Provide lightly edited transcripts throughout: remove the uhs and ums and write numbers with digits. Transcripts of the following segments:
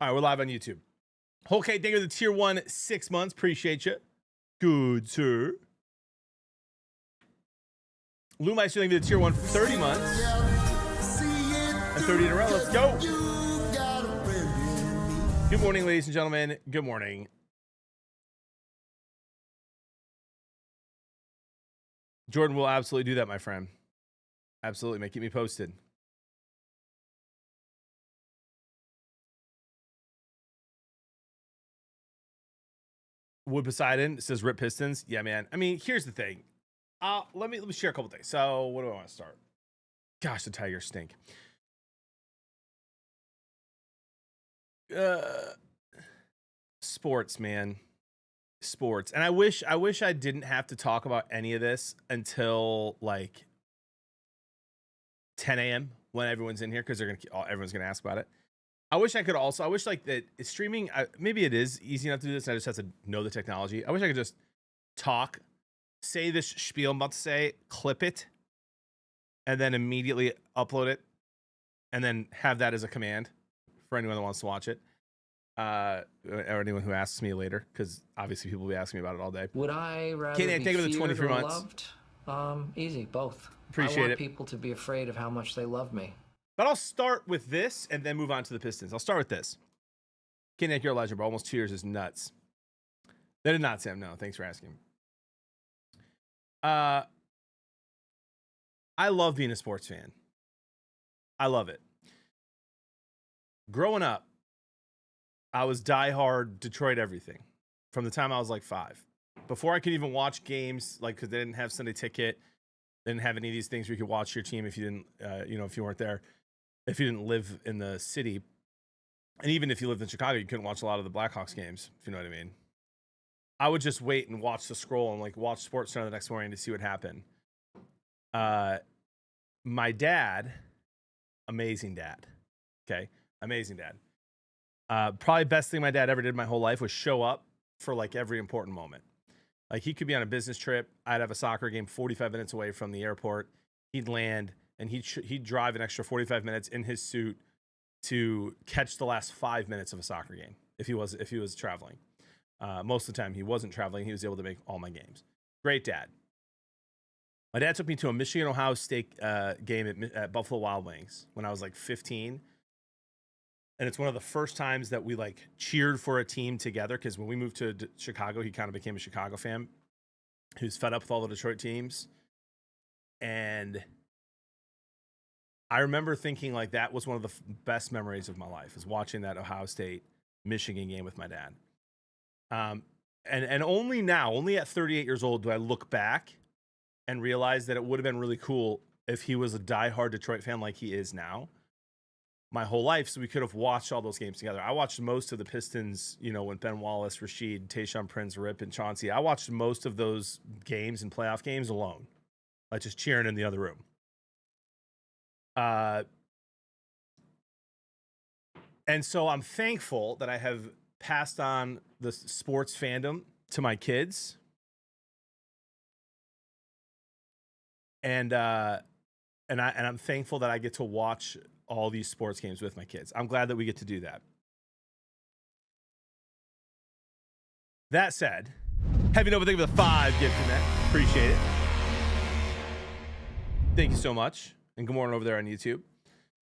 All right, we're live on YouTube. Okay, thank you for the tier 1 6 months. Appreciate you. Good, sir. Lou Meister, thank you for the tier 1 30 months. And 30 in a row. Let's go. Good morning, ladies and gentlemen. Good morning. Jordan will absolutely do that, my friend. Absolutely, man. Keep me posted. Wood Poseidon says Rip Pistons. Yeah, man. I mean, here's the thing. Let me share a couple things. So, what do I want to start? Gosh, the Tigers stink. Sports, man. Sports. And I wish I didn't have to talk about any of this until like 10 a.m. when everyone's in here, because everyone's gonna ask about it. I wish like that streaming, maybe it is easy enough to do this. I just have to know the technology. I wish I could just talk, say this spiel I'm about to say, clip it, and then immediately upload it, and then have that as a command for anyone that wants to watch it. Or anyone who asks me later, because obviously people will be asking me about it all day. Would I rather Kenny, be the 23 feared or months. loved? Easy, both. Appreciate I want it. people to be afraid of how much they love me. But I'll start with this and then move on to the Pistons. I'll start with this. Kenny, you're a legend, bro. Almost 2 years is nuts. That did not, Sam. No, thanks for asking. I love being a sports fan. I love it. Growing up, I was diehard Detroit everything from the time I was like 5. Before I could even watch games, like, because they didn't have Sunday Ticket, they didn't have any of these things where you could watch your team if you didn't, if you weren't there, if you didn't live in the city. And even if you lived in Chicago, you couldn't watch a lot of the Blackhawks games, if you know what I mean. I would just wait and watch the scroll and like watch SportsCenter the next morning to see what happened. My dad, amazing dad. Okay, amazing dad. Probably best thing my dad ever did my whole life was show up for like every important moment. Like he could be on a business trip. I'd have a soccer game 45 minutes away from the airport. He'd land and he'd drive an extra 45 minutes in his suit to catch the last 5 minutes of a soccer game if he was traveling. Most of the time he wasn't traveling. He was able to make all my games. Great dad. My dad took me to a Michigan-Ohio State game at Buffalo Wild Wings when I was like 15. And it's one of the first times that we like cheered for a team together, because when we moved to Chicago, he kind of became a Chicago fan who's fed up with all the Detroit teams. And I remember thinking like that was one of the best memories of my life, is watching that Ohio State Michigan game with my dad. And only now, only at 38 years old, do I look back and realize that it would have been really cool if he was a diehard Detroit fan like he is now. My whole life, so we could have watched all those games together. I watched most of the Pistons, when Ben Wallace, Rashid, Tayshaun Prince, Rip, and Chauncey. I watched most of those games and playoff games alone, like just cheering in the other room. And so I'm thankful that I have passed on the sports fandom to my kids. And I'm thankful that I get to watch all these sports games with my kids. I'm glad that we get to do that. That said, Heavy Nova, thank you for the 5 gift from that. Appreciate it. Thank you so much. And good morning over there on YouTube.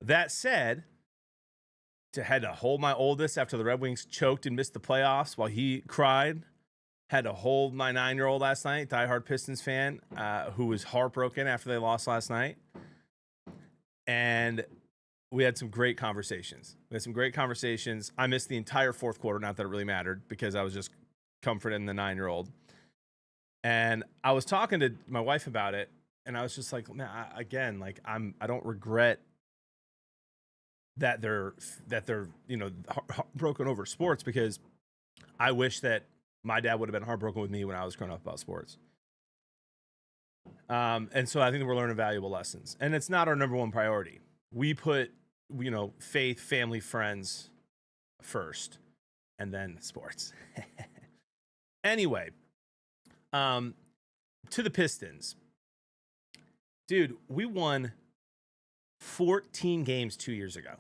That said, had to hold my oldest after the Red Wings choked and missed the playoffs while he cried. Had to hold my 9-year-old last night, diehard Pistons fan, who was heartbroken after they lost last night. And we had some great conversations. I missed the entire fourth quarter, not that it really mattered, because I was just comforting the 9-year-old. And I was talking to my wife about it, and I was just like, man, I don't regret that they're heartbroken over sports, because I wish that my dad would have been heartbroken with me when I was growing up about sports. And so I think we're learning valuable lessons, and it's not our number one priority. We put, faith, family, friends first, and then sports. Anyway, to the Pistons. Dude, we won 14 games 2 years ago.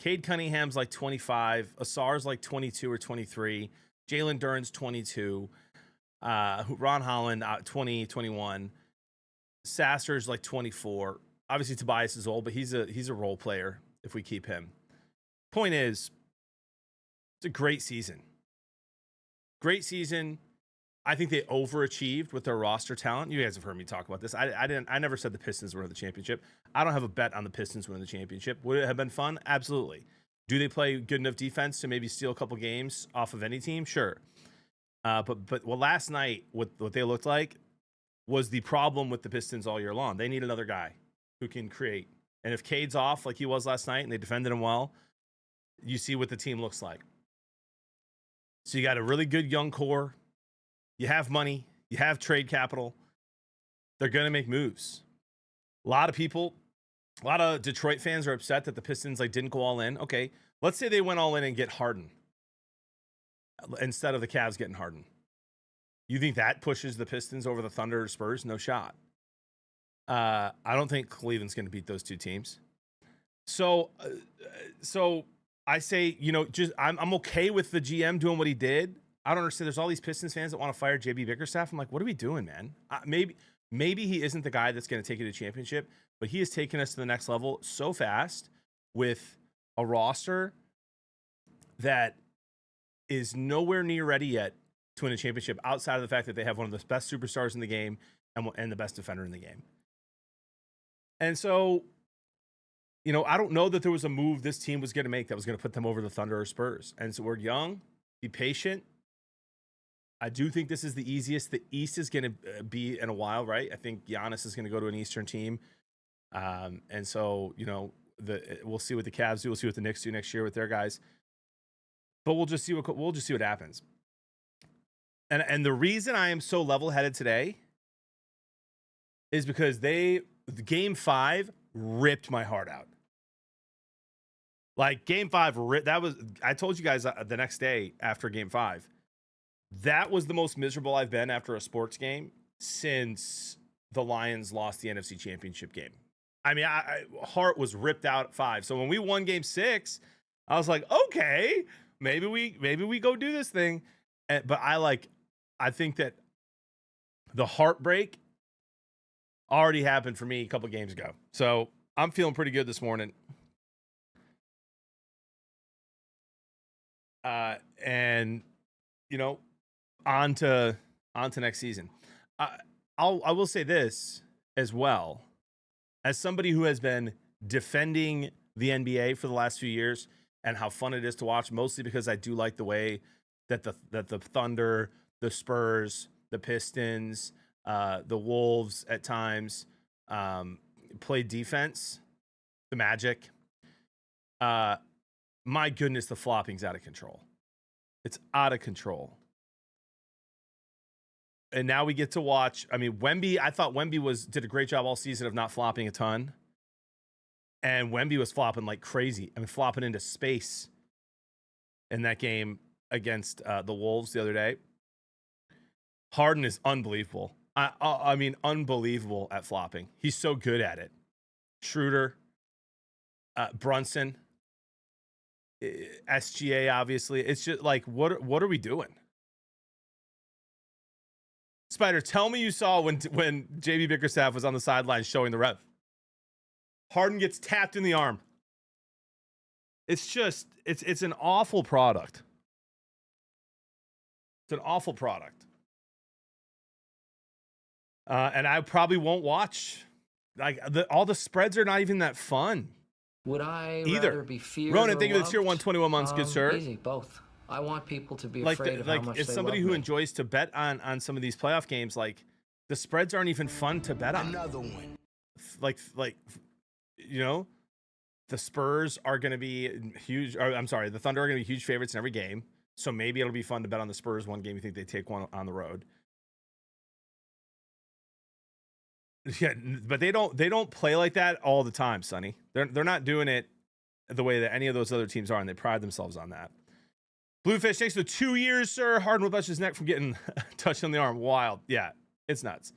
Cade Cunningham's like 25. Asar's like 22 or 23. Jalen Duren's 22. Ron Holland 20, 21. Sasser's like 24. Obviously Tobias is old, but he's a role player if we keep him. Point is, it's a great season. Great season. I think they overachieved with their roster talent. You guys have heard me talk about this. I never said the Pistons win the championship. I don't have a bet on the Pistons winning the championship. Would it have been fun? Absolutely. Do they play good enough defense to maybe steal a couple games off of any team? Sure. But last night, what they looked like was the problem with the Pistons all year long. They need another guy who can create. And if Cade's off like he was last night and they defended him well, you see what the team looks like. So you got a really good young core. You have money. You have trade capital. They're going to make moves. A lot of Detroit fans are upset that the Pistons didn't go all in. Okay, let's say they went all in and get Harden instead of the Cavs getting Harden. You think that pushes the Pistons over the Thunder or Spurs? No shot. I don't think Cleveland's going to beat those two teams. So I say, I'm okay with the GM doing what he did. I don't understand. There's all these Pistons fans that want to fire JB Bickerstaff. I'm like, what are we doing, man? Maybe he isn't the guy that's going to take you to championship, but he has taken us to the next level so fast with a roster that is nowhere near ready yet to win a championship outside of the fact that they have one of the best superstars in the game and the best defender in the game. And so, I don't know that there was a move this team was going to make that was going to put them over the Thunder or Spurs. And so we're young, be patient. I do think this is the easiest the East is going to be in a while, right? I think Giannis is going to go to an Eastern team. And so, we'll see what the Cavs do. We'll see what the Knicks do next year with their guys. But we'll just see what happens. And the reason I am so level-headed today is because Game 5 ripped my heart out. Game 5, I told you guys the next day after Game 5, that was the most miserable I've been after a sports game since the Lions lost the NFC Championship game. I mean, heart was ripped out at 5. So when we won Game 6, I was like, okay, maybe we go do this thing. But I think that the heartbreak already happened for me a couple games ago. So I'm feeling pretty good this morning. And on to next season. I will say this as well, as somebody who has been defending the NBA for the last few years and how fun it is to watch, mostly because I do like the way that the Thunder, the Spurs, the Pistons, the Wolves at times play defense, the Magic. My goodness, the flopping's out of control. It's out of control. And now we get to watch. I mean, Wemby, I thought Wemby did a great job all season of not flopping a ton. And Wemby was flopping like crazy. I mean, flopping into space in that game against the Wolves the other day. Harden is unbelievable. I mean, unbelievable at flopping. He's so good at it. Schroeder, Brunson, SGA, obviously. It's just what are we doing? Spider, tell me you saw when JB Bickerstaff was on the sideline showing the ref. Harden gets tapped in the arm. It's just, it's an awful product. It's an awful product. And I probably won't watch. All the spreads are not even that fun. Would I either rather be feared Ronan, or thank you for the loved? tier 1 21 months, good sir. Easy, both. I want people to be afraid of how much as they somebody love who me. enjoys to bet on some of these playoff games, the spreads aren't even fun to bet on. Another one. The Spurs are going to be huge. Or, I'm sorry, the Thunder are going to be huge favorites in every game. So maybe it'll be fun to bet on the Spurs one game. You think they take one on the road? Yeah, but they don't play like that all the time, Sonny. They're not doing it the way that any of those other teams are, and they pride themselves on that. Bluefish, thanks for 2 years, sir. Harden will touch his neck from getting touched on the arm. Wild. Yeah, it's nuts.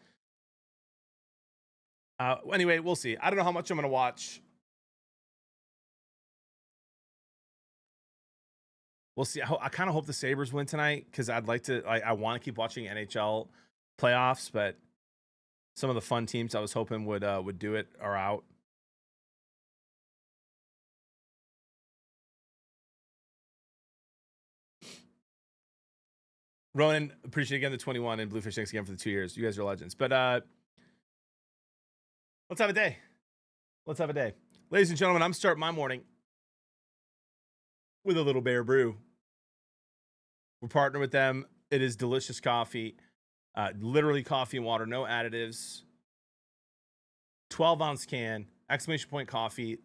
Anyway, we'll see. I don't know how much I'm going to watch. We'll see. I kind of hope the Sabres win tonight because I'd like to. I want to keep watching NHL playoffs, but some of the fun teams I was hoping would do it are out. Ronan, appreciate again the 21 and Bluefish. Thanks again for the 2 years. You guys are legends. But let's have a day. Let's have a day, ladies and gentlemen. I'm starting my morning with a Little Bear Brew. We're partnering with them. It is delicious coffee, literally coffee and water, no additives. 12-ounce can, exclamation point coffee.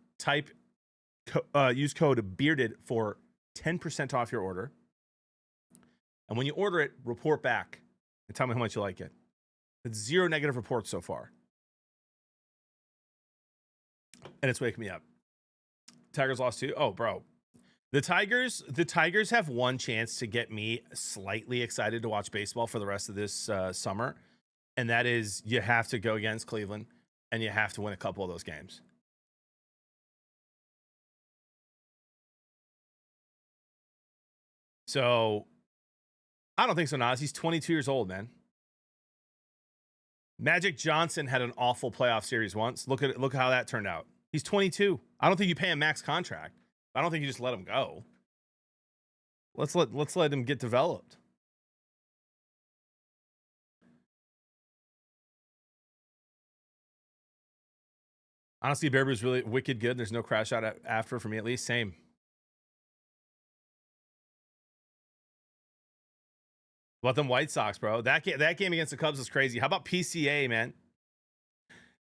Use code BEARDED for 10% off your order. And when you order it, report back and tell me how much you like it. It's 0 negative reports so far. And it's waking me up. Tigers lost 2. Oh, bro. The Tigers have one chance to get me slightly excited to watch baseball for the rest of this summer. And that is you have to go against Cleveland and you have to win a couple of those games. So I don't think so, Nas. He's 22 years old, man. Magic Johnson had an awful playoff series once. Look how that turned out. He's 22. I don't think you pay him max contract. I don't think you just let him go. Let's let him get developed. Honestly, Bear Brew's really wicked good. There's no crash out after for me, at least. Same. What about them White Sox, bro? That game against the Cubs was crazy. How about PCA, man?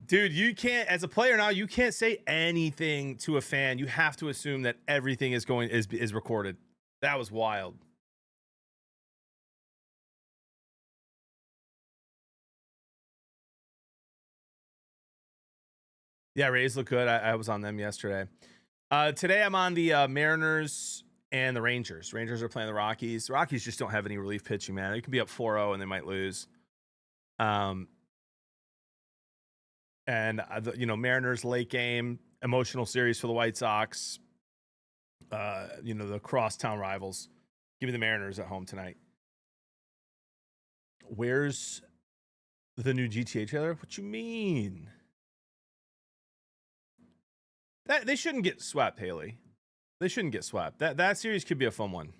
Dude, you can't, as a player now, you can't say anything to a fan. You have to assume that everything is recorded. That was wild. Yeah, Rays look good. I was on them yesterday. Today I'm on the Mariners and the Rangers. Rangers are playing the Rockies. The Rockies just don't have any relief pitching, man. They can be up 4-0 and they might lose. Mariners late game, emotional series for the White Sox. The crosstown rivals. Give me the Mariners at home tonight. Where's the new GTA trailer? What you mean? That they shouldn't get swept, Haley. They shouldn't get swept. That series could be a fun one.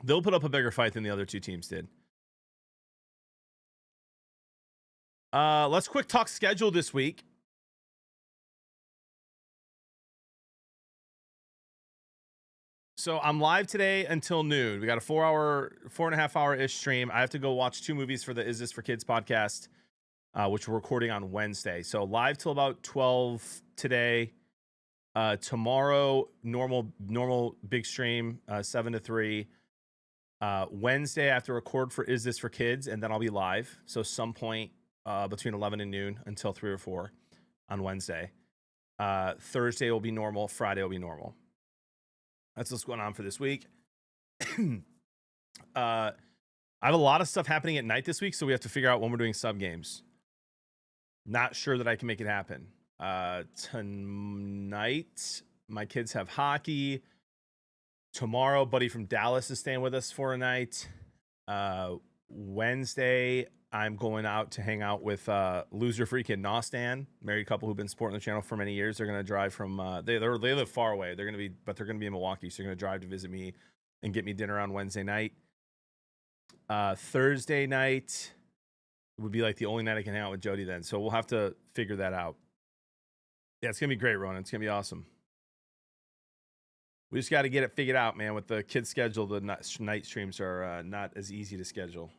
They'll put up a bigger fight than the other two teams did. Let's quick talk schedule this week. So I'm live today until noon. We got a 4.5 hour-ish stream. I have to go watch 2 movies for the Is This for Kids podcast, which we're recording on Wednesday. So live till about 12 today. Tomorrow, normal big stream, 7 to 3. Wednesday, I have to record for Is This for Kids, and then I'll be live. So some point between 11 and noon until 3 or 4 on Wednesday. Thursday will be normal. Friday will be normal. That's what's going on for this week. I have a lot of stuff happening at night this week, so we have to figure out when we're doing sub games. Not sure that I can make it happen. Tonight, my kids have hockey. Tomorrow, buddy from Dallas is staying with us for a night. Wednesday, I'm going out to hang out with Loser Freak and Nostan, married couple who've been supporting the channel for many years. They're going to drive from they live far away. They're going to be in Milwaukee, so they're going to drive to visit me and get me dinner on Wednesday night. Thursday night would be like the only night I can hang out with Jody then. So we'll have to figure that out. Yeah, it's going to be great, Ronan. It's going to be awesome. We just got to get it figured out, man. With the kids' schedule, the night streams are not as easy to schedule.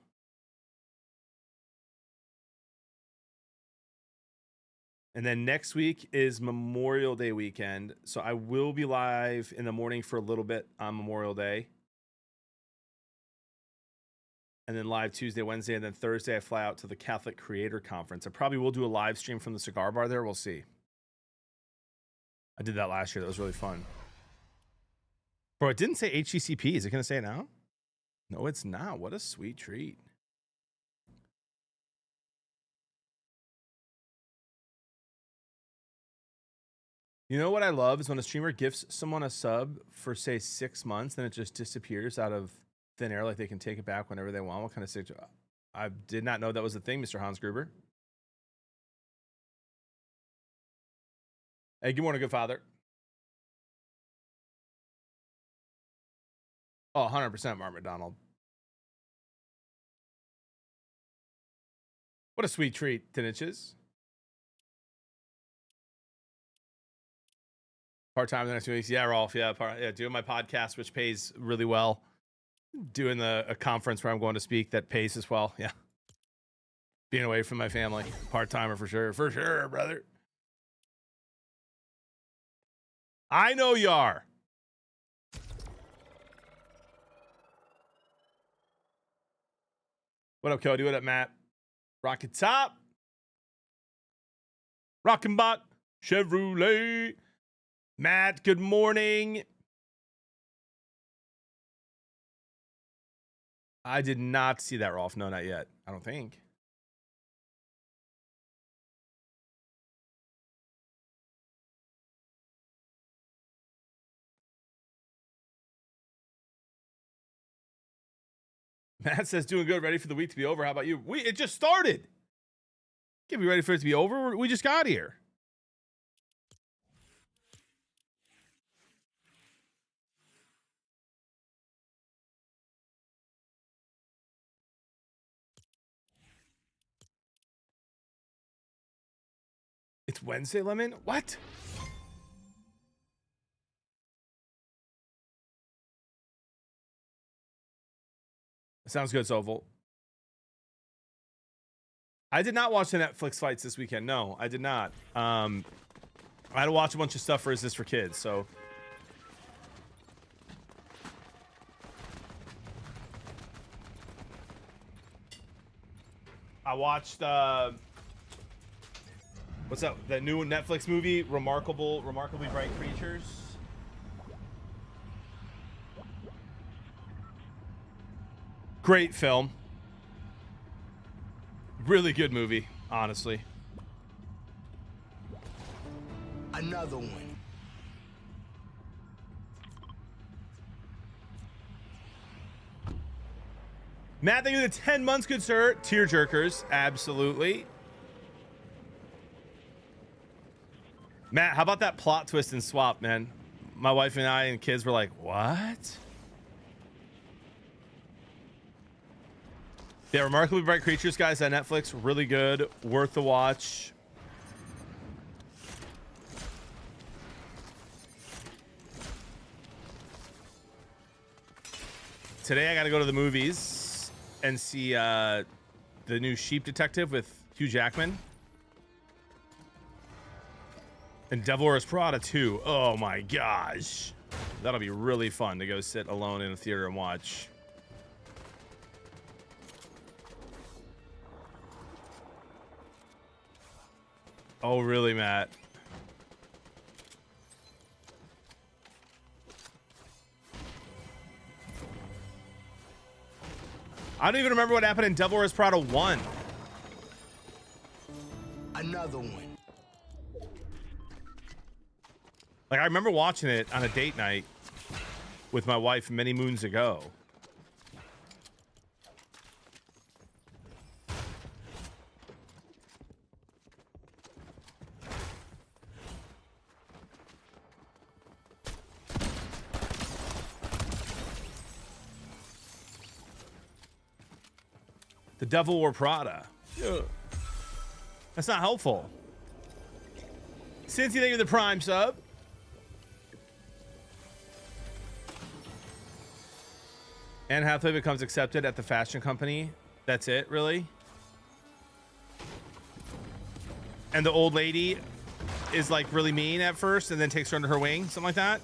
And then next week is Memorial Day weekend. So I will be live in the morning for a little bit on Memorial Day. And then live Tuesday, Wednesday, and then Thursday I fly out to the Catholic Creator Conference. I probably will do a live stream from the cigar bar there. We'll see. I did that last year. That was really fun. Bro, it didn't say HTCP. Is it going to say it now? No, it's not. What a sweet treat. You know what I love is when a streamer gifts someone a sub for say 6 months, then it just disappears out of thin air, like they can take it back whenever they want. What kind of sick? I did not know that was a thing, Mr. Hans Gruber. Hey, good morning, good father. Oh, 100% Mark McDonald. What a sweet treat, Tiniches. Part-time the next 2 weeks. Yeah, Rolf. Yeah, doing my podcast, which pays really well. Doing a conference where I'm going to speak that pays as well. Yeah. Being away from my family. Part-timer for sure. For sure, brother. I know you are. What up, Cody? What up, Matt? Rocket Top. Rockin' Bot. Chevrolet. Matt, good morning. I did not see that, Rolf. No, not yet. I don't think. Matt says, doing good, ready for the week to be over. How about you? It just started. Get me ready for it to be over. We just got here. It's Wednesday, Lemon? What? Sounds good, Sovel. I did not watch the Netflix fights this weekend. No, I did not. I had to watch a bunch of stuff for Is This for Kids, so. I watched, what's that? That new Netflix movie, Remarkably Bright Creatures. Great film. Really good movie, honestly. Another one. Matt, thank you for the 10 months, good sir. Tear jerkers, absolutely. Matt, how about that plot twist and swap, man? My wife and I and kids were like, what? Yeah, Remarkably Bright Creatures, guys, on Netflix. Really good. Worth the watch. Today I got to go to the movies and see the new Sheep Detective with Hugh Jackman. And Devil Wears Prada 2. Oh my gosh. That'll be really fun to go sit alone in a theater and watch. Oh, really, Matt? I don't even remember what happened in Devil Wears Prada 1. Another one. Like, I remember watching it on a date night with my wife many moons ago. The Devil Wore Prada. Ugh. That's not helpful. Cincy, thank you for the Prime sub. Anne Hathaway becomes accepted at the fashion company. That's it, really? And the old lady is like really mean at first and then takes her under her wing, something like that.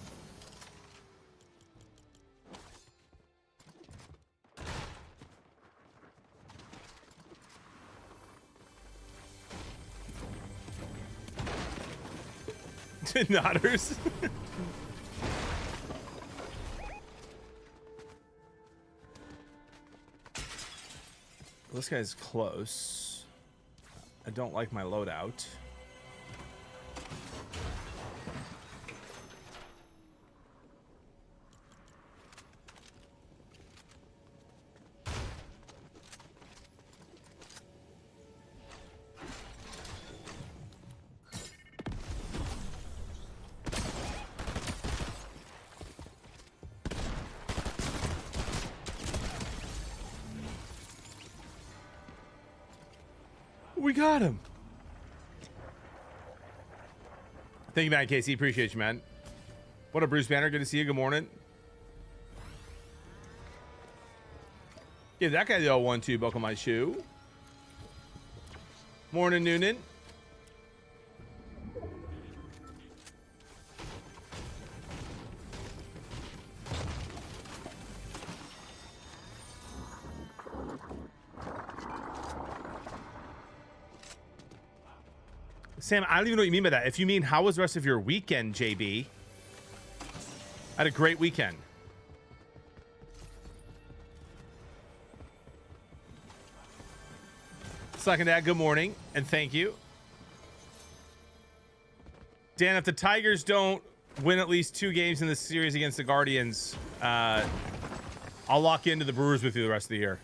Nodders. This guy's close. I don't like my loadout. We got him. Thank you, man. Casey, appreciate you, man. What up, Bruce Banner? Good to see you. Good morning. Give that guy the old 1-2 buckle my shoe. Morning, Noonan. Sam, I don't even know what you mean by that. If you mean how was the rest of your weekend, JB? I had a great weekend. Second dad, good morning, and thank you. Dan, if the Tigers don't win at least 2 games in this series against the Guardians, I'll lock into the Brewers with you the rest of the year.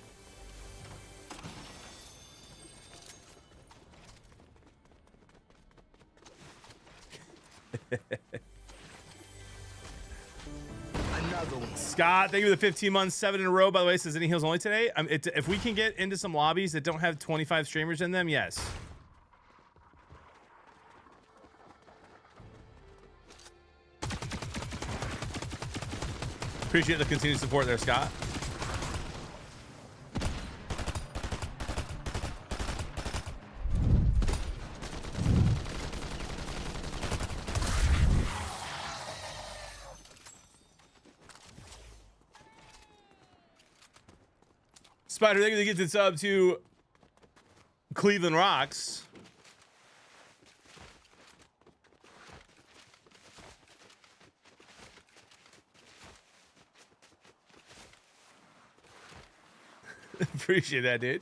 Another one. Scott, thank you for the 15 months, 7 in a row. By the way, says any heels only today. If we can get into some lobbies that don't have 25 streamers in them, yes. Appreciate the continued support there, Scott. Spider, thank you for getting this up to Cleveland Rocks. Appreciate that, dude.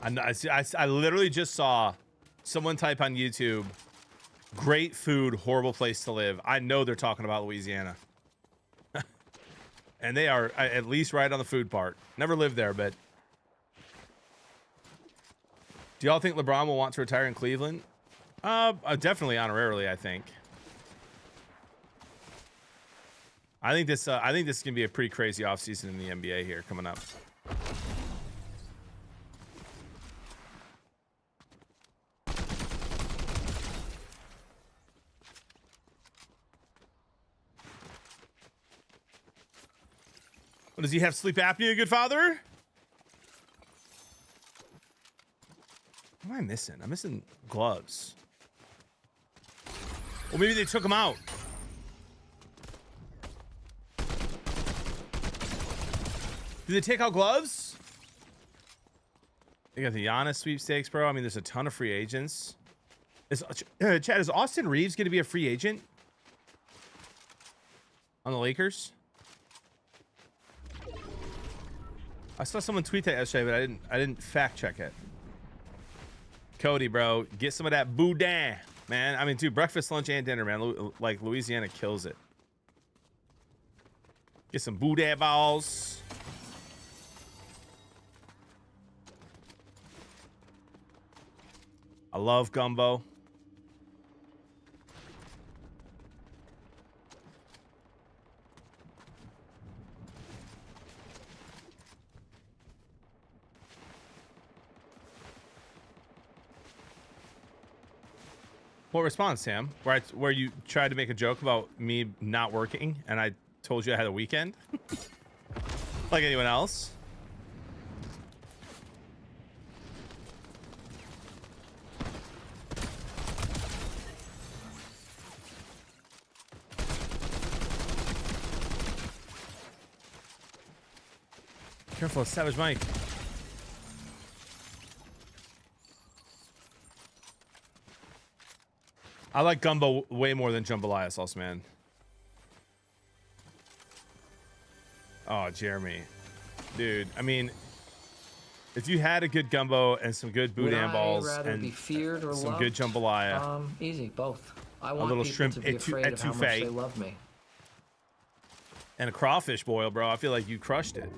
I literally just saw someone type on YouTube, great food, horrible place to live. I know they're talking about Louisiana. And they are at least right on the food part. Never lived there, but... Do y'all think LeBron will want to retire in Cleveland? Definitely honorarily, I think. I think this is gonna be a pretty crazy offseason in the NBA here coming up. Does he have sleep apnea, good father? What am I missing? I'm missing gloves. Well, maybe they took them out. Did they take out gloves? They got the Giannis sweepstakes, bro. I mean, there's a ton of free agents. Chad, is Austin Reeves going to be a free agent on the Lakers? I saw someone tweet that yesterday, but I didn't fact check it. Cody, bro, get some of that boudin, man. I mean, dude, breakfast, lunch, and dinner, man. Like Louisiana kills it. Get some boudin balls. I love gumbo. What response, Sam? Where you tried to make a joke about me not working and I told you I had a weekend? Like anyone else? Careful, Savage Mike. I like gumbo way more than jambalaya sauce, man. Oh, Jeremy. Dude, I mean, if you had a good gumbo and some good boudin balls and some good jambalaya. Easy, both. I want a little people shrimp to be afraid of how much they love me. And a crawfish boil, bro. I feel like you crushed it.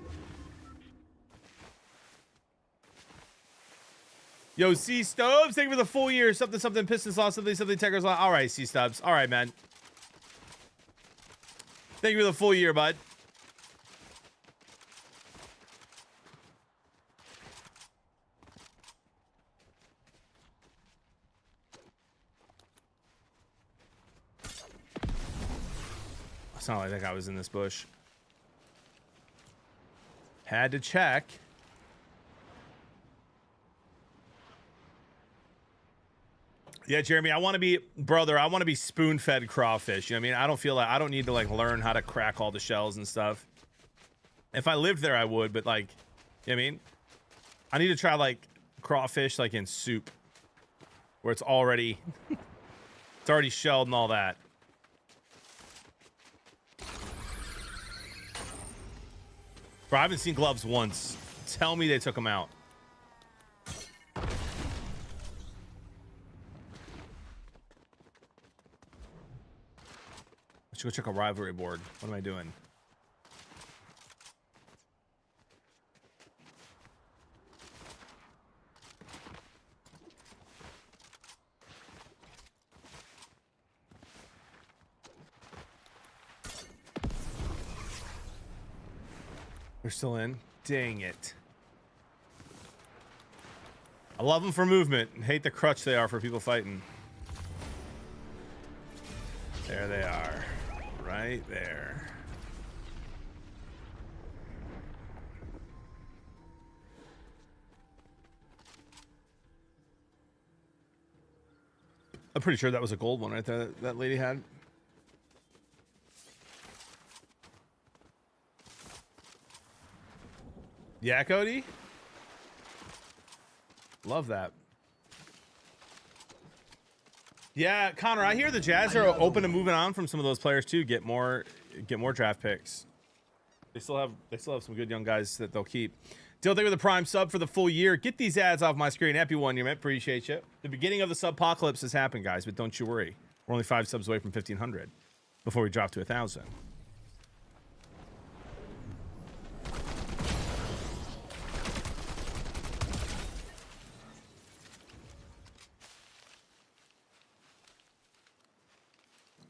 Yo, C Stubbs, thank you for the full year. Something Pistons lost, something Tigers lost. All right, C Stubbs. All right, man. Thank you for the full year, bud. It's not like that guy was in this bush. Had to check. Yeah, Jeremy, I want to be, brother, I want to be spoon-fed crawfish. You know what I mean? I don't feel like, I don't need to like learn how to crack all the shells and stuff. If I lived there, I would, but like, you know what I mean? I need to try like crawfish like in soup where it's already, it's already shelled and all that. Bro, I haven't seen gloves once. Tell me they took them out. I should go check a rivalry board. What am I doing? They're still in. Dang it. I love them for movement and hate the crutch they are for people fighting. There they are. Right there. I'm pretty sure that was a gold one right there that lady had. Yeah, Cody? Love that. Yeah, Connor, I hear the Jazz are open to moving on from some of those players too. Get more draft picks. They still have some good young guys that they'll keep. Dill, thank you for the prime sub for the full year. Get these ads off my screen. Happy 1 year, man. Appreciate you. The beginning of the subpocalypse has happened, guys, but don't you worry. We're only 5 subs away from 1,500 before we drop to 1,000.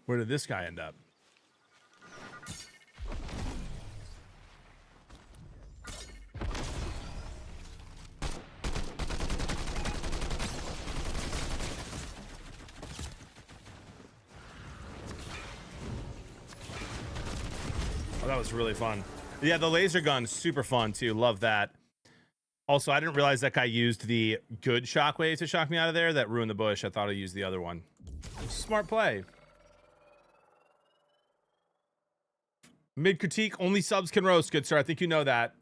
Where did this guy end up? Oh, that was really fun. Yeah, the laser gun, super fun too. Love that. Also, I didn't realize that guy used the good shockwave to shock me out of there. That ruined the bush. I thought I used the other one. Smart play. Mid critique, only subs can roast. Good sir, I think you know that.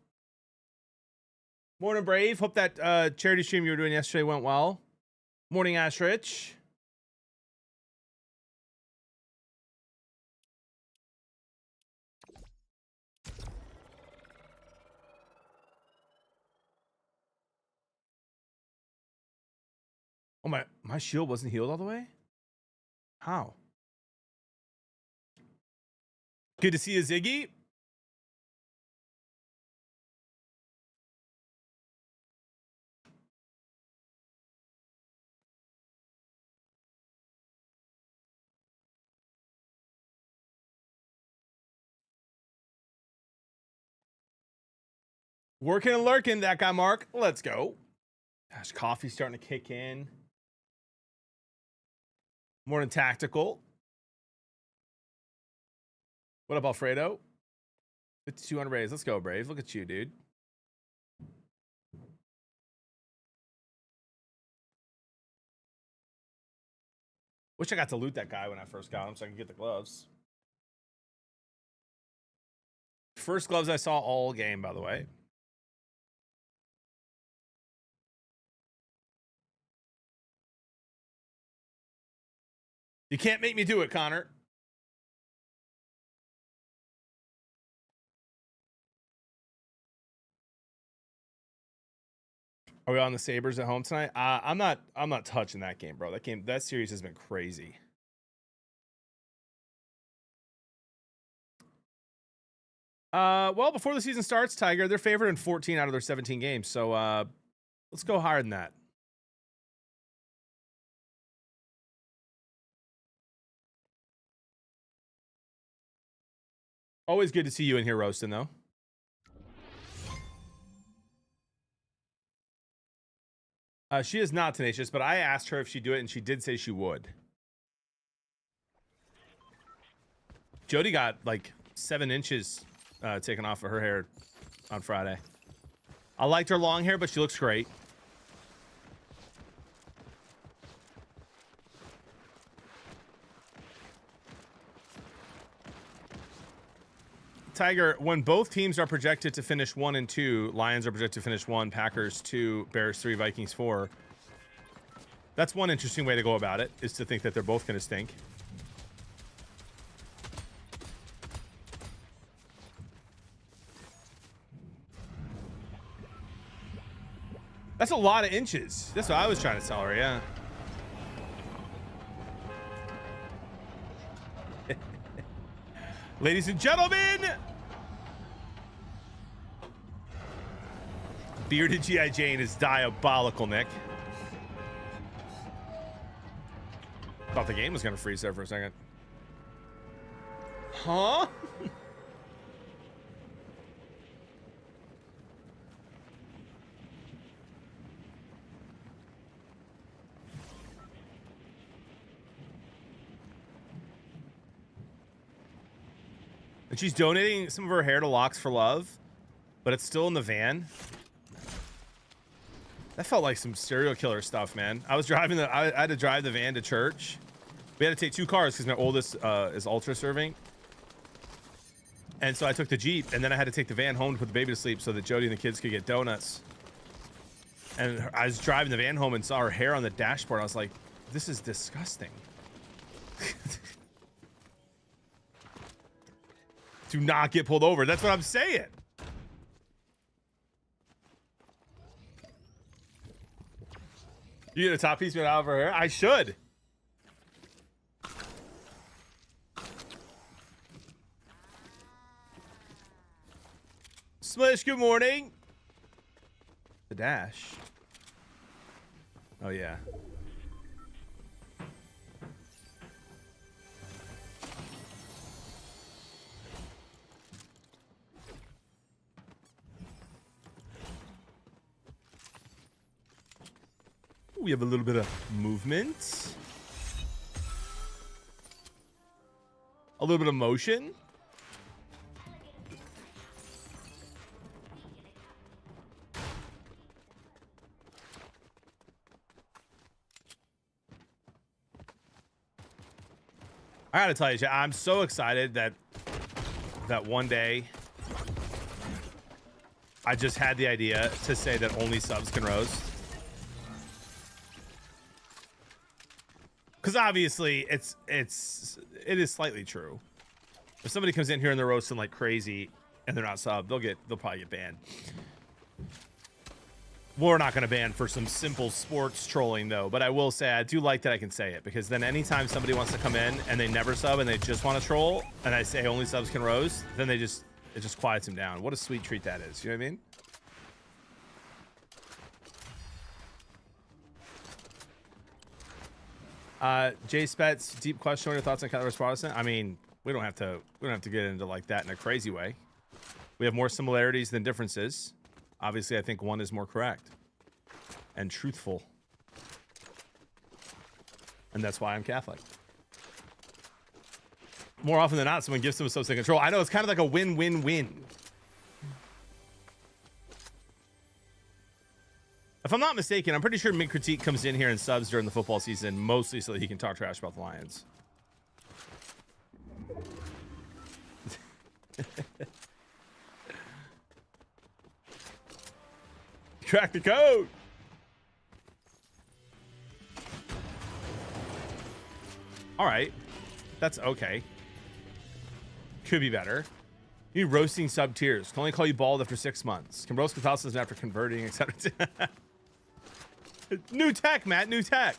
Morning, Brave. Hope that charity stream you were doing yesterday went well. Morning, Ashrich. Oh, my shield wasn't healed all the way? How? Good to see you, Ziggy. Working and lurking, that guy, Mark. Let's go. Gosh, coffee's starting to kick in. Morning, Tactical. What up, Alfredo? 5,200 rays. Let's go, Brave. Look at you, dude. Wish I got to loot that guy when I first got him so I can get the gloves. First gloves I saw all game, by the way. You can't make me do it, Connor. Are we on the Sabres at home tonight? I'm not touching that game, bro. That series has been crazy. Well, before the season starts, Tiger, they're favored in 14 out of their 17 games. So let's go higher than that. Always good to see you in here roasting, though. She is not tenacious, but I asked her if she'd do it, and she did say she would. Jody got like 7 inches taken off of her hair on Friday. I liked her long hair, but she looks great. Tiger, when both teams are projected to finish 1 and 2, Lions are projected to finish 1, Packers 2, Bears 3, Vikings 4. That's one interesting way to go about it, is to think that they're both going to stink. That's a lot of inches. That's what I was trying to tell her, yeah. Ladies and gentlemen, bearded G.I. Jane is diabolical, Nick. Thought the game was going to freeze there for a second. Huh? And she's donating some of her hair to Locks for Love, but it's still in the van. That felt like some serial killer stuff, man. I was driving I had to drive the van to church. We had to take 2 cars because my oldest is ultra serving. And so I took the Jeep, and then I had to take the van home to put the baby to sleep so that Jody and the kids could get donuts. And I was driving the van home and saw her hair on the dashboard. I was like, this is disgusting. Do not get pulled over. That's what I'm saying. You get a top piece out of her hair? I should. Splish, good morning. The dash. Oh, yeah. We have a little bit of movement. A little bit of motion. I gotta tell you, I'm so excited that one day I just had the idea to say that only subs can roast. Because obviously it is slightly true. If somebody comes in here and they're roasting like crazy and they're not sub, they'll probably get banned. We're not going to ban for some simple sports trolling though, but I will say I do like that I can say it, because then anytime somebody wants to come in and they never sub and they just want to troll and I say only subs can roast, then it just quiets them down. What a sweet treat that is. You know what I mean? Jay Spets, deep question. What are your thoughts on Catholic Protestant? I mean, we don't have to get into like that in a crazy way. We have more similarities than differences. Obviously, I think one is more correct and truthful, and that's why I'm Catholic. More often than not, someone gives them a substance control. I know, it's kind of like a win-win-win. If I'm not mistaken, I'm pretty sure Mid Critique comes in here and subs during the football season, mostly so that he can talk trash about the Lions. Crack the code. All right, that's okay. Could be better. You need roasting sub tiers. Can only call you bald after 6 months. Can roast Catholicism after converting, etc. New tech, Matt. New tech.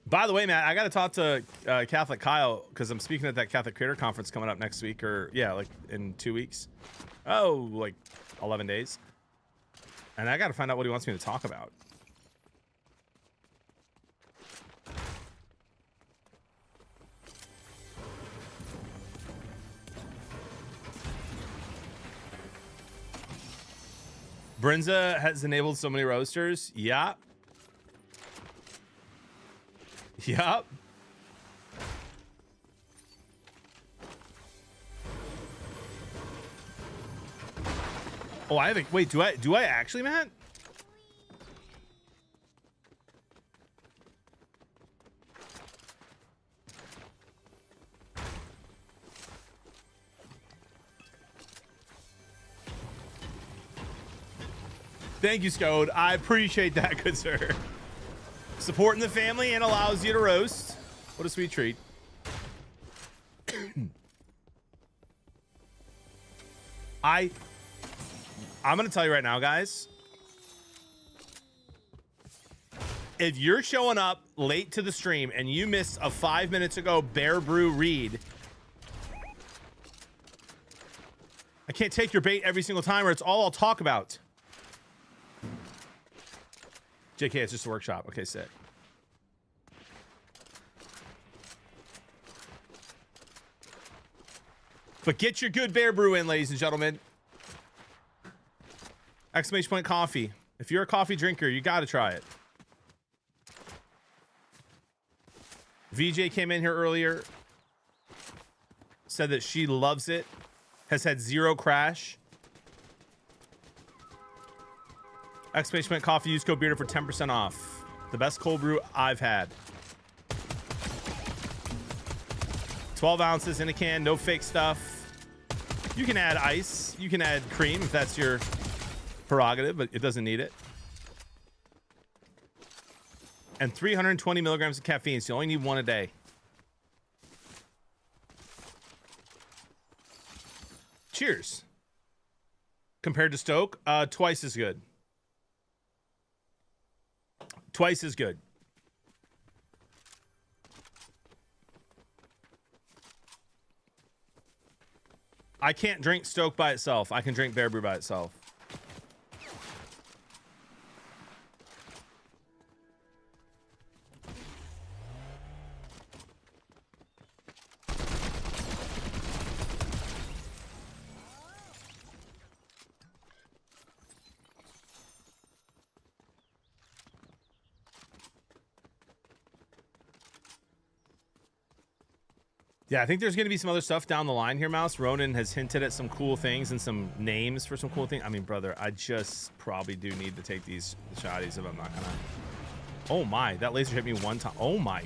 By the way, Matt, I got to talk to Catholic Kyle, because I'm speaking at that Catholic Creator Conference coming up next week, or yeah, like in 2 weeks. Oh, like 11 days. And I got to find out what he wants me to talk about. Brinza has enabled so many roasters. Yup. Yup. Oh, I haven't. Wait, do I actually, Matt? Thank you, Scode. I appreciate that, good sir. Supporting the family and allows you to roast. What a sweet treat. I'm going to tell you right now, guys. If you're showing up late to the stream and you missed a 5 minutes ago Bear Brew read, I can't take your bait every single time or it's all I'll talk about. JK, it's just a workshop. Okay, sick. But get your good Bear Brew in, ladies and gentlemen. Exclamation point coffee. If you're a coffee drinker, you got to try it. VJ came in here earlier. Said that she loves it. Has had zero crash. Exclamation point coffee. Use code Bearder for 10% off. The best cold brew I've had. 12 ounces in a can. No fake stuff. You can add ice. You can add cream if that's your prerogative, but it doesn't need it. And 320 milligrams of caffeine. So you only need one a day. Cheers. Compared to Stoke, twice as good. Twice as good. I can't drink Stoke by itself. I can drink Bear Brew by itself. Yeah, I think there's going to be some other stuff down the line here, Mouse. Ronan has hinted at some cool things and some names for some cool things. I mean, brother, I just probably do need to take these shotties if I'm not going to. Oh, my. That laser hit me one time. Oh, my.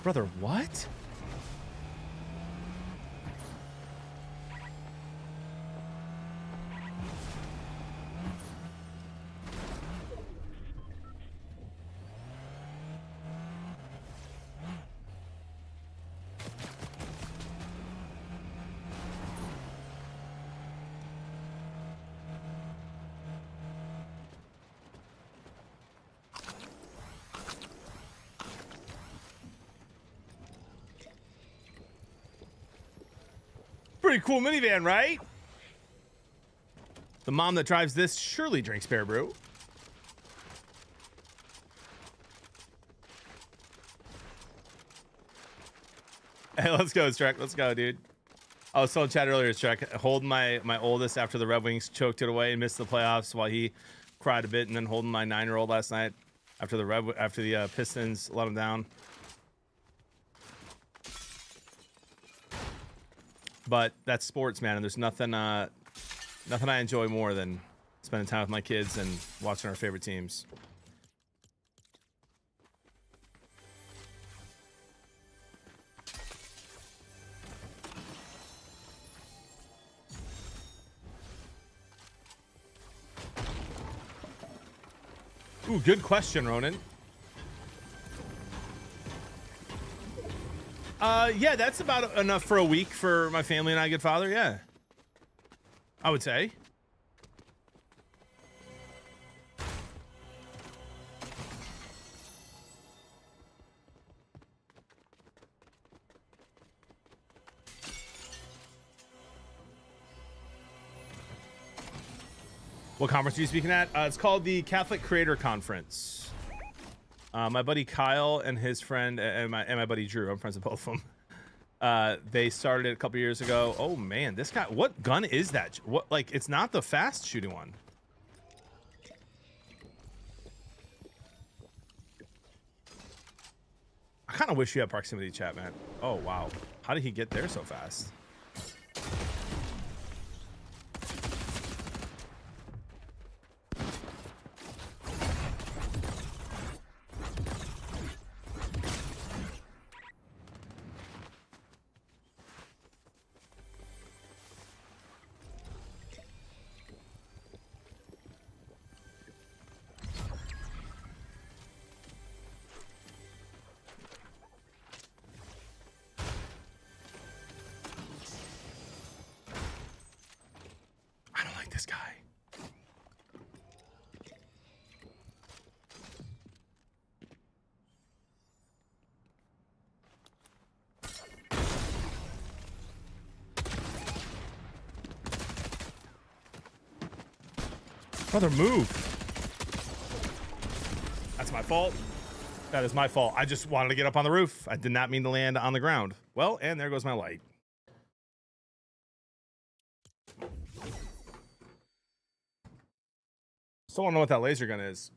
Brother, what? Pretty cool minivan, right? The mom that drives this surely drinks Bear Brew. Hey, let's go, Strek. Let's go, dude. I was telling Chad earlier, Strek, holding my oldest after the Red Wings choked it away and missed the playoffs while he cried a bit, and then holding my 9-year-old last night after the Pistons let him down. But that's sports, man, and there's nothing I enjoy more than spending time with my kids and watching our favorite teams. Ooh, good question, Ronan. Yeah, that's about enough for a week for my family and I, good father. Yeah, I would say. What conference are you speaking at? It's called the Catholic Creator Conference. My buddy Kyle and his friend and my buddy Drew, I'm friends with both of them. They started it a couple years ago. Oh man, this guy, what gun is that? What, like, it's not the fast shooting one. kind of wish you had proximity chat, man. Oh, wow. How did he get there so fast? This guy. Brother, move. That's my fault. That is my fault. I just wanted to get up on the roof. I did not mean to land on the ground. Well, and there goes my light. Still don't know what that laser gun is.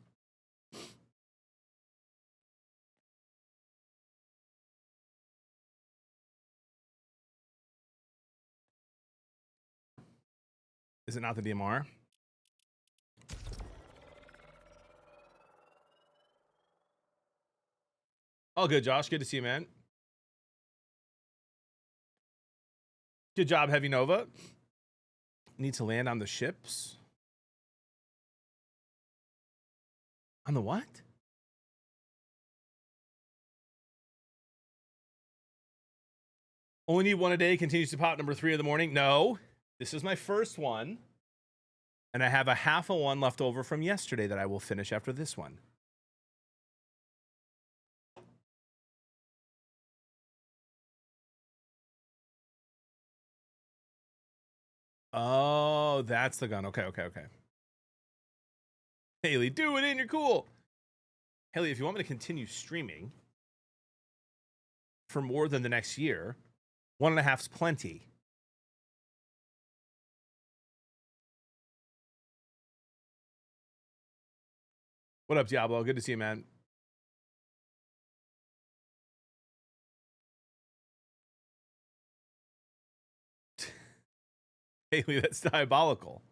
Is it not the DMR? Oh, good, Josh. Good to see you, man. Good job, Heavy Nova. Need to land on the ships. On the what? Only need one a day. Continues to pop. Number 3 in the morning. No, this is my first one. And I have a half a one left over from yesterday that I will finish after this one. Oh, that's the gun. Okay. Haley, do it in. You're cool. Haley, if you want me to continue streaming for more than the next year, 1.5's plenty. What up, Diablo? Good to see you, man. Haley, that's diabolical.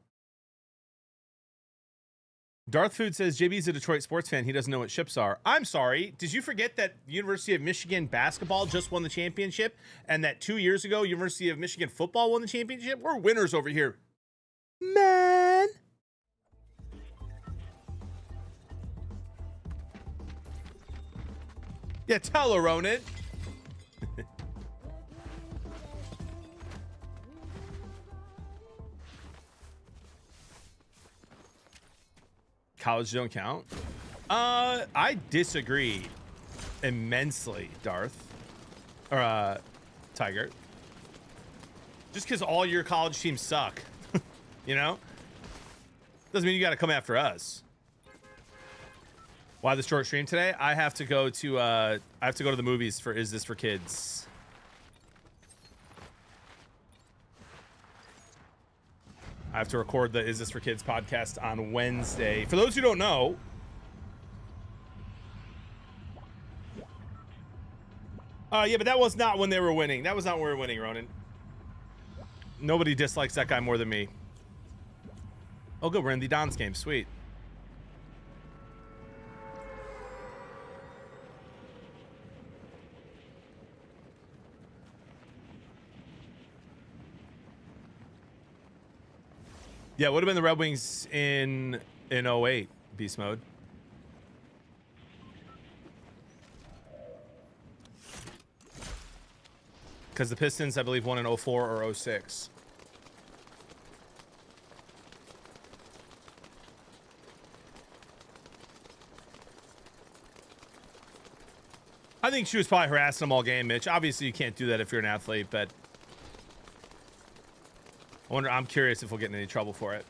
Darth Food says JB's a Detroit sports fan. He doesn't know what ships are. I'm sorry. Did you forget that University of Michigan basketball just won the championship and that 2 years ago, University of Michigan football won the championship? We're winners over here. Man. Yeah, tell her, Ronan. College don't count. I disagree immensely, Darth. Or Tiger. Just because all your college teams suck, you know? Doesn't mean you got to come after us. Why the short stream today? I have to go to the movies for Is This for Kids? I have to record the Is This for Kids podcast on Wednesday. For those who don't know, yeah, but that was not when they were winning. That was not when we were winning, Ronan. Nobody dislikes that guy more than me. Oh, good. We're in the Dons game. Sweet. Yeah, it would have been the Red Wings in 08, beast mode. Because the Pistons, I believe, won in 04 or 06. I think she was probably harassing them all game, Mitch. Obviously, you can't do that if you're an athlete, but I'm curious if we'll get in any trouble for it.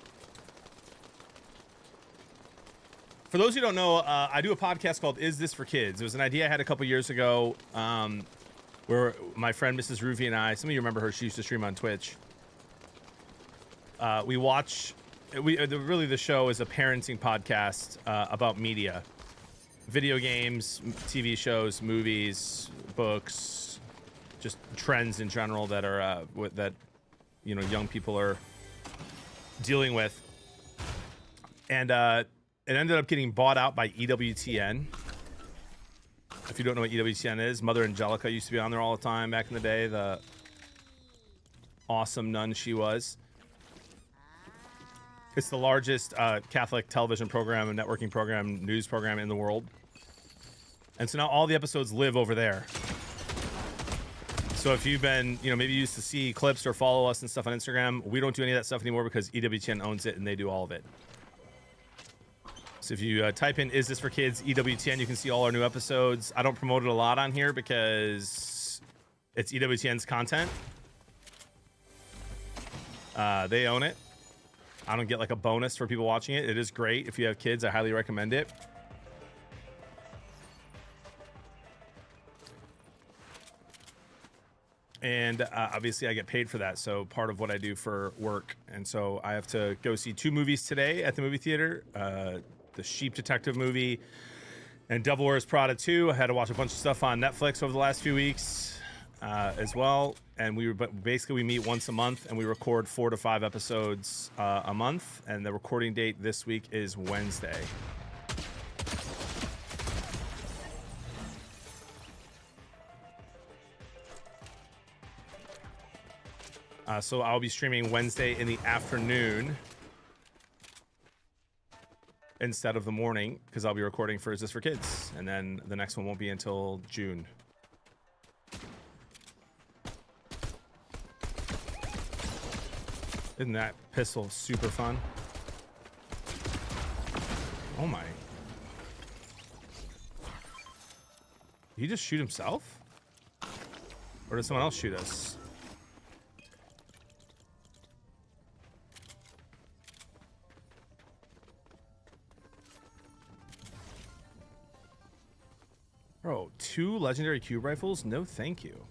For those who don't know, I do a podcast called Is This for Kids? It was an idea I had a couple years ago where my friend Mrs. Ruvi and I, some of you remember her, she used to stream on Twitch. Really the show is a parenting podcast about media. video games, TV shows, movies, books, just trends in general that are that young people are dealing with. And it ended up getting bought out by EWTN. If you don't know what EWTN is, Mother Angelica used to be on there all the time back in the day. The awesome nun she was. It's the largest Catholic television program and networking program, news program in the world. And so now all the episodes live over there. So if you've been, maybe you used to see clips or follow us and stuff on Instagram, we don't do any of that stuff anymore because EWTN owns it and they do all of it. So if you type in "Is This for Kids?" EWTN, you can see all our new episodes. I don't promote it a lot on here because it's EWTN's content. They own it. I don't get like a bonus for people watching it. It is great. If you have kids, I highly recommend it. And obviously I get paid for that. So part of what I do for work. And so I have to go see 2 movies today at the movie theater. The Sheep Detective movie and Devil Wears Prada 2. I had to watch a bunch of stuff on Netflix over the last few weeks as well. And we meet once a month and we record 4 to 5 episodes a month. And the recording date this week is Wednesday. So I'll be streaming Wednesday in the afternoon instead of the morning because I'll be recording for Is This for Kids? And then the next one won't be until June. Isn't that pistol super fun? Oh my. Did he just shoot himself? Or did someone else shoot us? Bro, 2 legendary cube rifles? No, thank you.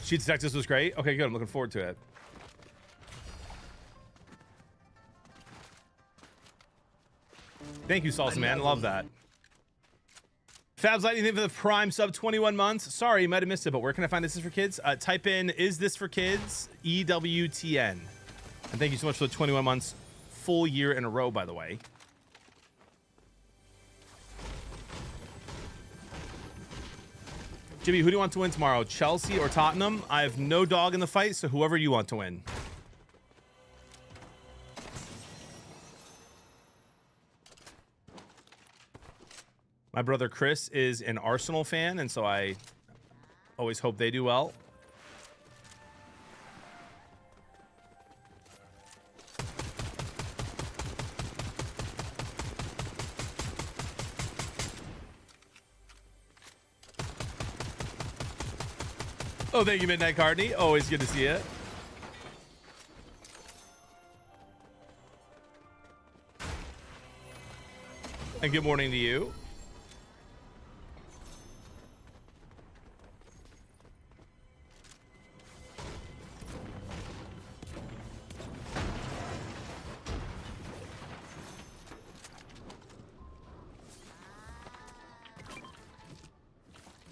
Sheet Detectives was great. Okay, good. I'm looking forward to it. Thank you, Salsa Man. Love that. Fabs Light, anything for the Prime sub 21 months? Sorry, you might have missed it, but where can I find Is This for Kids? Type in Is This for Kids? EWTN. And thank you so much for the 21 months. Full year in a row, by the way. Jimmy, who do you want to win tomorrow? Chelsea or Tottenham? I have no dog in the fight, so whoever you want to win. My brother Chris is an Arsenal fan, and so I always hope they do well. Oh, thank you, Midnight Cardney. Always good to see you. And good morning to you.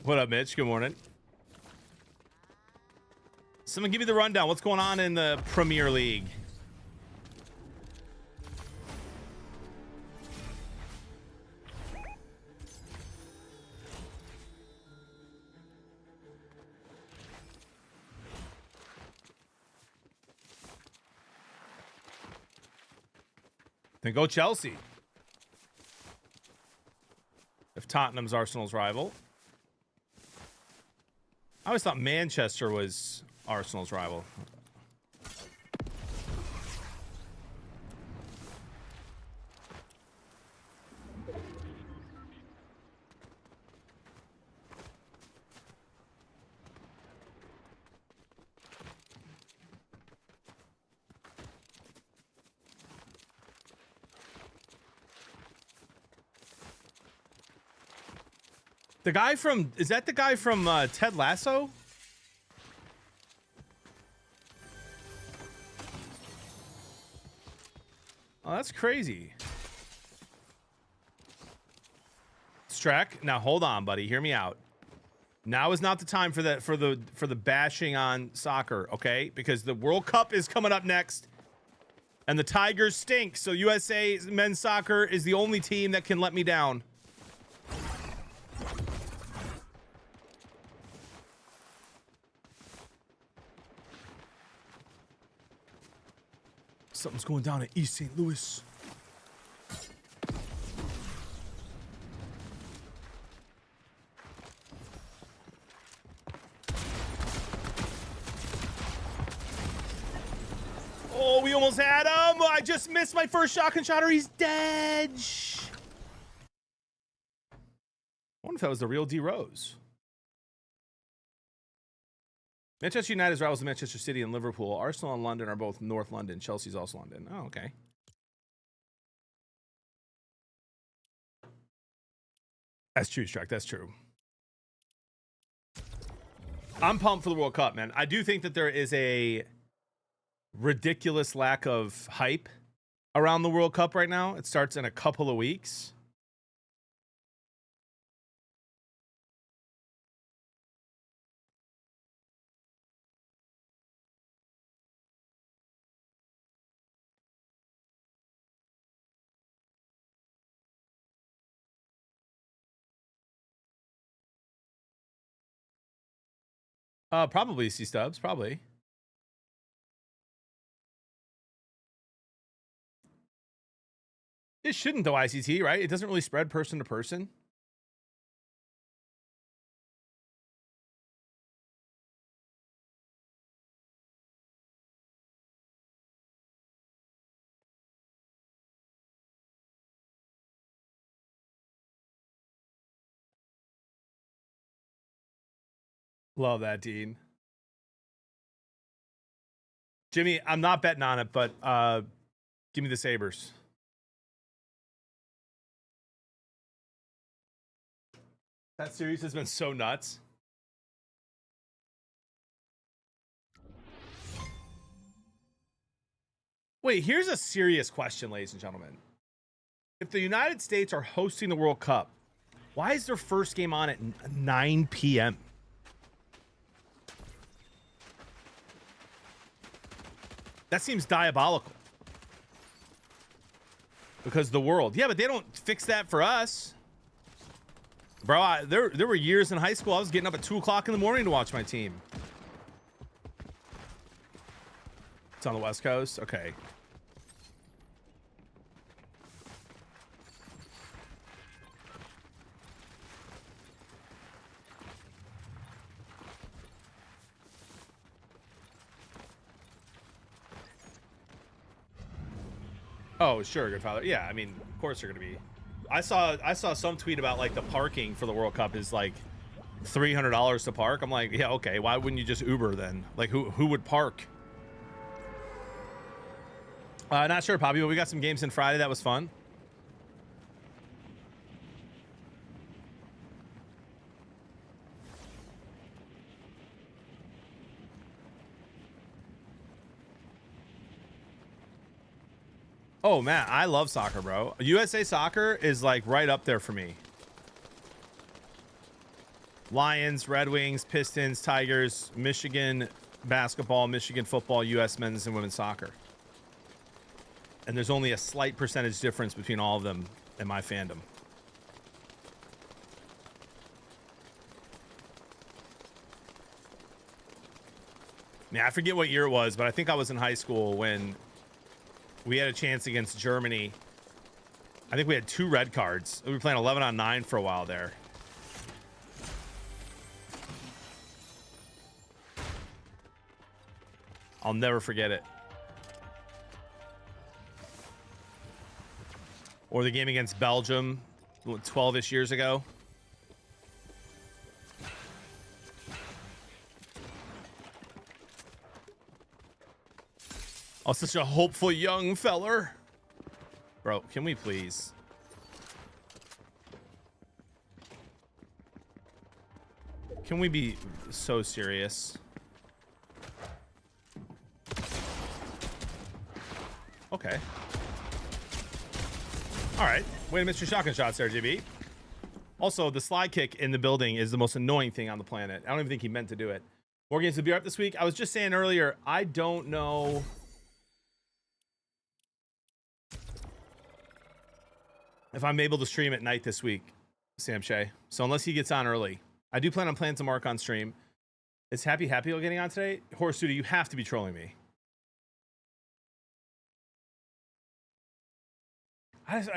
What up, Mitch? Good morning. Someone give me the rundown. What's going on in the Premier League? Then go Chelsea. If Tottenham's Arsenal's rival. I always thought Manchester was Arsenal's rival. The guy from, is that the guy from Ted Lasso? Oh, that's crazy. Strek. Now hold on, buddy. Hear me out. Now is not the time for the bashing on soccer, okay? Because the World Cup is coming up next, and the Tigers stink. So USA men's soccer is the only team that can let me down. Something's going down at East St. Louis. Oh, we almost had him. I just missed my first shotgun shot, or he's dead. I wonder if that was the real D Rose. Manchester United's rivals in Manchester City and Liverpool. Arsenal and London are both North London. Chelsea's also London. Oh, okay. That's true, Strike. That's true. I'm pumped for the World Cup, man. I do think that there is a ridiculous lack of hype around the World Cup right now. It starts in a couple of weeks. Probably C Stubs, probably. It shouldn't though, ICT, right? It doesn't really spread person to person. Love that, Dean. Jimmy, I'm not betting on it, but give me the Sabres. That series has been so nuts. Wait, here's a serious question, ladies and gentlemen. If the United States are hosting the World Cup, why is their first game on at 9 p.m.? That seems diabolical. Because the world. Yeah, but they don't fix that for us. Bro, there were years in high school I was getting up at 2 o'clock in the morning to watch my team. It's on the West Coast? Okay. Oh, sure, Goodfather. Yeah, I mean, of course they're gonna be. I saw some tweet about like the parking for the World Cup is like $300 to park. I'm like, yeah, okay. Why wouldn't you just Uber then? Like, who would park? Not sure, Poppy, but we got some games in Friday. That was fun. Oh man, I love soccer, bro. USA soccer is like right up there for me. Lions, Red Wings, Pistons, Tigers, Michigan basketball, Michigan football, US men's and women's soccer. And there's only a slight percentage difference between all of them in my fandom. Yeah, I forget what year it was, but I think I was in high school when we had a chance against Germany. I think we had 2 red cards. We were playing 11-on-9 for a while there. I'll never forget it. Or the game against Belgium 12-ish years ago. Oh, such a hopeful young feller. Bro, can we please? Can we be so serious? Okay. All right. Way to miss your shotgun shots there, GB. Also, the slide kick in the building is the most annoying thing on the planet. I don't even think he meant to do it. More games to be up this week. I was just saying earlier, I don't know. If I'm able to stream at night this week, Sam Shay. So unless he gets on early, I do plan on playing some Mark on stream. Is Happy getting on today? Horse Studio, you have to be trolling me.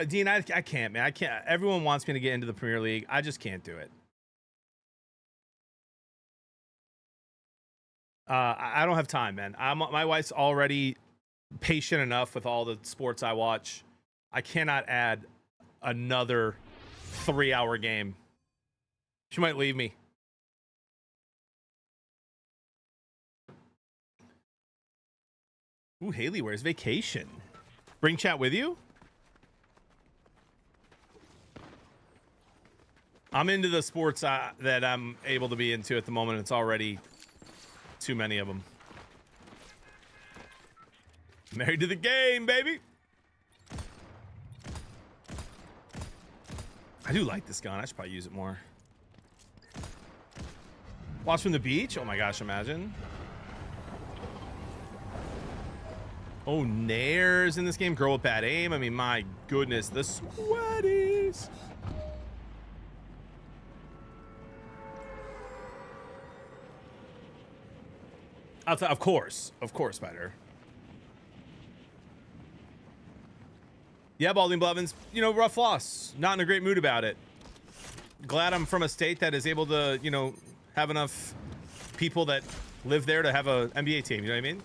Dean, I can't, man. I can't. Everyone wants me to get into the Premier League. I just can't do it. I don't have time, man. My wife's already patient enough with all the sports I watch. I cannot add another 3-hour game. She might leave me. Ooh, Haley, where's vacation? Bring chat with you? I'm into the sports that I'm able to be into at the moment. It's already too many of them. Married to the game, baby. I do like this gun. I should probably use it more. Watch from the beach? Oh my gosh, imagine. Oh, Nair's in this game. Girl with bad aim. I mean, my goodness, the sweaties. Of course, Spider. Yeah, Balding Blevins, you know, rough loss. Not in a great mood about it. Glad I'm from a state that is able to, you know, have enough people that live there to have a NBA team. You know what I mean?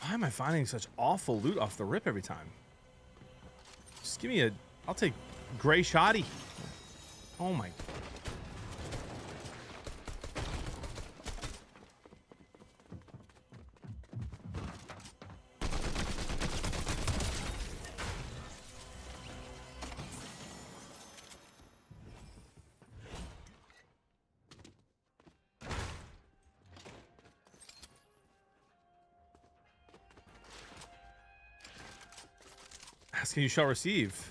Why am I finding such awful loot off the rip every time? Just give me a... I'll take gray shoddy. Oh my... Asking you shall receive.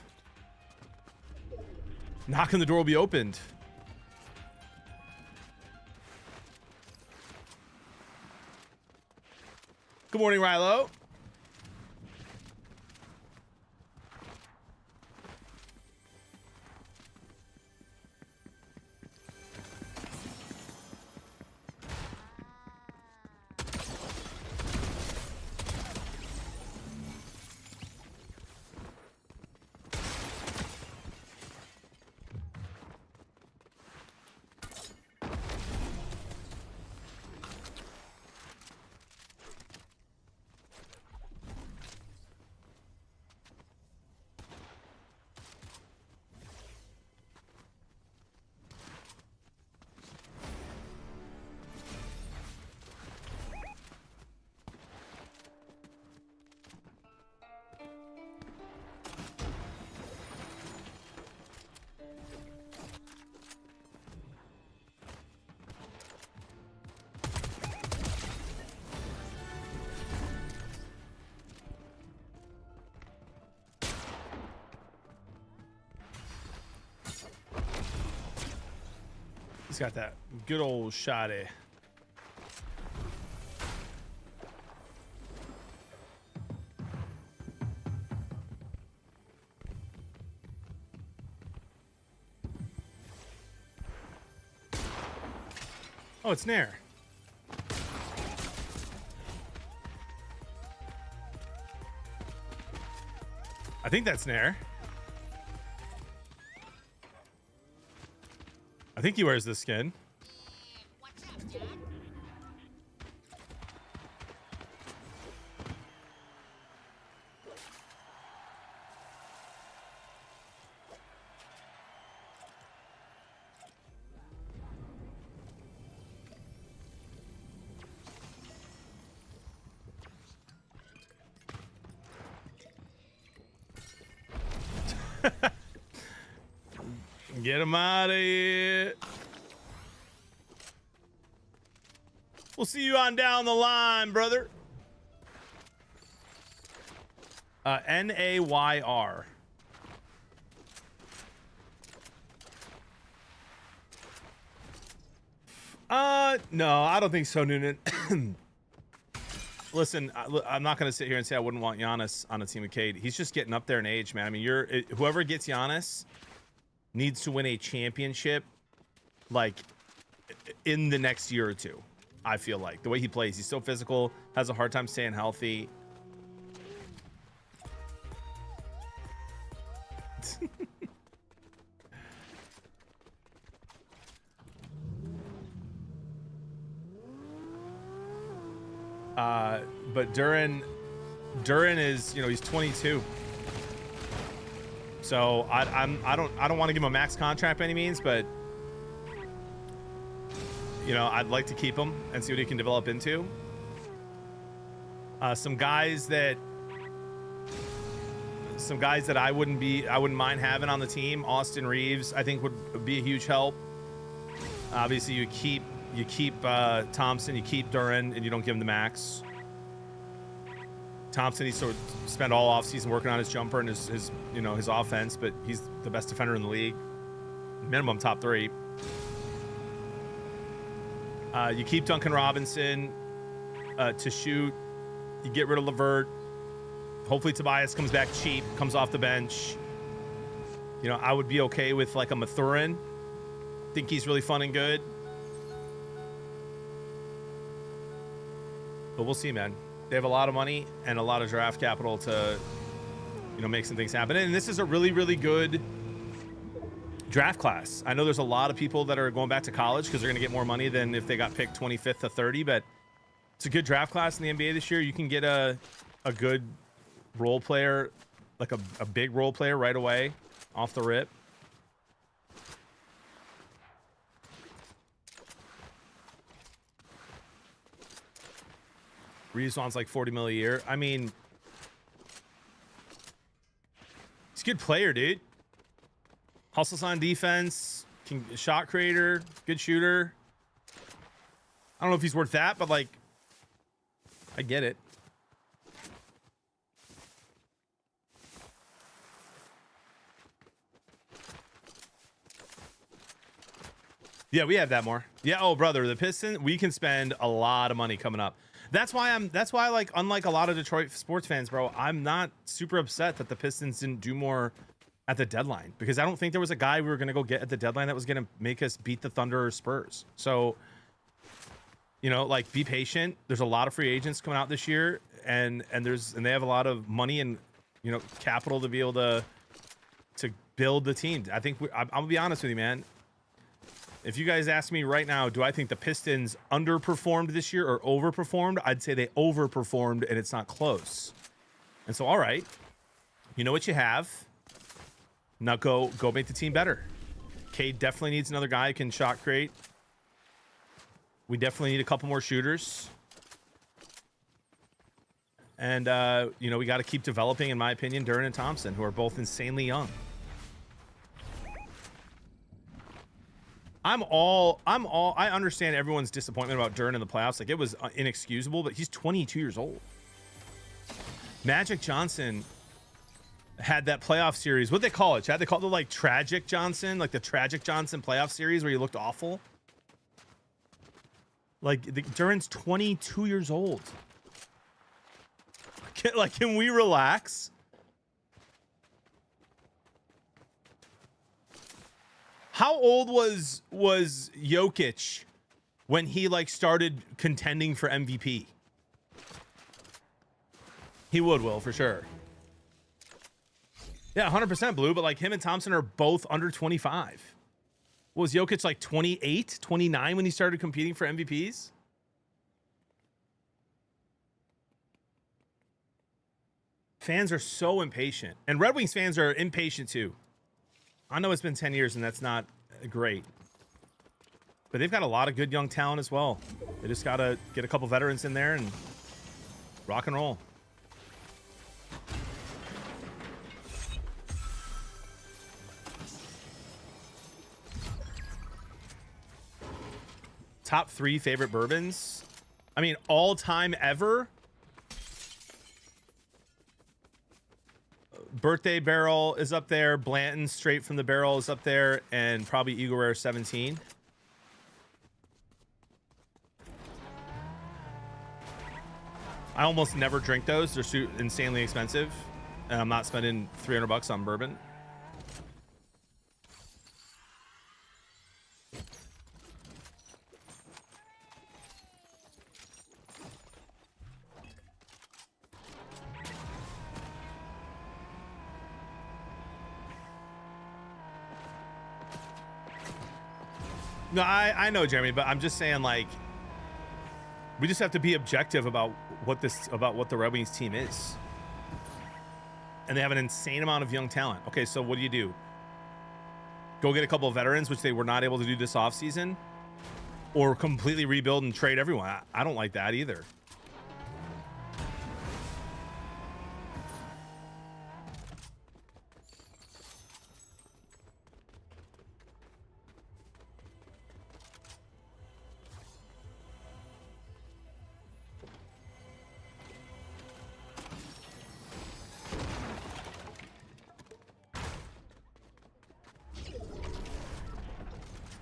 Knocking the door will be opened. Good morning, Rilo. He's got that good old shoddy. Oh, it's Nair. I think that's Nair. I think he wears this skin. What's up, Dad? Get him out of here. We'll see you on down the line, brother. Nayr. No, I don't think so, Noonan. Listen, I'm not going to sit here and say I wouldn't want Giannis on a team with Cade. He's just getting up there in age, man. I mean, whoever gets Giannis needs to win a championship, like, in the next year or two. I feel like the way he plays, he's so physical, has a hard time staying healthy. But Duran is, you know, he's 22. So I don't want to give him a max contract by any means, but you know, I'd like to keep him and see what he can develop into. Some guys that I wouldn't mind having on the team. Austin Reeves, I think would be a huge help. Obviously, you keep Thompson, you keep Duran, and you don't give him the max. Thompson, he sort of spent all offseason working on his jumper and his you know, his offense, but he's the best defender in the league, minimum top 3. You keep Duncan Robinson to shoot. You get rid of LeVert. Hopefully Tobias comes back cheap, comes off the bench. You know, I would be okay with like a Mathurin. Think he's really fun and good. But we'll see, man. They have a lot of money and a lot of draft capital to, you know, make some things happen. And this is a really, really good draft class. I know there's a lot of people that are going back to college because they're going to get more money than if they got picked 25th to 30, but it's a good draft class in the NBA this year. You can get a good role player, like a big role player right away off the rip. Reeves wants like 40 mil a year. I mean, he's a good player, dude. Hustles on defense, shot creator, good shooter. I don't know if he's worth that, but like, I get it. Yeah, we have that more. Yeah, oh brother, the Pistons, we can spend a lot of money coming up. That's why like, unlike a lot of Detroit sports fans, bro, I'm not super upset that the Pistons didn't do more at the deadline, because I don't think there was a guy we were going to go get at the deadline that was going to make us beat the Thunder or Spurs. So, you know, like, be patient. There's a lot of free agents coming out this year, and they have a lot of money and, you know, capital to be able to build the team. I think I'm gonna be honest with you, man. If you guys ask me right now, do I think the Pistons underperformed this year or overperformed? I'd say they overperformed, and it's not close. And so, all right, you know what you have. Now go make the team better. Cade definitely needs another guy who can shot create. We definitely need a couple more shooters. And, you know, we got to keep developing, in my opinion, Duran and Thompson, who are both insanely young. I understand everyone's disappointment about Duran in the playoffs. Like, it was inexcusable, but he's 22 years old. Magic Johnson had that playoff series. What'd they call it? Chad? They called it like Tragic Johnson, like the Tragic Johnson playoff series where he looked awful. Like, Duran's 22 years old. Can we relax? How old was Jokic when he like started contending for MVP? He will for sure. Yeah, 100% Blue, but like, him and Thompson are both under 25. Was Jokic like 28, 29 when he started competing for MVPs? Fans are so impatient, and Red Wings fans are impatient too. I know it's been 10 years and that's not great, but they've got a lot of good young talent as well. They just got to get a couple veterans in there and rock and roll. Top 3 favorite bourbons. I mean, all time ever. Birthday Barrel is up there. Blanton's Straight from the Barrel is up there. And probably Eagle Rare 17. I almost never drink those. They're insanely expensive. And I'm not spending $300 on bourbon. No, I know, Jeremy, but I'm just saying, like, we just have to be objective about what the Red Wings team is. And they have an insane amount of young talent. Okay, so what do? Go get a couple of veterans, which they were not able to do this offseason, or completely rebuild and trade everyone. I don't like that either.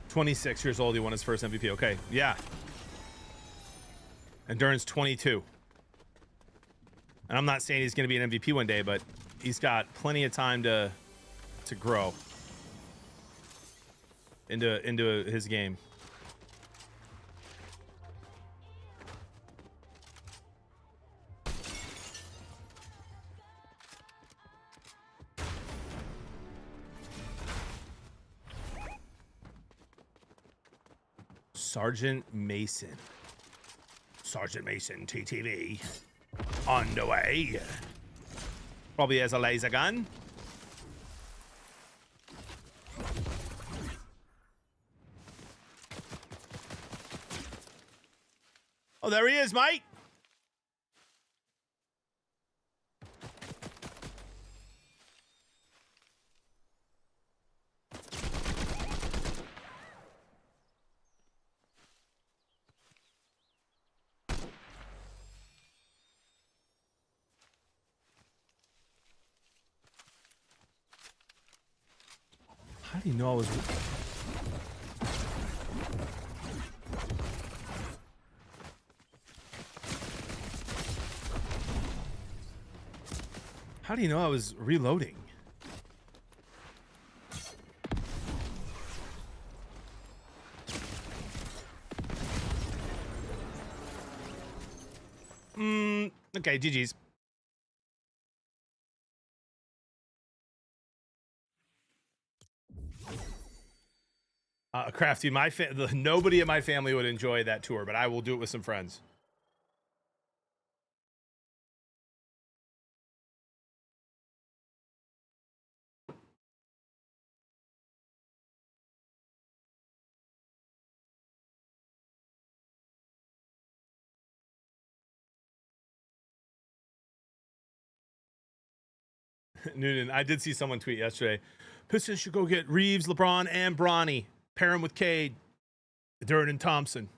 "26 years old, he won his first MVP." Okay, yeah. And Duran's 22. And I'm not saying he's going to be an MVP one day, but he's got plenty of time to grow into his game. Sergeant Mason. Sergeant Mason TTV. On the way. Probably has a laser gun. Oh, there he is, mate. How do you know I was... How do you know I was reloading? Okay, GG's. Crafty, nobody in my family would enjoy that tour, but I will do it with some friends. Noonan, I did see someone tweet yesterday. Pistons should go get Reeves, LeBron, and Bronny. Pair him with Cade, Duran, and Thompson.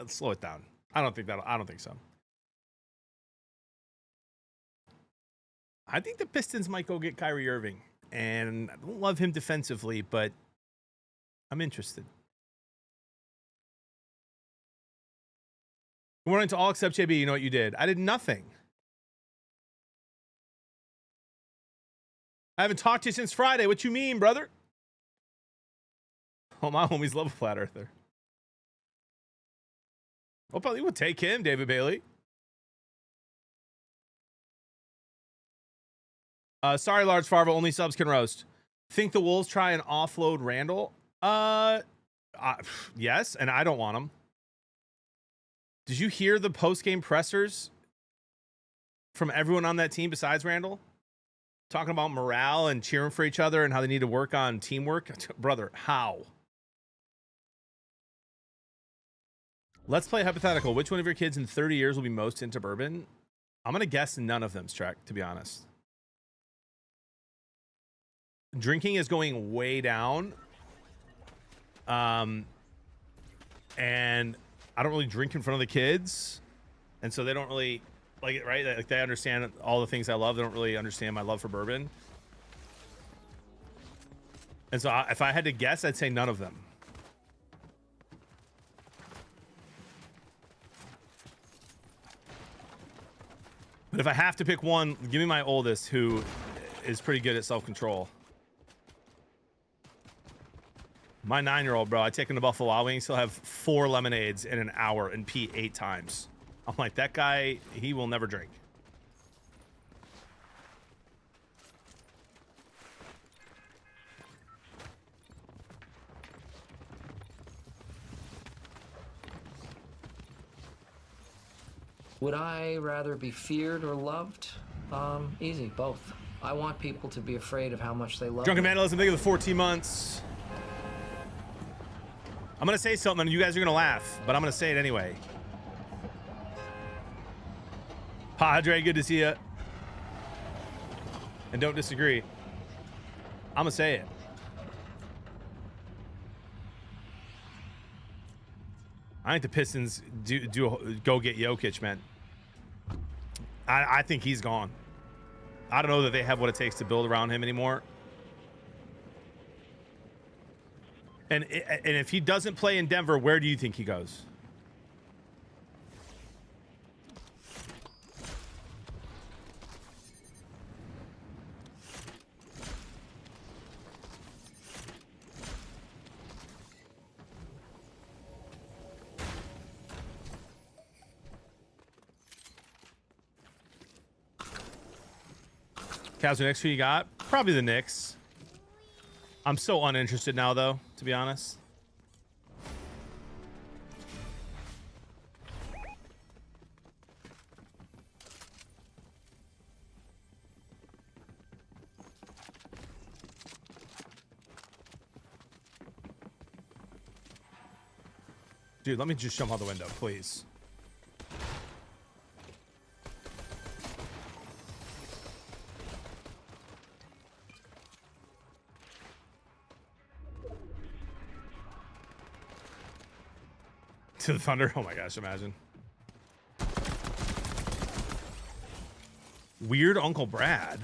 Slow it down. I don't think so. I think the Pistons might go get Kyrie Irving, and I don't love him defensively, but I'm interested. Good morning to all except JB. You know what you did? I did nothing. I haven't talked to you since Friday. What you mean, brother? Oh, my homies love a flat earther. Well, probably would take him, David Bailey. Sorry, Large Farva. Only subs can roast. Think the Wolves try and offload Randall? Yes, and I don't want him. Did you hear the post-game pressers from everyone on that team besides Randall? Talking about morale and cheering for each other and how they need to work on teamwork. Brother, how? Let's play hypothetical. Which one of your kids in 30 years will be most into bourbon? I'm going to guess none of them, Strek, to be honest. Drinking is going way down. and I don't really drink in front of the kids, and so they don't really like it, right? Like they understand all the things I love. They don't really understand my love for bourbon, and so if I had to guess, I'd say none of them. But if I have to pick one, give me my oldest, who is pretty good at self-control. My 9-year-old, bro, I take him to Buffalo Wild Wings. He'll have 4 lemonades in an hour and pee 8 times. I'm like, that guy, he will never drink. Would I rather be feared or loved? Easy, both. I want people to be afraid of how much they love Drunken me. Vandalism, think of the 14 months. I'm going to say something and you guys are going to laugh, but I'm going to say it anyway. Padre, good to see you. And don't disagree. I'm going to say it. I think the Pistons go get Jokic, man. I think he's gone. I don't know that they have what it takes to build around him anymore. And if he doesn't play in Denver, where do you think he goes? Cavs, next who you got? Probably the Knicks. I'm so uninterested now, though, to be honest. Dude, let me just jump out the window, please. To the Thunder. Oh my gosh, imagine. Weird Uncle Brad.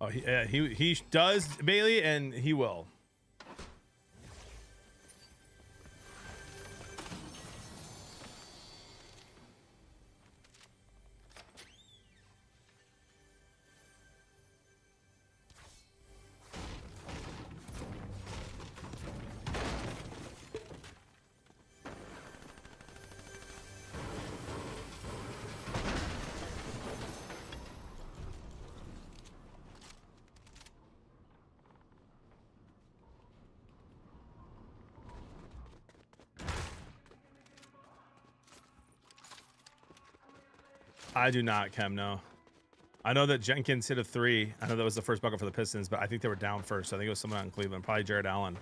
Oh, he does, Bailey, and he will. I do not, Kem, no. I know that Jenkins hit a 3. I know that was the first bucket for the Pistons, but I think they were down first. I think it was someone out in Cleveland, probably Jared Allen.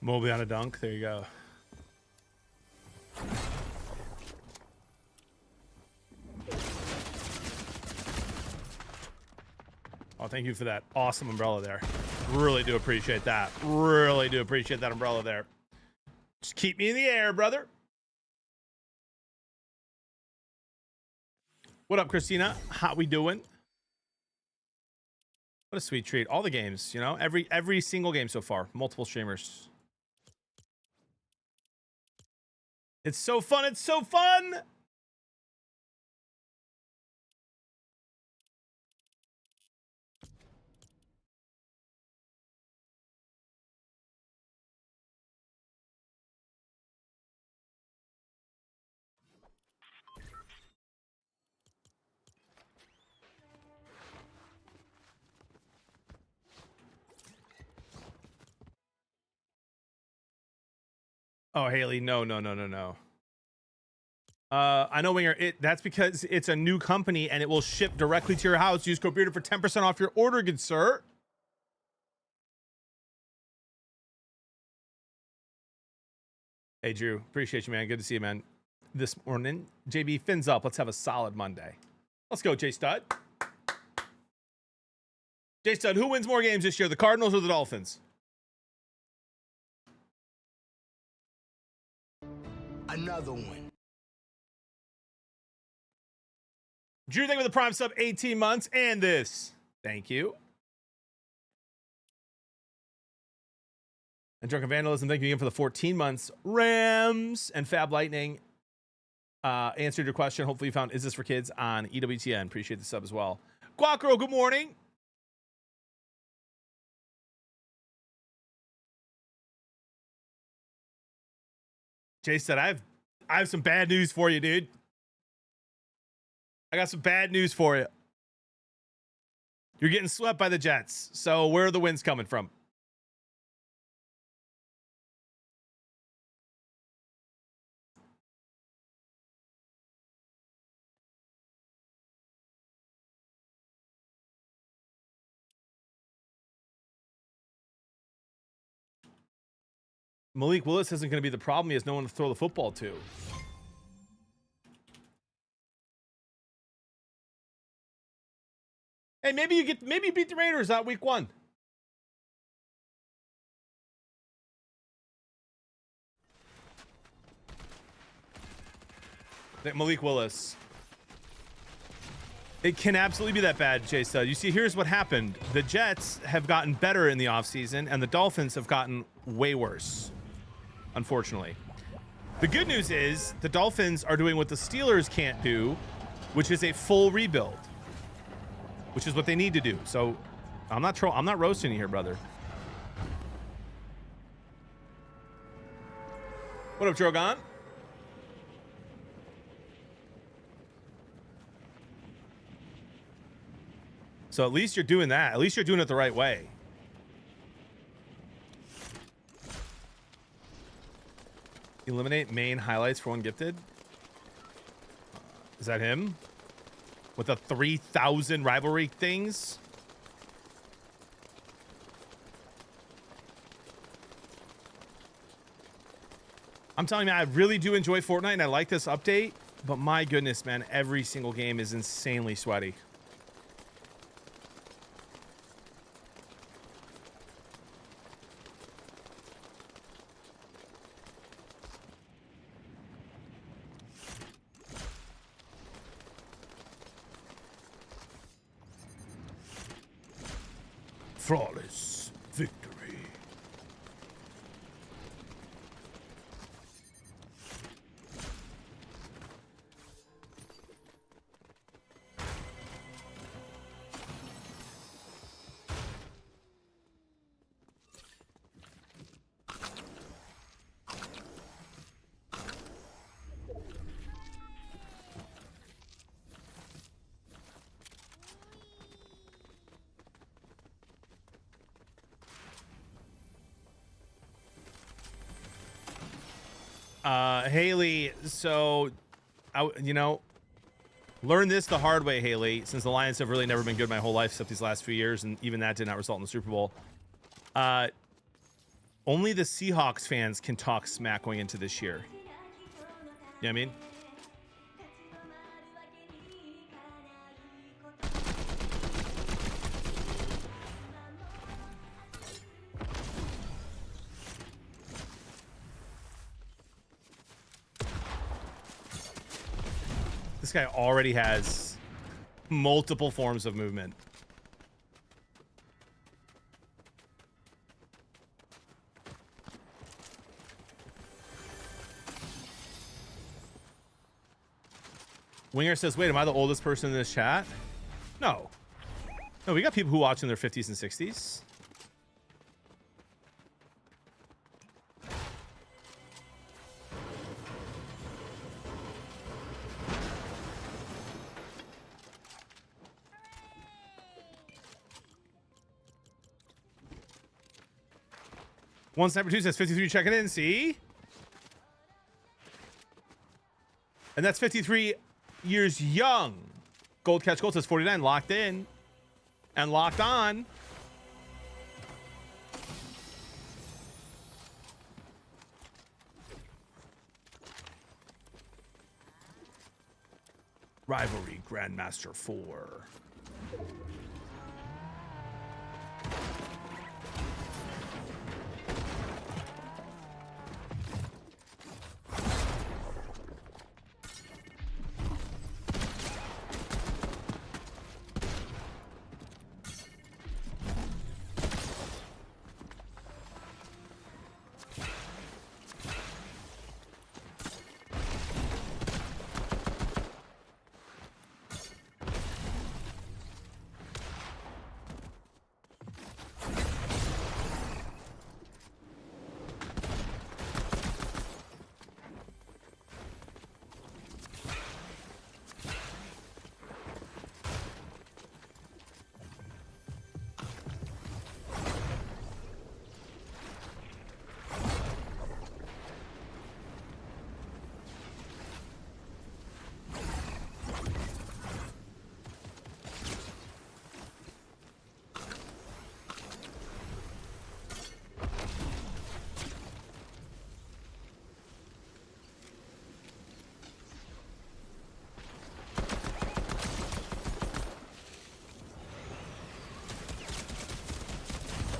Mobley on a dunk. There you go. Oh, thank you for that awesome umbrella there. Really do appreciate that. Really do appreciate that umbrella there. Just keep me in the air, brother. What up, Christina? How we doing? What a sweet treat. All the games, you know, every single game so far. Multiple streamers. It's so fun. It's so fun. Oh, Haley, no. I know, Winger. That's because it's a new company and it will ship directly to your house. Use code Bearded for 10% off your order, good sir. Hey, Drew. Appreciate you, man. Good to see you, man. This morning, JB, fins up. Let's have a solid Monday. Let's go, J Stud. J Stud, who wins more games this year, the Cardinals or the Dolphins? Another one. Drew, thank you for the Prime sub, 18 months, and this. Thank you. And Drunken Vandalism, thank you again for the 14 months. Rams and Fab Lightning answered your question. Hopefully you found Is This for Kids on EWTN. Appreciate the sub as well. Guacro, good morning. Jay said, I have some bad news for you, dude. I got some bad news for you. You're getting swept by the Jets. So where are the wins coming from? Malik Willis isn't going to be the problem. He has no one to throw the football to. Hey, maybe you beat the Raiders out week 1. Malik Willis. It can absolutely be that bad, Jay Stud. You see, here's what happened. The Jets have gotten better in the offseason, and the Dolphins have gotten way worse, unfortunately. The good news is the Dolphins are doing what the Steelers can't do, which is a full rebuild, which is what they need to do. So I'm not roasting you here, brother. What up, Drogon? So at least you're doing that. At least you're doing it the right way. Eliminate main highlights for one gifted. Is that him? With the 3,000 rivalry things? I'm telling you, man, I really do enjoy Fortnite and I like this update, but my goodness, man, every single game is insanely sweaty. Flawless victory. Haley, so, learn this the hard way, Haley, since the Lions have really never been good my whole life except these last few years, and even that did not result in the Super Bowl. Only the Seahawks fans can talk smack going into this year. You know what I mean? This guy already has multiple forms of movement. Winger says, wait, am I the oldest person in this chat? No. No, we got people who watch in their 50s and 60s. One Sniper 2 says 53 checking in. See? And that's 53 years young. Gold Catch Gold says 49, locked in and locked on. Rivalry Grandmaster 4.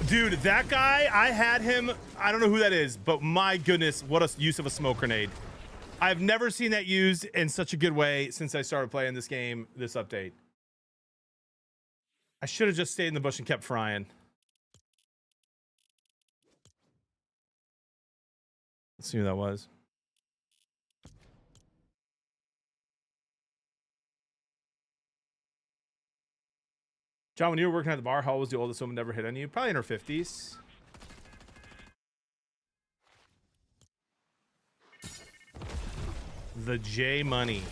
Dude, that guy, I had him. I don't know who that is, but my goodness, what a use of a smoke grenade. I've never seen that used in such a good way since I started playing this game, this update. I should have just stayed in the bush and kept frying. Let's see who that was. John, when you were working at the bar, how was the oldest woman ever hit on you? Probably in her 50s. The J Money.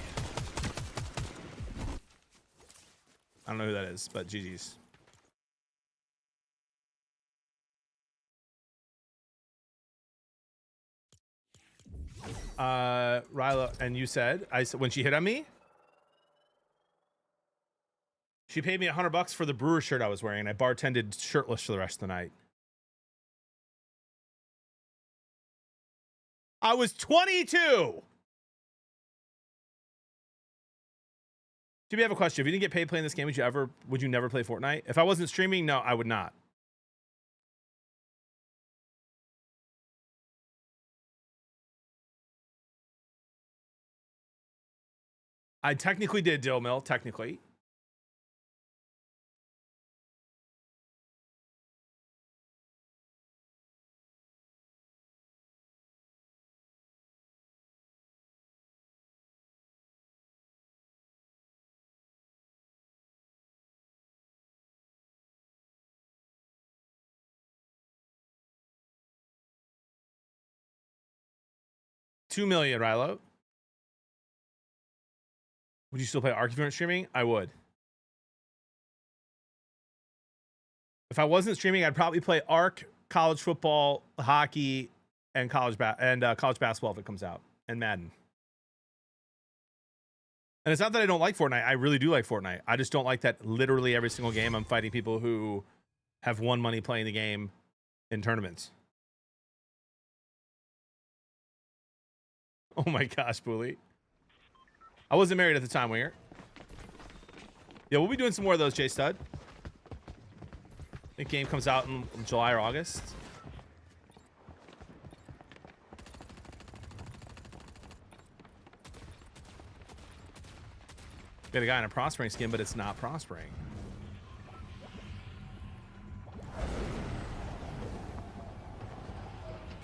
I don't know who that is, but GG's. Ryla, and you said, I said when she hit on me, she paid me $100 for the Brewer shirt I was wearing, and I bartended shirtless for the rest of the night. I was 22. Jimmy, I have a question. If you didn't get paid playing this game, would you never play Fortnite? If I wasn't streaming, no, I would not. I technically did, Dill Mill, technically. $2 million, Rilo. Would you still play Ark if you weren't streaming? I would. If I wasn't streaming, I'd probably play Ark, college football, hockey, and college basketball if it comes out, and Madden. And it's not that I don't like Fortnite. I really do like Fortnite. I just don't like that literally every single game I'm fighting people who have won money playing the game in tournaments. Oh my gosh, Bully. I wasn't married at the time, Winger. Yeah, we'll be doing some more of those, J Stud. I think game comes out in July or August. Got a guy in a prospering skin, but it's not prospering.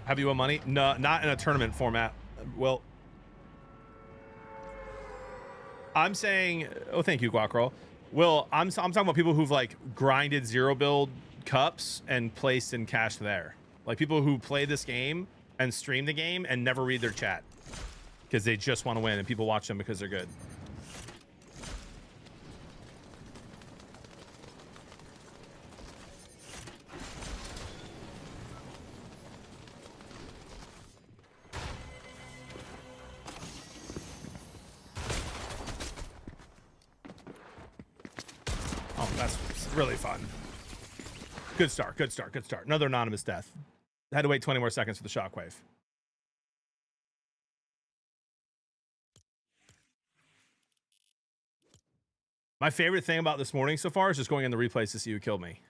Have you won money? No, not in a tournament format. Well, I'm saying, oh, thank you, Guacro. Will, I'm talking about people who've like grinded zero build cups and placed in cash there. Like people who play this game and stream the game and never read their chat because they just want to win and people watch them because they're good. really fun. Good start. Good start. Good start. Another anonymous death. Had to wait 20 more seconds for the shockwave. My favorite thing about this morning so far is just going in the replays to see who killed me.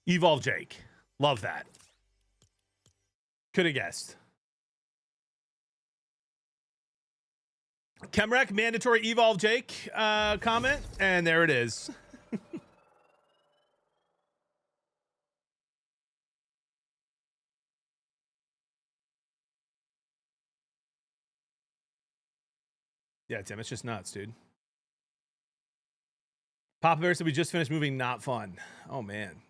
Evolve Jake. Love that. Could have guessed. Chemrec, mandatory Evolve Jake comment. And there it is. Yeah, Tim, it's just nuts, dude. Papa Bear said we just finished moving. Not fun. Oh, man.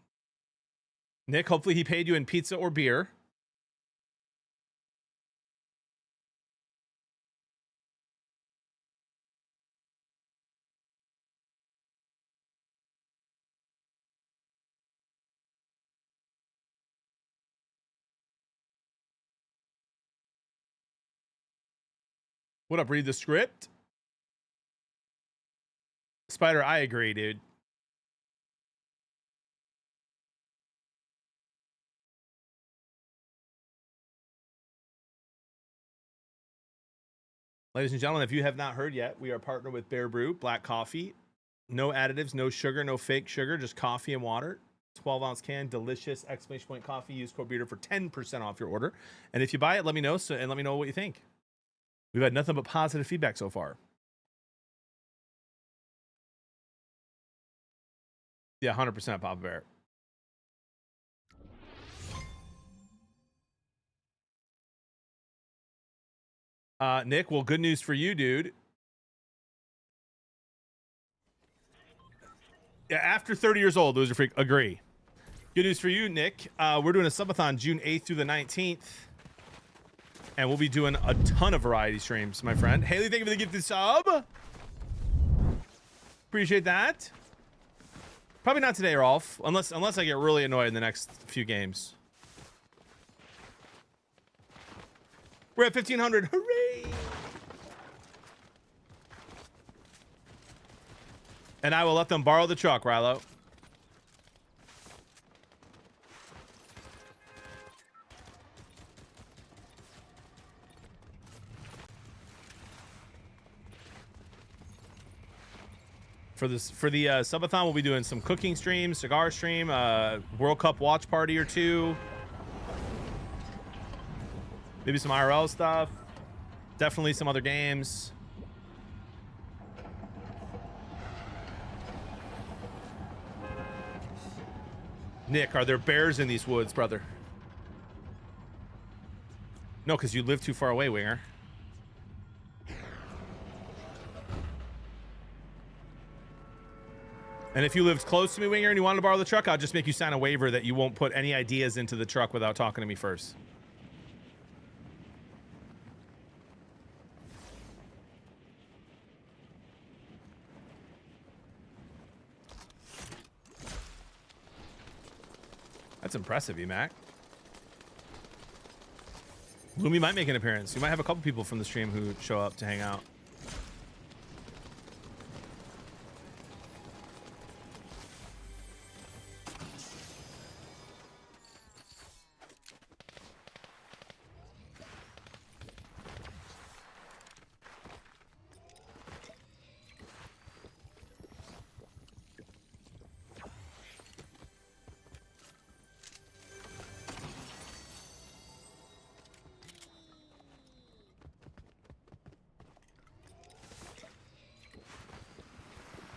Nick, hopefully he paid you in pizza or beer. What up, read the script? Spider, I agree, dude. Ladies and gentlemen, if you have not heard yet, we are partnered with Bear Brew, black coffee. No additives, no sugar, no fake sugar, just coffee and water. 12-ounce can, delicious, exclamation point coffee. Use code BEATER for 10% off your order. And if you buy it, let me know, and let me know what you think. We've had nothing but positive feedback so far. Yeah, 100% Papa Bear. Nick, well, good news for you, dude. Yeah, after 30 years old, those are freak. Agree. Good news for you, Nick. We're doing a subathon June 8th through the 19th. And we'll be doing a ton of variety streams, my friend. Haley, thank you for the gifted sub. Appreciate that. Probably not today, Rolf. Unless I get really annoyed in the next few games. We're at 1,500. Hooray! And I will let them borrow the truck, Rilo. For the subathon, we'll be doing some cooking streams, cigar stream, World Cup watch party or two. Maybe some IRL stuff. Definitely some other games. Nick, are there bears in these woods, brother? No, because you live too far away, Winger. And if you lived close to me, Winger, and you wanted to borrow the truck, I'll just make you sign a waiver that you won't put any ideas into the truck without talking to me first. That's impressive, Emac. Lumi might make an appearance. You might have a couple people from the stream who show up to hang out.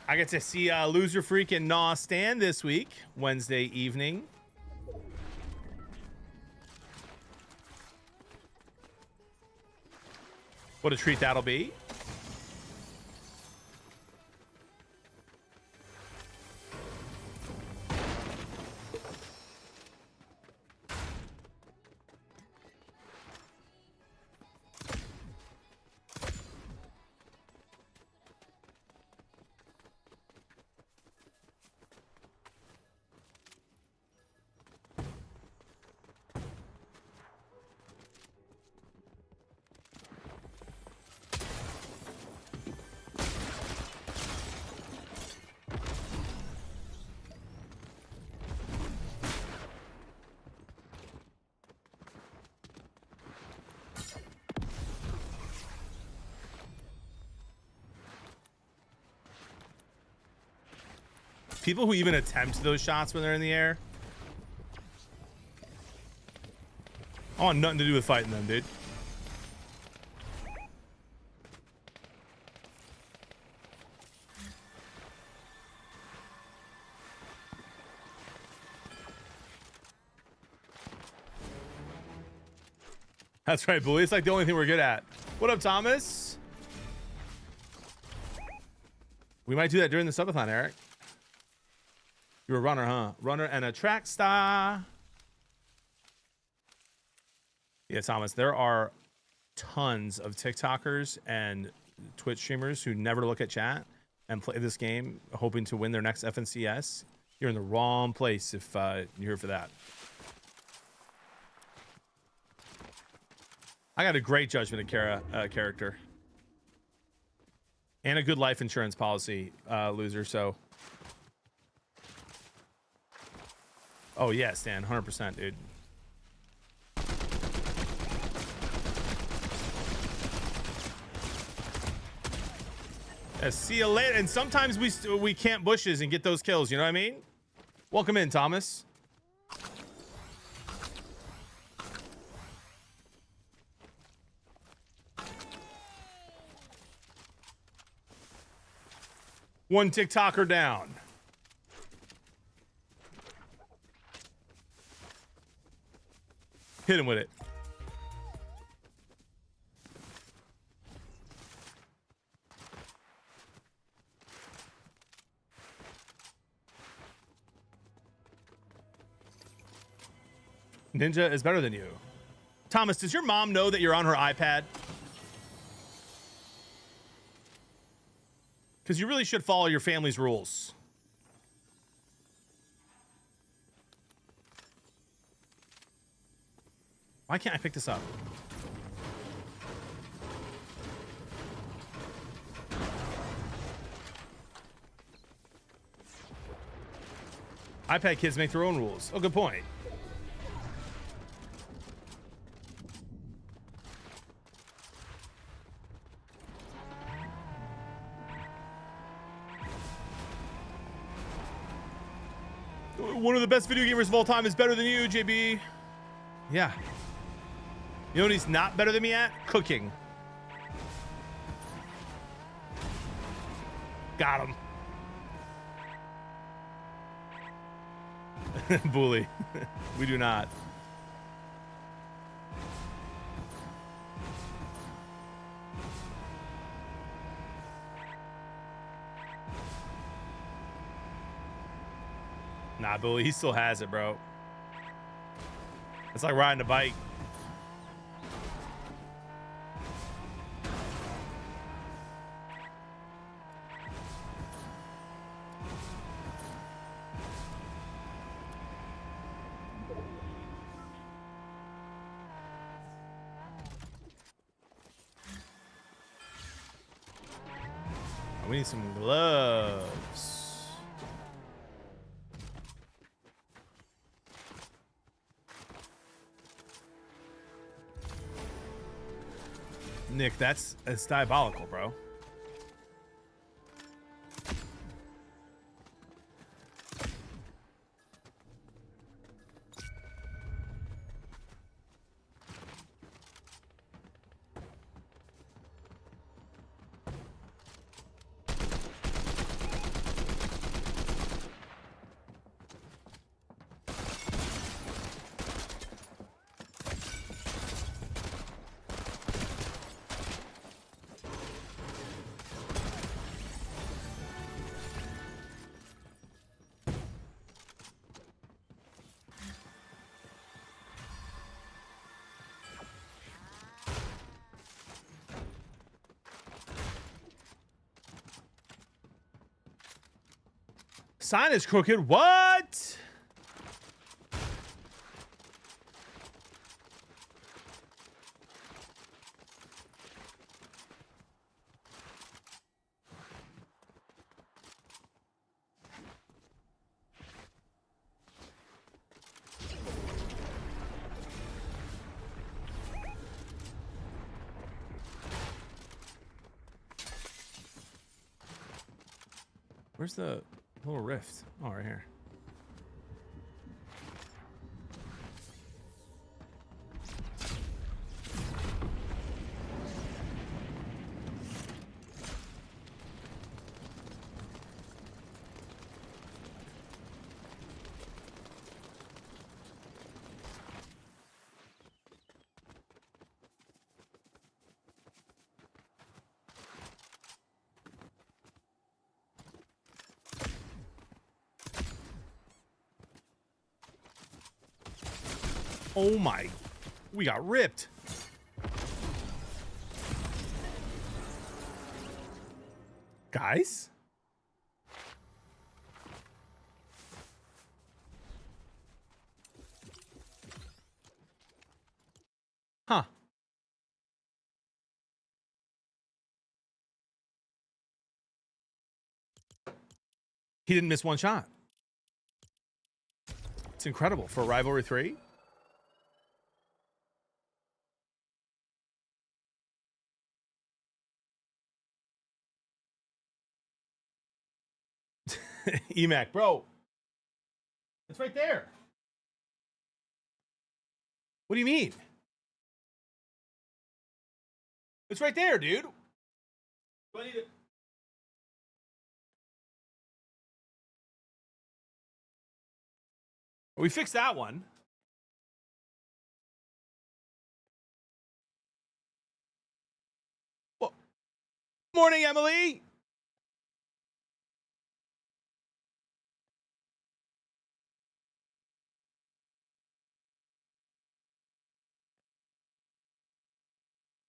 I get to see Loser Freak and Gnaw Stan this week, Wednesday evening. What a treat that'll be. People who even attempt those shots when they're in the air. I want nothing to do with fighting them, dude. That's right, bully. It's like the only thing we're good at. What up, Thomas? We might do that during the subathon, Eric. You're a runner, huh? Runner and a track star. Yeah, Thomas, there are tons of TikTokers and Twitch streamers who never look at chat and play this game hoping to win their next FNCS. You're in the wrong place if you're here for that. I got a great judgment of character. And a good life insurance policy, loser, so. Oh, yeah, Stan, 100%, dude. Yeah, see you later. And sometimes we camp bushes and get those kills, you know what I mean? Welcome in, Thomas. One TikToker down. Hit him with it. Ninja is better than you. Thomas, does your mom know that you're on her iPad? Because you really should follow your family's rules. Why can't I pick this up? iPad kids make their own rules. Oh, good point. One of the best video gamers of all time is better than you, JB. Yeah. You know what he's not better than me at? Cooking. Got him. Bully. We do not. Nah, Bully, he still has it, bro. It's like riding a bike. We need some gloves. Nick, that's diabolical, bro. Sign is crooked. What? Where's the... Little rift. Oh, right here. Oh my, we got ripped. Guys? Huh. He didn't miss one shot. It's incredible for Rivalry 3. EMAC, bro. It's right there. What do you mean? It's right there, dude. Do I need it? We fixed that one. Well, morning, Emily.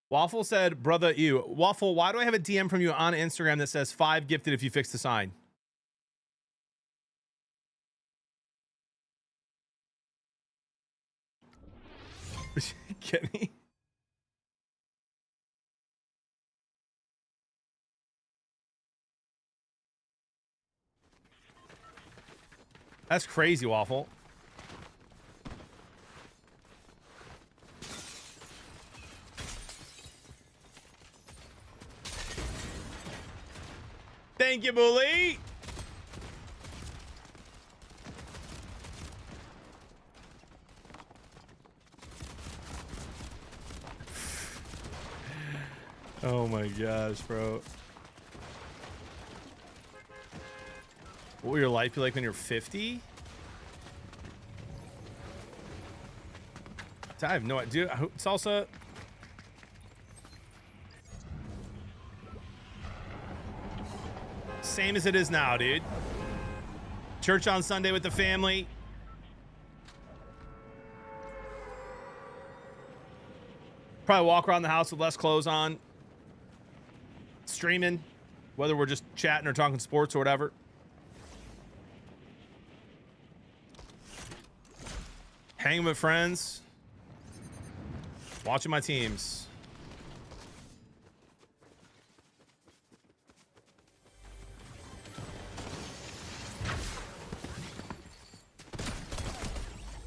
Waffle said, brother, you. Waffle, why do I have a DM from you on Instagram that says 5 gifted if you fix the sign? Get me? That's crazy, Waffle. Thank you, Bully. Oh my gosh, bro. What will your life be like when you're 50? I have no idea. Salsa. Same as it is now, dude. Church on Sunday with the family. Probably walk around the house with less clothes on. Streaming, whether we're just chatting or talking sports or whatever. Hanging with friends. Watching my teams.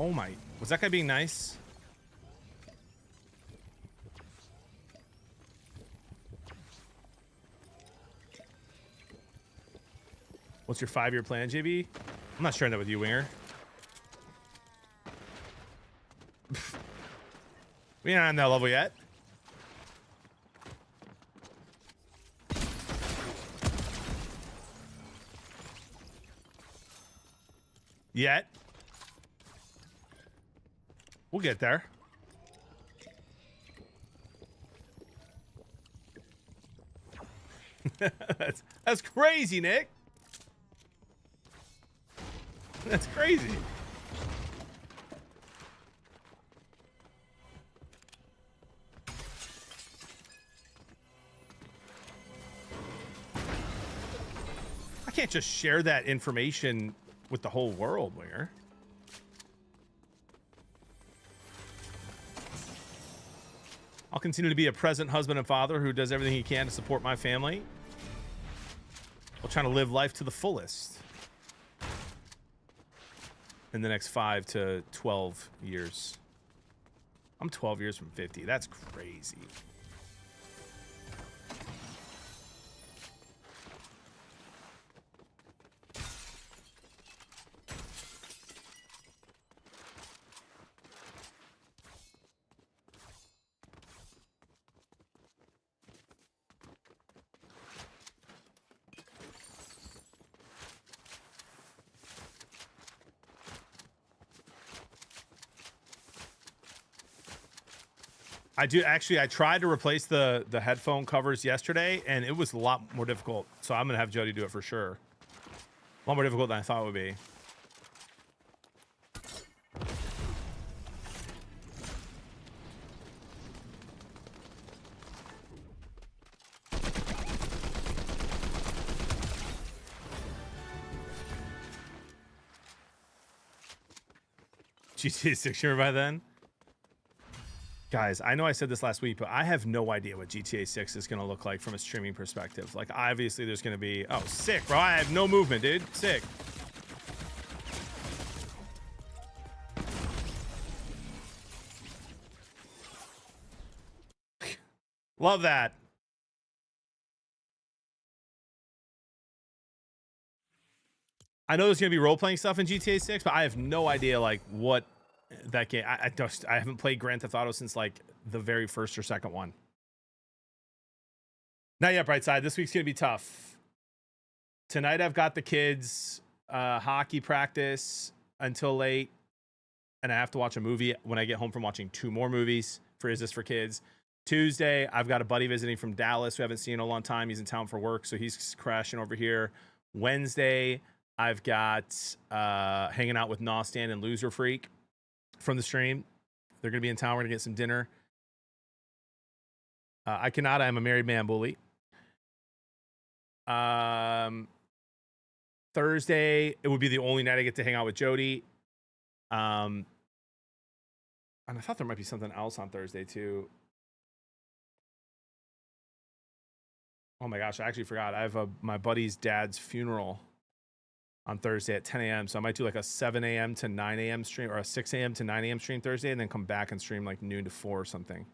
Oh my, was that guy being nice? What's your 5-year plan, JB? I'm not sharing that with you, Winger. We aren't on that level yet. Yet. We'll get there. That's crazy, Nick. That's crazy. I can't just share that information with the whole world, Winger. I'll continue to be a present husband and father who does everything he can to support my family while trying to live life to the fullest in the next 5 to 12 years. I'm 12 years from 50. That's crazy. I do actually. I tried to replace the headphone covers yesterday, and it was a lot more difficult. So I'm gonna have Jody do it for sure. A lot more difficult than I thought it would be. GTA 6 year by then. Guys, I know I said this last week, but I have no idea what GTA 6 is going to look like from a streaming perspective. Like, obviously, there's going to be... Oh, sick, bro. I have no movement, dude. Sick. Love that. I know there's going to be role-playing stuff in GTA 6, but I have no idea, like, what that game... I haven't played Grand Theft Auto since, like, the very first or second one. Not yet, Brightside. This week's going to be tough. Tonight, I've got the kids' hockey practice until late, and I have to watch a movie when I get home from watching 2 more movies for Is This For Kids. Tuesday, I've got a buddy visiting from Dallas who I haven't seen in a long time. He's in town for work, so he's crashing over here. Wednesday, I've got hanging out with Nostan and Loser Freak from the stream. They're going to be in town. We're going to get some dinner. I cannot. I'm a married man bully. Thursday, it would be the only night I get to hang out with Jody. And I thought there might be something else on Thursday, too. Oh, my gosh. I actually forgot. I have my buddy's dad's funeral on Thursday at 10 a.m. So I might do like a 7 a.m. to 9 a.m. stream or a 6 a.m. to 9 a.m. stream Thursday and then come back and stream like noon to 4 or something.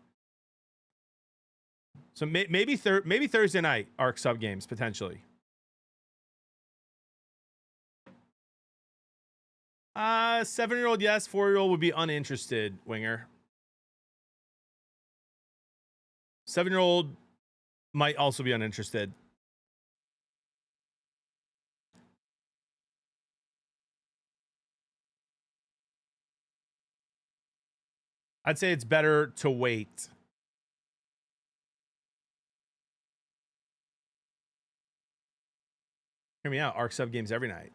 So maybe Thursday night Arc sub games potentially. 7-year-old yes, 4-year-old would be uninterested. Winger. 7-year-old might also be uninterested. I'd say it's better to wait. Hear me out. Arc sub games every night.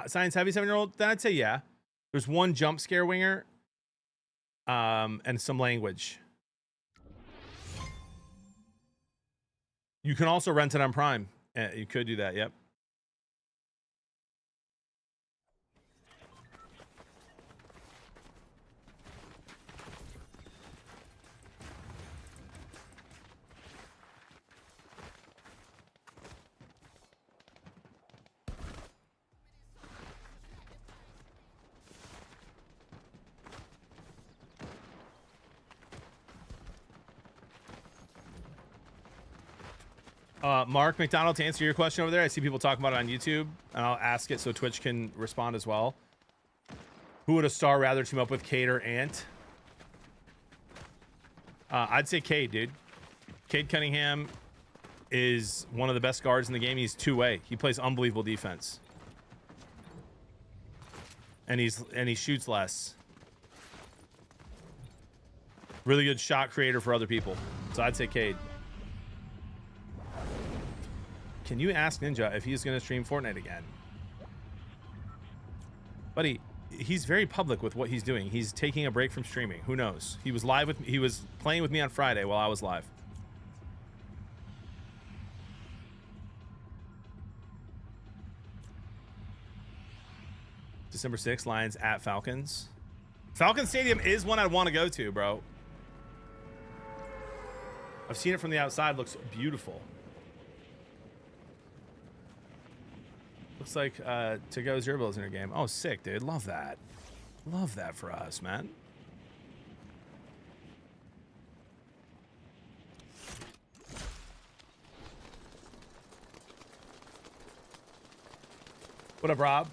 Science heavy 7-year-old? Then I'd say yeah. There's one jump scare winger. And some language. You can also rent it on Prime. You could do that, yep. Mark McDonald, to answer your question over there, I see people talking about it on YouTube, and I'll ask it so Twitch can respond as well. Who would a star rather team up with, Cade or Ant? I'd say Cade, dude. Cade Cunningham is one of the best guards in the game. He's two-way. He plays unbelievable defense. And he shoots less. Really good shot creator for other people. So I'd say Cade. Can you ask Ninja if he's going to stream Fortnite again? Buddy, he's very public with what he's doing. He's taking a break from streaming. Who knows? He was live with me. He was playing with me on Friday while I was live. December 6th, Lions at Falcons. Falcon Stadium is one I'd want to go to, bro. I've seen it from the outside. Looks beautiful. Looks like To Go Zerbil's in her game. Oh, sick, dude. Love that. Love that for us, man. What up, Rob?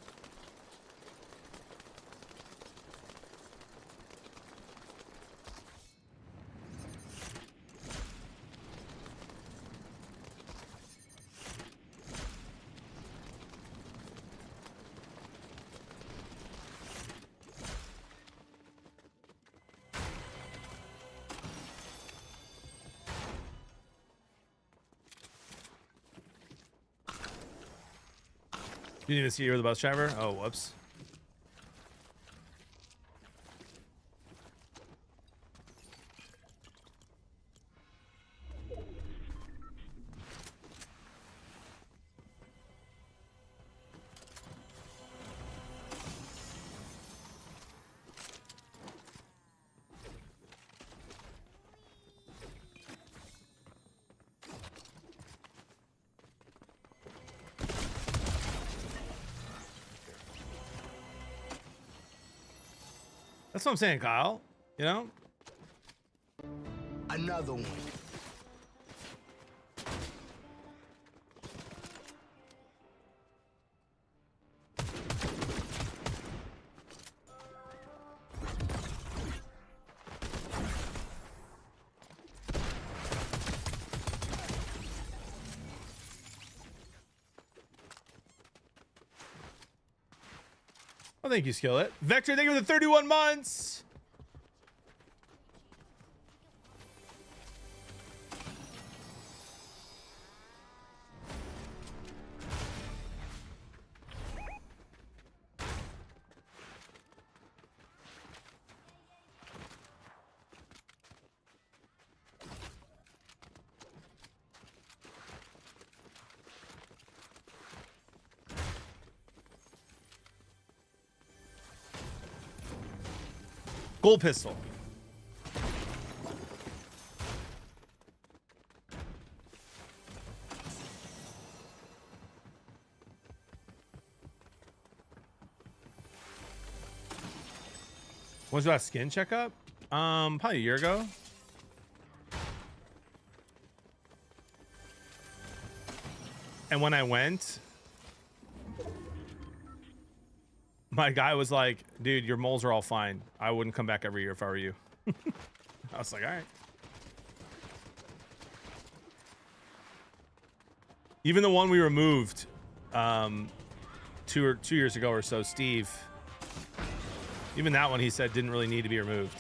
You didn't even see you were the bus driver? Oh, whoops. That's what I'm saying, Kyle. You know? Another one. Oh, thank you, Skillet. Vector, thank you for the 31 months. Gold pistol. When's your last skin checkup? Probably a year ago. And when I went, my guy was like, dude, your moles are all fine. I wouldn't come back every year if I were you. I was like, all right. Even the one we removed 2 years ago or so, Steve, even that one he said didn't really need to be removed.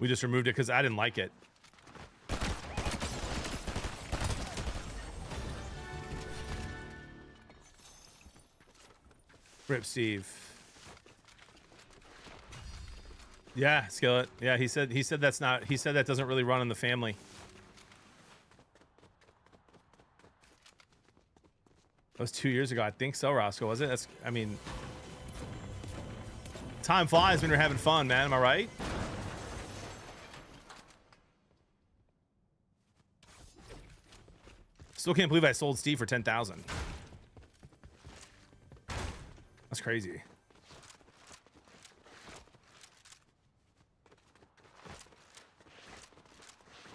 We just removed it because I didn't like it. Rip Steve. Yeah, Skillet. Yeah, he said that's not, he said that doesn't really run in the family. That was 2 years ago. I think so, Roscoe, was it? That's, I mean, time flies when you're having fun, man. Am I right? Still can't believe I sold Steve for 10,000. That's crazy.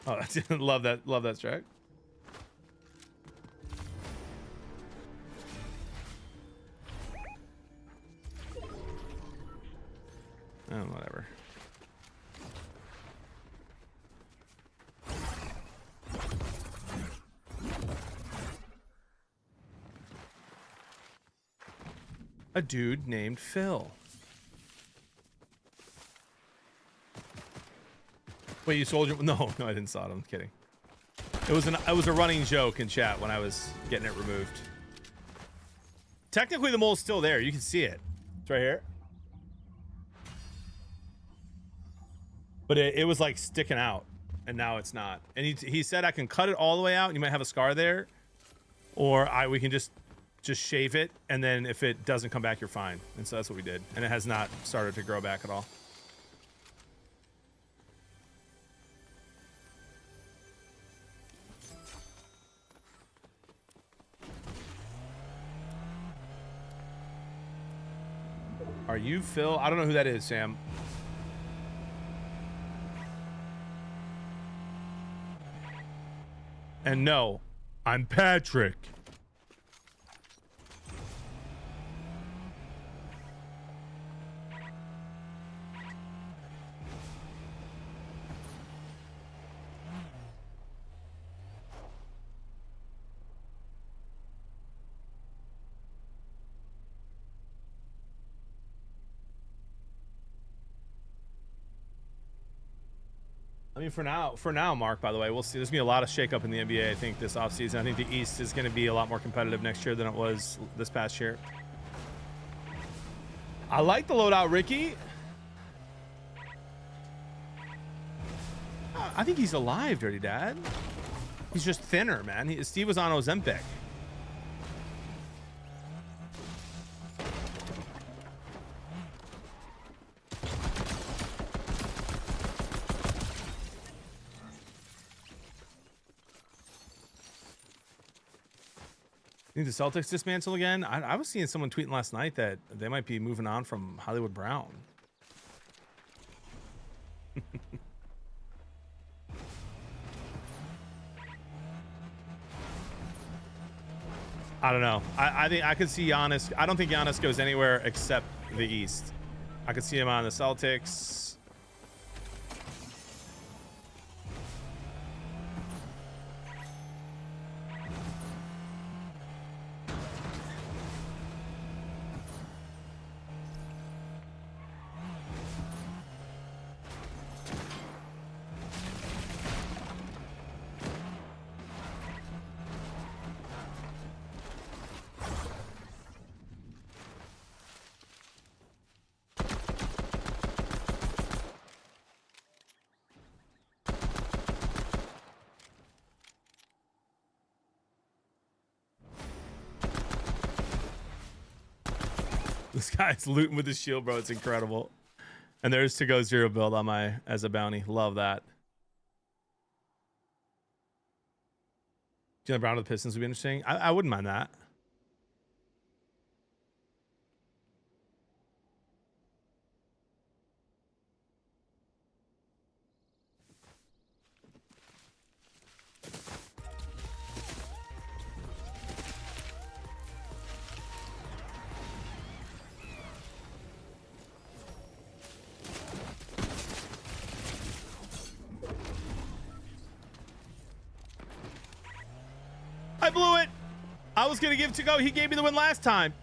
Oh, love that track. Oh, whatever. A dude named Phil. Wait, you sold your... No, I didn't saw it. I'm kidding. It was a running joke in chat when I was getting it removed. Technically, the mole's still there. You can see it. It's right here. But it was like sticking out, and now it's not. And he said I can cut it all the way out, and you might have a scar there, or we can just shave it, and then if it doesn't come back, you're fine. And so that's what we did, and it has not started to grow back at all. Are you Phil? I don't know who that is, Sam. And no, I'm Patrick. I mean, for now, Mark, by the way, we'll see. There's going to be a lot of shakeup in the NBA, I think, this offseason. I think the East is going to be a lot more competitive next year than it was this past year. I like the loadout, Ricky. I think he's alive, Dirty Dad. He's just thinner, man. Steve was on Ozempic. Think the Celtics dismantle again? I was seeing someone tweeting last night that they might be moving on from Hollywood Brown. I don't know. I think I could see Giannis. I don't think Giannis goes anywhere except the East. I could see him on the Celtics. This guy's looting with his shield, bro. It's incredible. And there's to go 0 build on my as a bounty. Love that. Jalen Brown to the Pistons would be interesting. I wouldn't mind that. I blew it. I was going to give it to go. He gave me the win last time.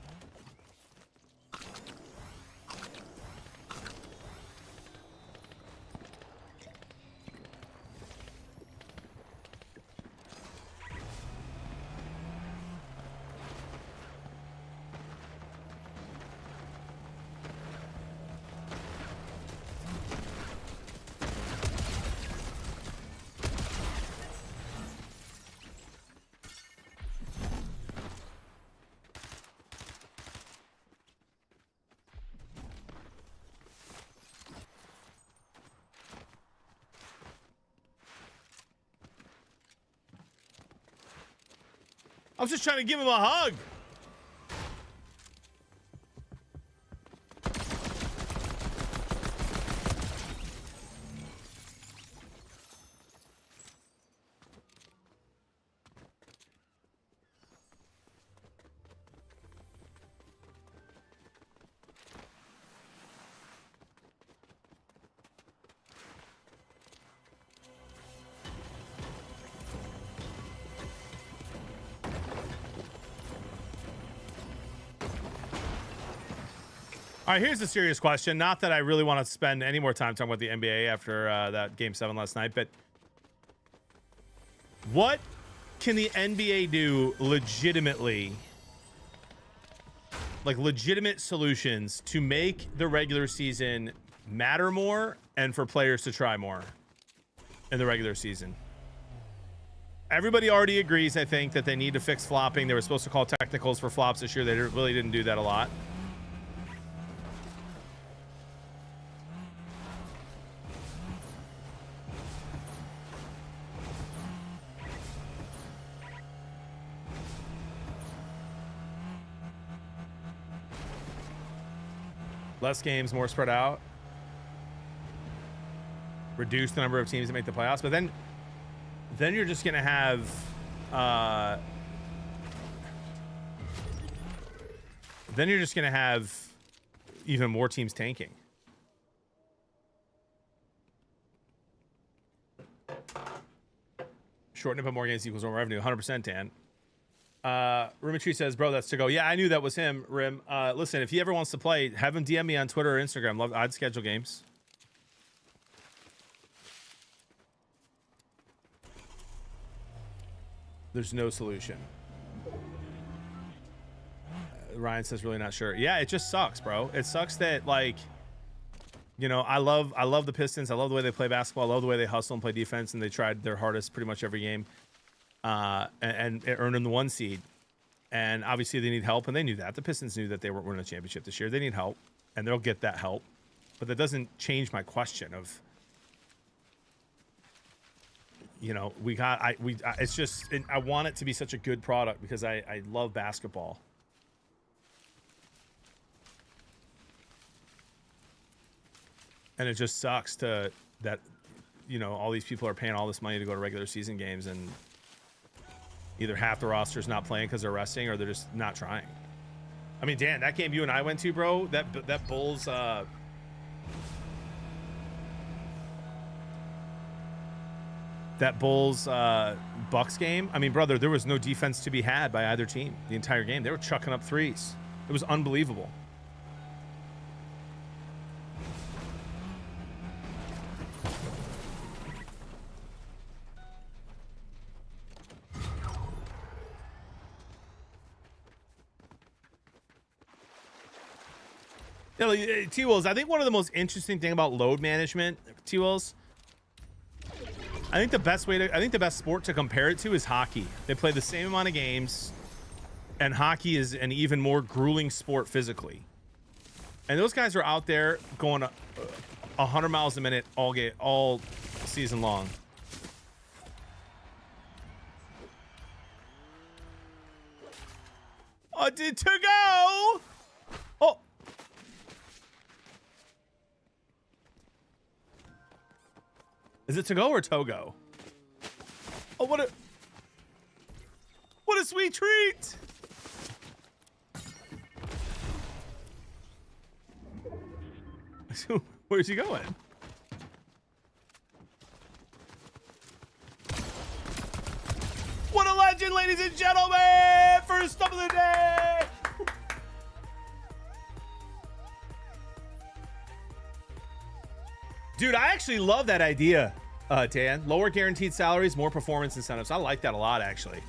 I was just trying to give him a hug. All right, here's a serious question. Not that I really want to spend any more time talking about the NBA after that Game 7 last night, but what can the NBA do legitimately, like legitimate solutions to make the regular season matter more and for players to try more in the regular season? Everybody already agrees, I think, that they need to fix flopping. They were supposed to call technicals for flops this year. They really didn't do that a lot. Less games, more spread out. Reduce the number of teams that make the playoffs. But then you're just going to have even more teams tanking. Shorten it, but more games equals more revenue. 100%, Dan. Rimitry says, bro, that's to go. Yeah, I knew that was him, Rim. Listen, if he ever wants to play, have him DM me on Twitter or Instagram. I'd schedule games. There's no solution. Ryan says really not sure. Yeah, it just sucks, bro. It sucks that, like, you know, I love the Pistons. I love the way they play basketball. I love the way they hustle and play defense, and they tried their hardest pretty much every game, and earning the 1 seed. And obviously they need help, and they knew that. The Pistons knew that they weren't winning a championship this year. They need help, and they'll get that help. But that doesn't change my question of, you know, it's just, I want it to be such a good product because I love basketball. And it just sucks that, you know, all these people are paying all this money to go to regular season games, and either half the roster's not playing because they're resting, or they're just not trying. I mean, Dan, that game you and I went to, bro, that Bulls, Bucks game. I mean, brother, there was no defense to be had by either team the entire game. They were chucking up threes. It was unbelievable. T-Wills, I think one of the most interesting thing about load management, T-Wills, I think the best sport to compare it to is hockey. They play the same amount of games, and hockey is an even more grueling sport physically. And those guys are out there going 100 miles a minute all season long. Oh, to go! Oh. Is it to go or Togo? Oh, what a sweet treat! Where's he going? What a legend, ladies and gentlemen! First up of the day! Dude, I actually love that idea, Dan. Lower guaranteed salaries, more performance incentives. I like that a lot, actually.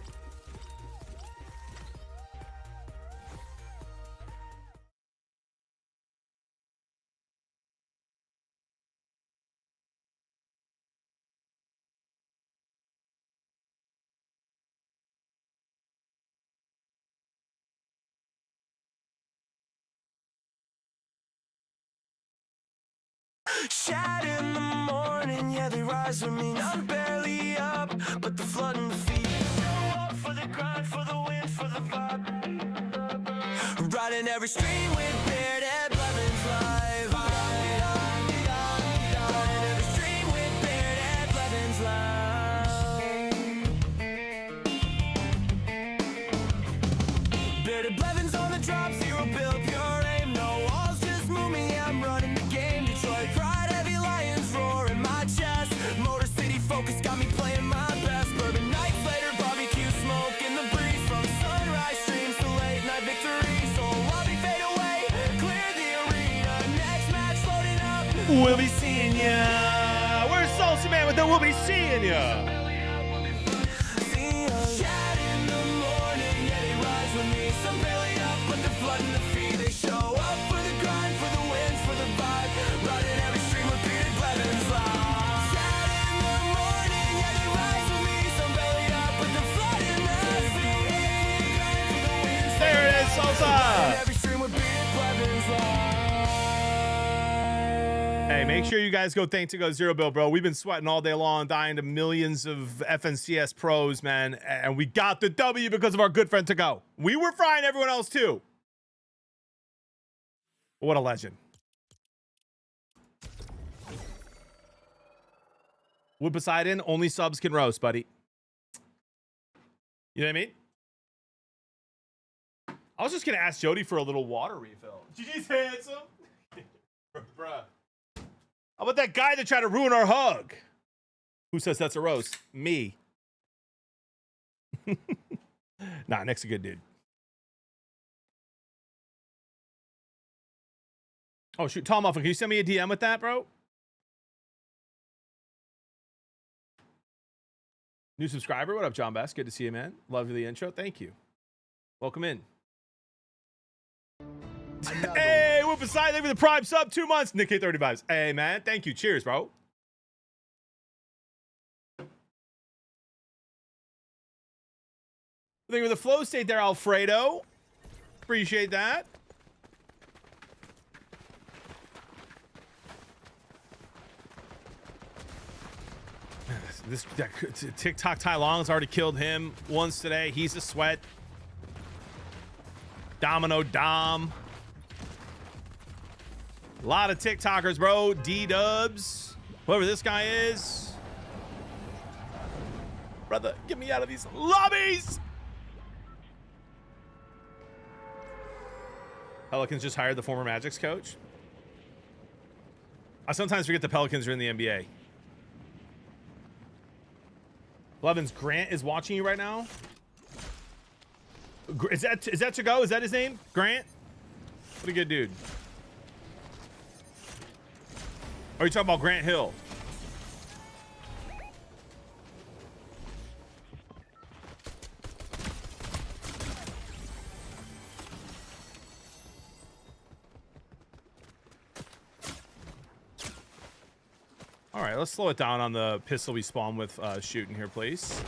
Chat in the morning, yeah, they rise with me. I'm barely up, but the flood and the feet. Show up for the grind, for the win, for the vibe. Riding every stream with Beard and Blevins live. Riding every stream with Beard and Blevins live. Beard and Blevins on the drop, 0 bill, pure aim, no walls, just move me. I'm running the game. Detroit pride, heavy lions roar in my chest. Motor City focus got me playing my best. Bourbon nights later, barbecue smoke in the breeze. From sunrise streams to late night victories. So while we fade away, clear the arena. Next match loading up. We'll be seeing ya. Where's Salsa Man with the we'll be seeing ya? Chat in the morning, yeah, they rise with me. Some belly up, but they're flooding the feed. They show up for the grind, for the wins, for the vibe. Riding every stream with Bearded Blevins live. Chat in the morning, yeah, they rise with me. Some belly up, but they're flooding the feed. For the wins, for There the it is, vibe. Salsa. Riding every stream with Bearded Blevins live. Hey, make sure you guys go thank to go 0 bill, bro. We've been sweating all day long, dying to millions of FNCS pros, man. And we got the W because of our good friend to go. We were frying everyone else too. What a legend. Wood Poseidon, only subs can roast, buddy. You know what I mean? I was just going to ask Jody for a little water refill. GG's handsome. Bruh. How about that guy that tried to ruin our hug? Who says that's a roast? Me. Nah, Nick's a good dude. Oh, shoot. Tom Muffin, can you send me a DM with that, bro? New subscriber. What up, John Bass? Good to see you, man. Love the intro. Thank you. Welcome in. Hey, Whoop aside, thank you for the prime sub. 2 months. Nick K35s. Hey, man. Thank you. Cheers, bro. Thank you for the flow state there, Alfredo. Appreciate that. This TikTok Tai Long's already killed him once today. He's a sweat. Domino Dom. A lot of TikTokers, bro. D-dubs. Whoever this guy is. Brother, get me out of these lobbies. Pelicans just hired the former Magic's coach. I sometimes forget the Pelicans are in the NBA. Blevins, Grant is watching you right now. Is that to go? Is that his name? Grant? What a good dude. Are you talking about Grant Hill? All right, let's slow it down on the pistol we spawn with shooting here, please.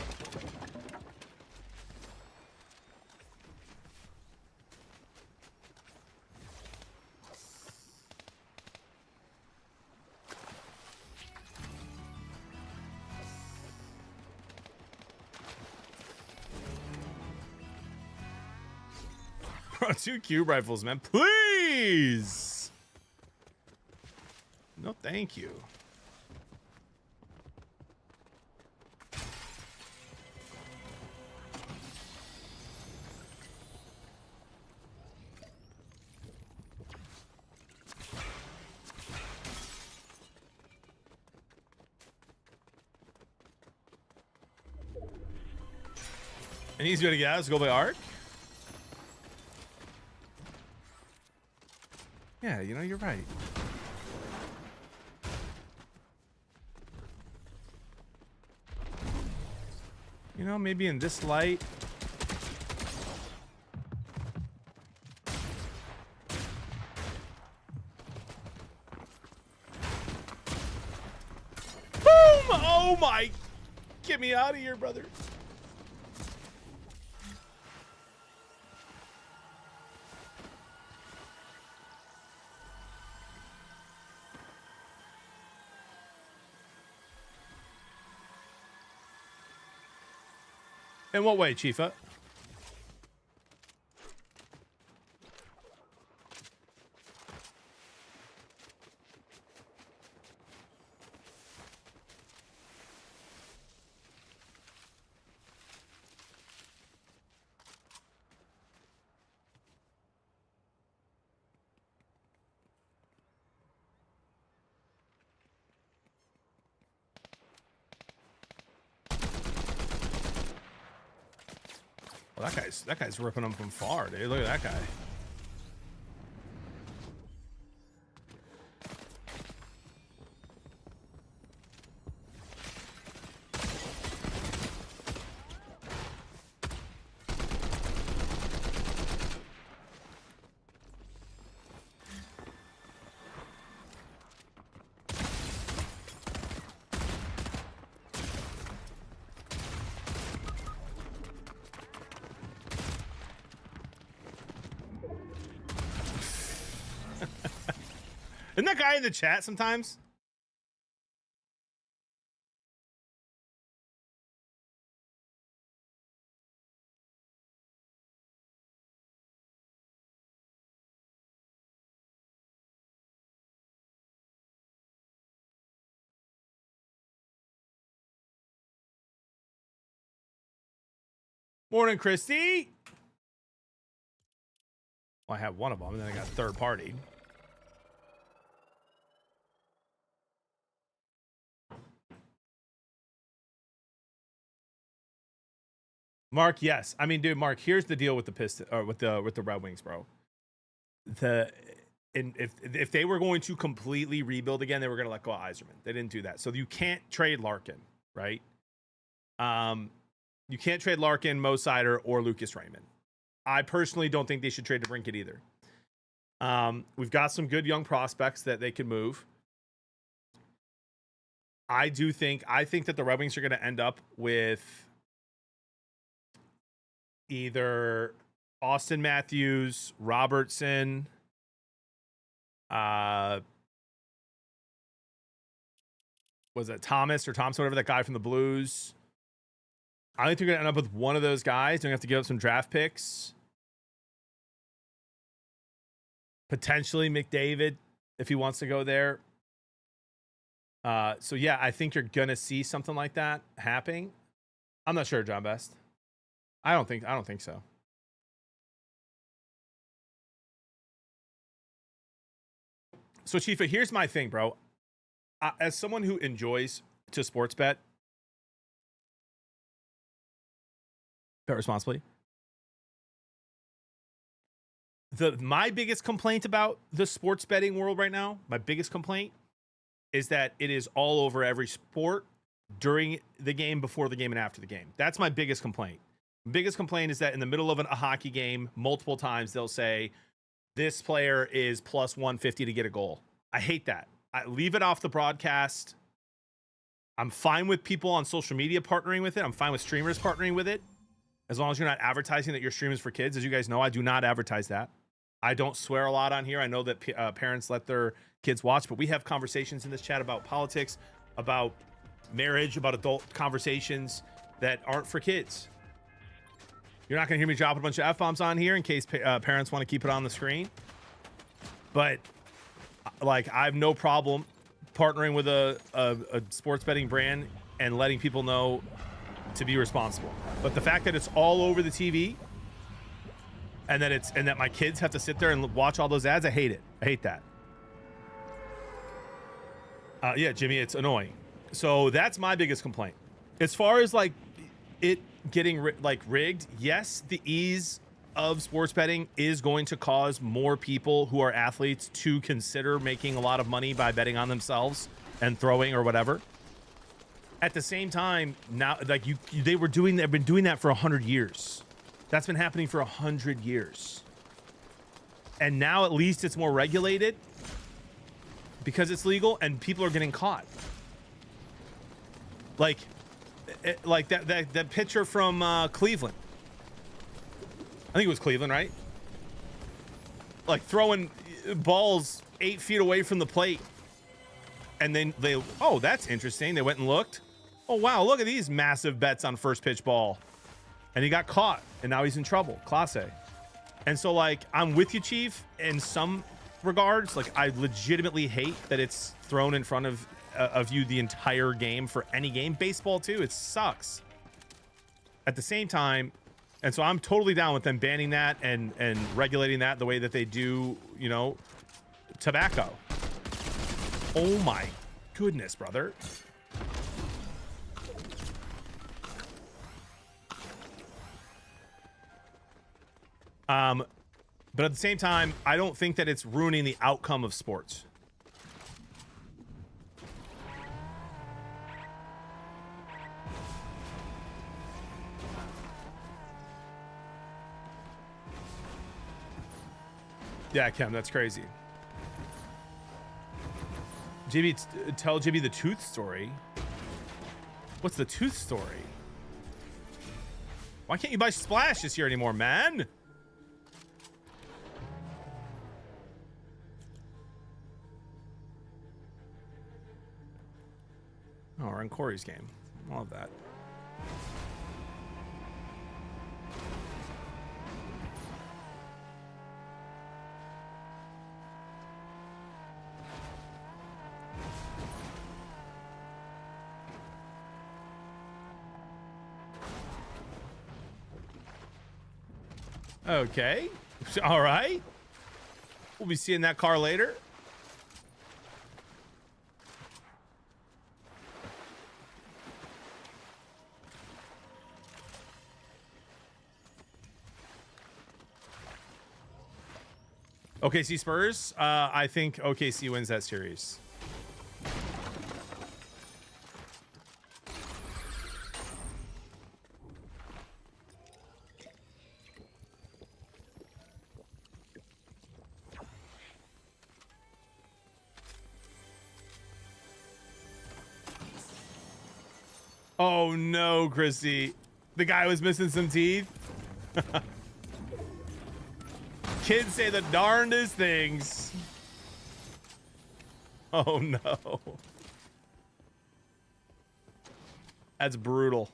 Bro, 2 cube rifles, man. Please. No, thank you. An easy way to get out is go by arc. Yeah, you know, you're right. You know, maybe in this light. Boom! Oh my! Get me out of here, brother. In what way, Chifa? Well, that guy's ripping them from far, dude. Look at that guy. Isn't that guy in the chat sometimes? Morning, Christy. Well, I have one of them, and then I got third party. Mark, yes. I mean, dude, Mark, here's the deal with the Pistons or with the Red Wings, bro. If they were going to completely rebuild again, they were going to let go of Yzerman. They didn't do that. So you can't trade Larkin, right? You can't trade Larkin, Mo Sider, or Lucas Raymond. I personally don't think they should trade DeBrincat either. We've got some good young prospects that they could move. I think that the Red Wings are going to end up with either Austin Matthews, Robertson, was it Thomas or Thompson, whatever that guy from the Blues. I think they're going to end up with one of those guys. They're going to have to give up some draft picks. Potentially McDavid if he wants to go there. So yeah, I think you're going to see something like that happening. I'm not sure, John Best. I don't think so. So Chifa, here's my thing, bro. As someone who enjoys to sports bet responsibly. My biggest complaint about the sports betting world right now, my biggest complaint is that it is all over every sport during the game, before the game, and after the game. That's my biggest complaint. Biggest complaint is that in the middle of a hockey game, multiple times they'll say, this player is plus 150 to get a goal. I hate that. I leave it off the broadcast. I'm fine with people on social media partnering with it. I'm fine with streamers partnering with it. As long as you're not advertising that your stream is for kids. As you guys know, I do not advertise that. I don't swear a lot on here. I know that parents let their kids watch, but we have conversations in this chat about politics, about marriage, about adult conversations that aren't for kids. You're not going to hear me drop a bunch of F-bombs on here in case parents want to keep it on the screen. But like, I have no problem partnering with a sports betting brand and letting people know to be responsible. But the fact that it's all over the TV and that my kids have to sit there and watch all those ads, I hate it. I hate that. Yeah, Jimmy, it's annoying. So that's my biggest complaint. As far as like it getting rigged, yes, the ease of sports betting is going to cause more people who are athletes to consider making a lot of money by betting on themselves and throwing or whatever. At the same time, now, like they've been doing that for 100 years. That's been happening for 100 years. And now at least it's more regulated because it's legal and people are getting caught. Like that pitcher from Cleveland. I think it was Cleveland, right? Like throwing balls 8 feet away from the plate. And then oh, that's interesting. They went and looked. Oh, wow, look at these massive bets on first pitch ball. And he got caught, and now he's in trouble. Class A. And so, like, I'm with you, Chief, in some regards. Like, I legitimately hate that it's thrown in front of you the entire game for any game. Baseball, too. It sucks. At the same time, and so I'm totally down with them banning that and regulating that the way that they do, you know, tobacco. Oh, my goodness, brother. But at the same time, I don't think that it's ruining the outcome of sports. Yeah, Kim, that's crazy. GB, tell Jimmy the tooth story. What's the tooth story? Why can't you buy Splash this year anymore, man? Oh, we're in Corey's game. I love that. Okay. All right. We'll be seeing that car later. OKC Spurs. I think OKC wins that series. Oh no, Chrissy. The guy was missing some teeth. Kids say the darndest things. Oh no. That's brutal.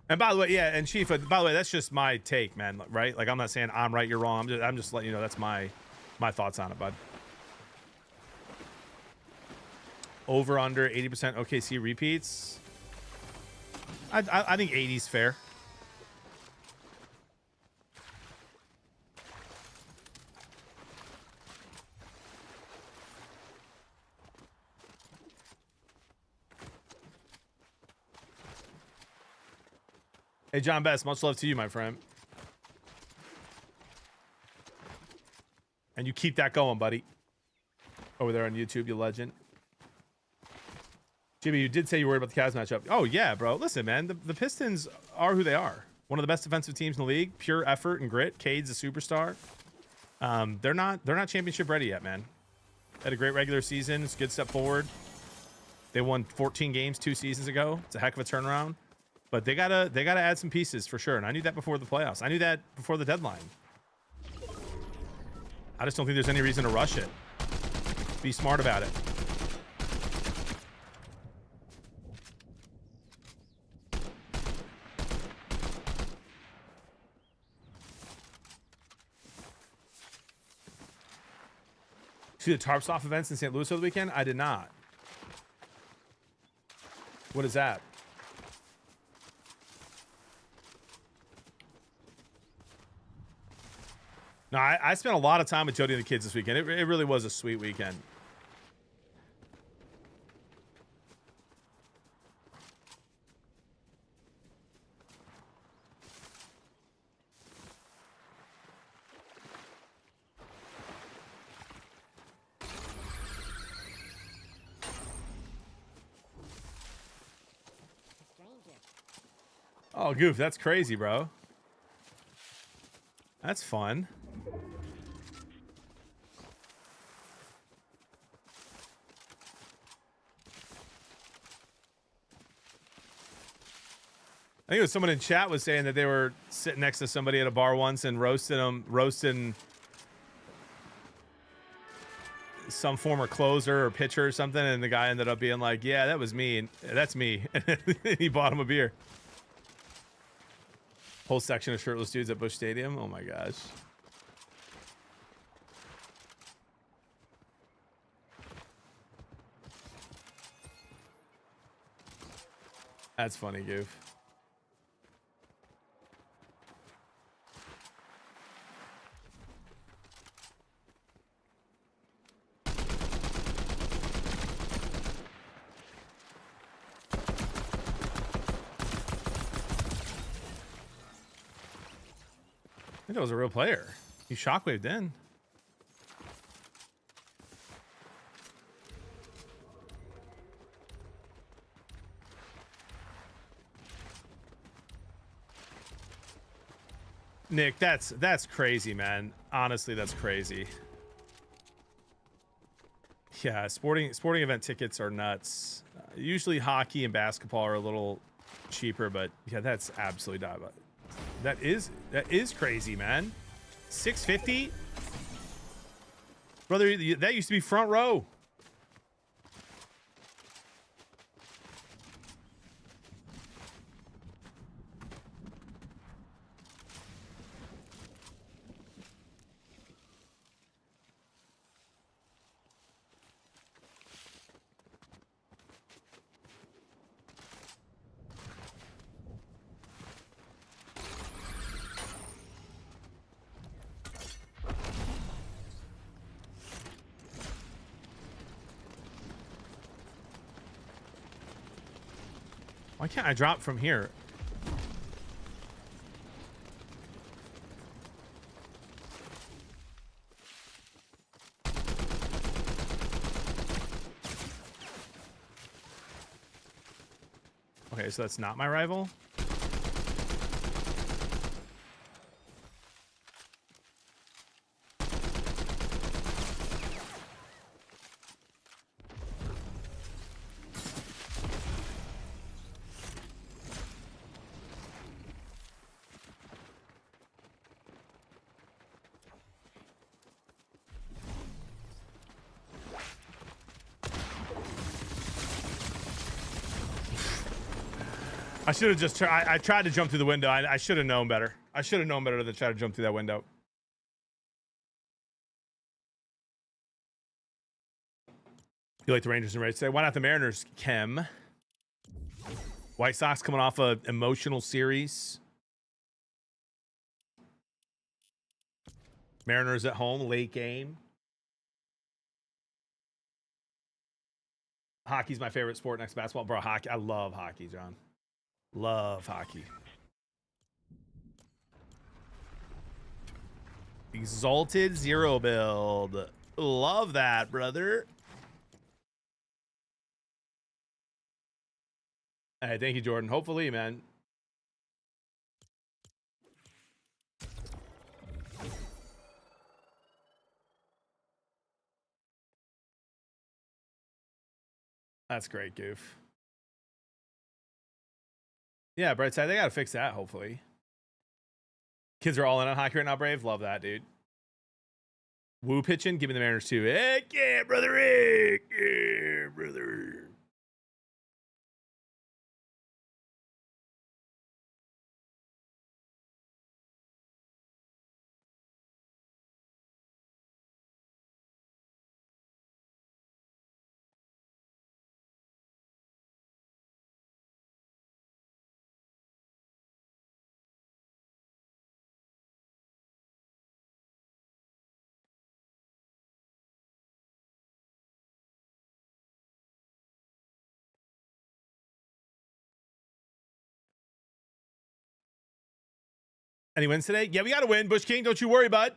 And by the way, yeah, and Chief, by the way, that's just my take, man, right? Like, I'm not saying I'm right, you're wrong. I'm just letting you know that's my thoughts on it, bud. Over under 80% OKC repeats. I think 80's fair. Hey, John Best, much love to you, my friend. And you keep that going, buddy. Over there on YouTube, you legend. Jimmy, you did say you were worried about the Cavs matchup. Oh, yeah, bro. Listen, man, the Pistons are who they are. One of the best defensive teams in the league. Pure effort and grit. Cade's a superstar. They're not championship ready yet, man. Had a great regular season. It's a good step forward. They won 14 games 2 seasons ago. It's a heck of a turnaround. But they gotta add some pieces for sure. And I knew that before the playoffs. I knew that before the deadline. I just don't think there's any reason to rush it. Be smart about it. See the Tarps Off events in St. Louis over the weekend? I did not. What is that? No, I spent a lot of time with Jody and the kids this weekend. It really was a sweet weekend. Oh, Goof, that's crazy, bro. That's fun. I think it was someone in chat was saying that they were sitting next to somebody at a bar once and roasting some former closer or pitcher or something, and the guy ended up being like, "Yeah, that was me, and that's me." He bought him a beer. Whole section of shirtless dudes at Busch Stadium. Oh my gosh. That's funny, Goof. I think that was a real player. He shockwaved in. Nick, that's crazy, man. Honestly, that's crazy. Yeah, sporting event tickets are nuts. Usually hockey and basketball are a little cheaper, but yeah, that's absolutely diabolical. That is crazy, man. $650, brother. That used to be front row. Why can't I drop from here? Okay, so that's not my rival. I should have just I tried to jump through the window. I should have known better. I should have known better than try to jump through that window. You like the Rangers and Rays today? Why not the Mariners, Kem? White Sox coming off an emotional series. Mariners at home, late game. Hockey's my favorite sport next to basketball. Bro, hockey. I love hockey, John. Love hockey. Exalted Zero build. Love that, brother. Hey, thank you, Jordan. Hopefully, man. That's great, Goof. Yeah, Brightside, they got to fix that, hopefully. Kids are all in on hockey right now, Brave. Love that, dude. Woo pitching. Give me the Mariners, too. Heck yeah, brother Rick. Yeah, brother. Any wins today? Yeah, we got to win. Bush King, don't you worry, bud.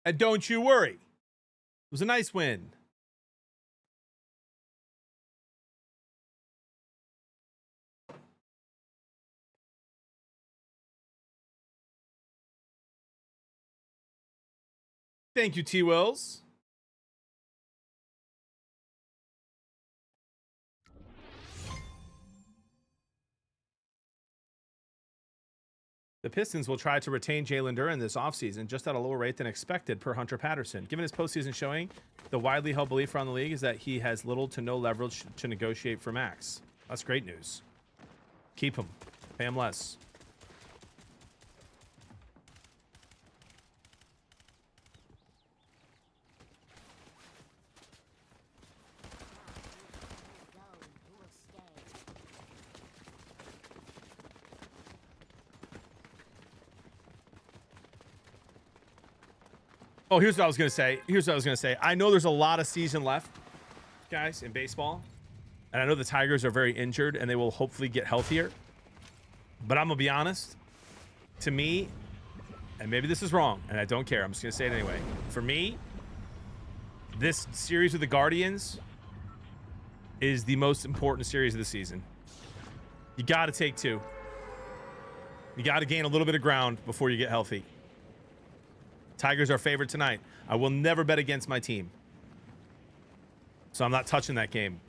And don't you worry. It was a nice win. Thank you, T. Wills. The Pistons will try to retain Jalen Duren this offseason just at a lower rate than expected per Hunter Patterson. Given his postseason showing, the widely held belief around the league is that he has little to no leverage to negotiate for max. That's great news. Keep him. Pay him less. Oh, here's what I was going to say. I know there's a lot of season left, guys, in baseball. And I know the Tigers are very injured and they will hopefully get healthier. But I'm going to be honest. To me, and maybe this is wrong, and I don't care. I'm just going to say it anyway. For me, this series with the Guardians is the most important series of the season. You got to take two. You got to gain a little bit of ground before you get healthy. Tigers are favored tonight. I will never bet against my team. So I'm not touching that game.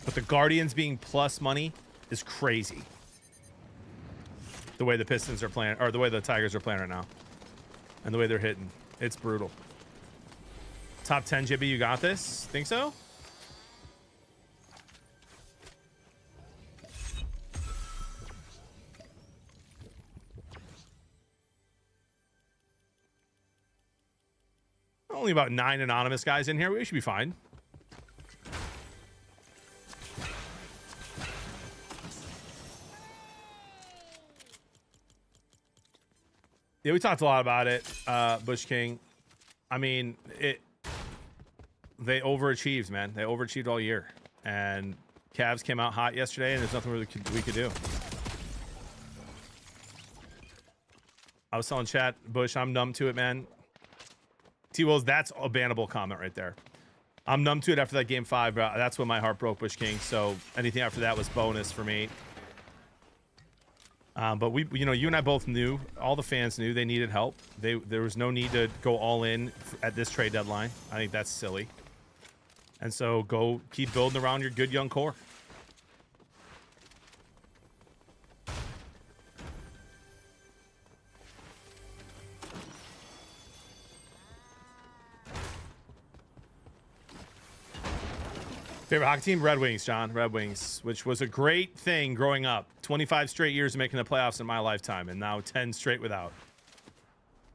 But the Guardians being plus money is crazy. The way the Pistons are playing, or the way the Tigers are playing right now. And the way they're hitting. It's brutal. Top 10, Jibby, you got this? Think so? Only about 9 anonymous guys in here. We should be fine. Yeah, we talked a lot about it, Bush King. I mean, they overachieved, man. They overachieved all year. And Cavs came out hot yesterday, and there's nothing really we could do. I was telling chat, Bush, I'm numb to it, man. T-Wills, that's a bannable comment right there. I'm numb to it after that game 5, but that's when my heart broke, Bush King. So anything after that was bonus for me. But we, you know, you and I both knew, all the fans knew they needed help. There was no need to go all in at this trade deadline. I think that's silly. And so go keep building around your good young core. Favorite hockey team? Red Wings, John. Red Wings, which was a great thing growing up. 25 straight years of making the playoffs in my lifetime, and now 10 straight without.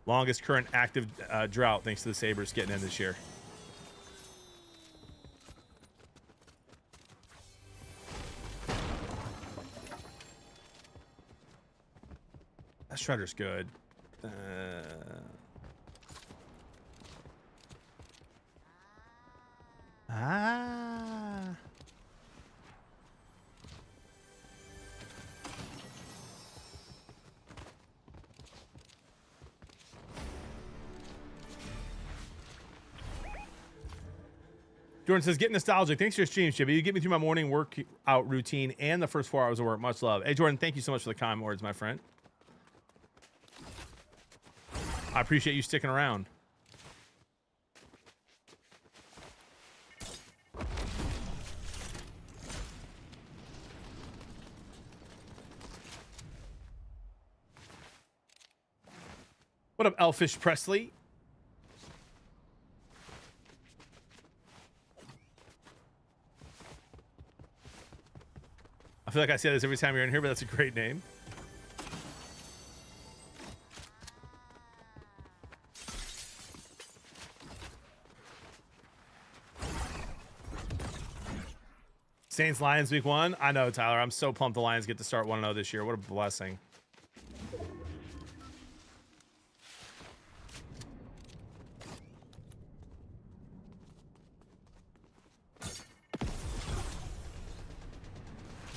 Longest current active drought thanks to the Sabres getting in this year. That Shredder's good. Jordan says, get nostalgic. Thanks for your stream, Chippy. You get me through my morning workout routine and the first 4 hours of work. Much love. Hey, Jordan, thank you so much for the kind words, my friend. I appreciate you sticking around. What up, Elfish Presley? I feel like I say this every time you're in here, but that's a great name. Saints Lions week 1. I know, Tyler. I'm so pumped the Lions get to start 1-0 this year. What a blessing.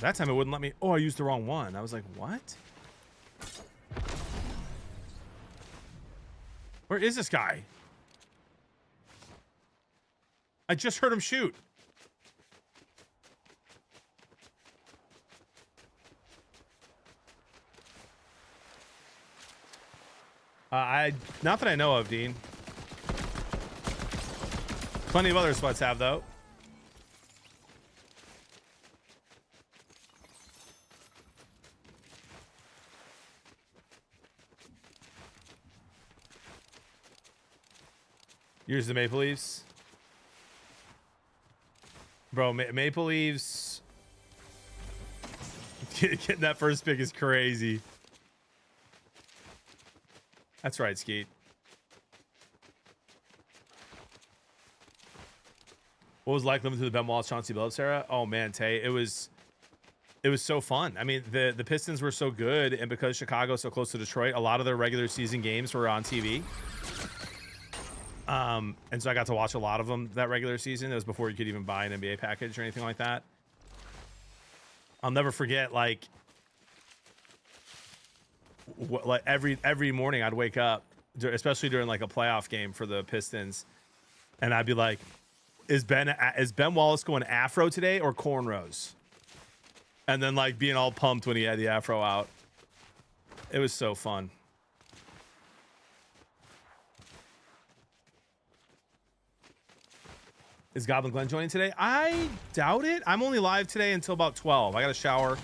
That time it wouldn't let me. Oh, I used the wrong one. I was like, what? Where is this guy? I just heard him shoot. Not that I know of, Dean. Plenty of other sweats have, though. Here's the Maple Leafs. Bro, Maple Leafs getting that first pick is crazy. That's right, Skeet. What was it like living through the Ben Wallace, Chauncey Billups era? Oh man, Tay, it was so fun. I mean, the Pistons were so good, and because Chicago's so close to Detroit, a lot of their regular season games were on TV. And so I got to watch a lot of them that regular season. It was before you could even buy an NBA package or anything like that. I'll never forget, like every morning I'd wake up, especially during like a playoff game for the Pistons, and I'd be like, is Ben Wallace going afro today or cornrows? And then like being all pumped when he had the afro out. It was so fun. Is Goblin Glenn joining today? I doubt it. I'm only live today until about 12. I got to shower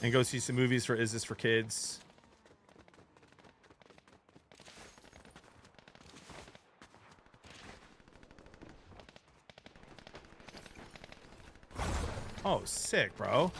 and go see some movies for Is This for Kids? Oh, sick, bro.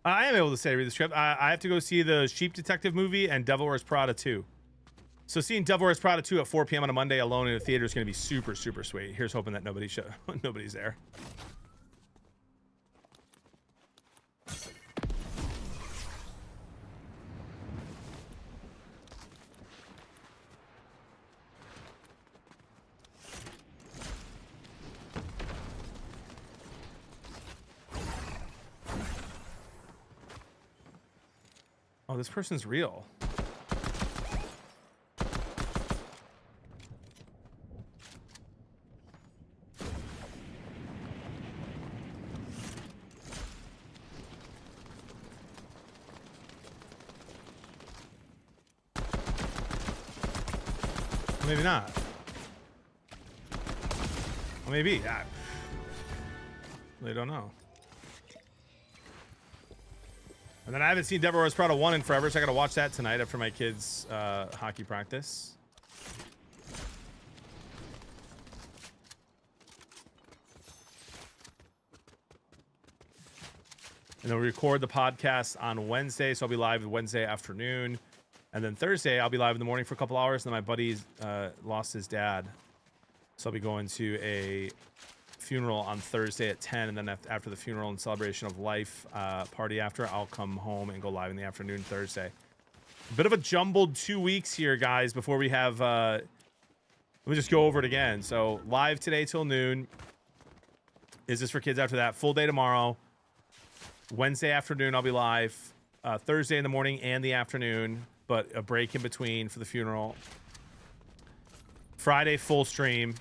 I am able to say read the script. I have to go see the Sheep Detective movie and Devil Wears Prada 2. So seeing Devil Wears Prada 2 at 4 p.m. on a Monday alone in a theater is going to be super, super sweet. Here's hoping that nobody's there. Oh, this person's real. Maybe not. Well, maybe. I really don't know. And then I haven't seen Devil Wears Prada 1 in forever, so I got to watch that tonight after my kids' hockey practice. And then we record the podcast on Wednesday, so I'll be live Wednesday afternoon. And then Thursday, I'll be live in the morning for a couple hours. And then my buddy lost his dad. So I'll be going to a funeral on Thursday at 10. And then after the funeral and celebration of life party after, I'll come home and go live in the afternoon Thursday. A bit of a jumbled 2 weeks here, guys, before we have... let me just go over it again. So live today till noon. Is this for kids after that? Full day tomorrow. Wednesday afternoon, I'll be live. Thursday in the morning and the afternoon, but a break in between for the funeral. Friday, full stream.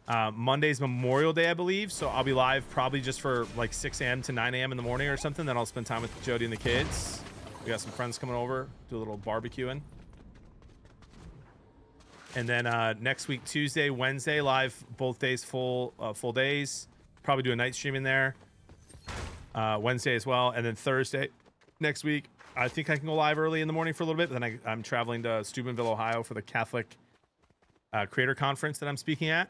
Monday's Memorial Day, I believe, so I'll be live probably just for like 6 a.m. to 9 a.m. in the morning or something. Then I'll spend time with Jody and the kids. We got some friends coming over, do a little barbecuing. And then next week, Tuesday, Wednesday, live both days, full days. Probably do a night stream in there. Wednesday as well. And then Thursday next week, I think I can go live early in the morning for a little bit. But then I'm traveling to Steubenville, Ohio for the Catholic Creator Conference that I'm speaking at.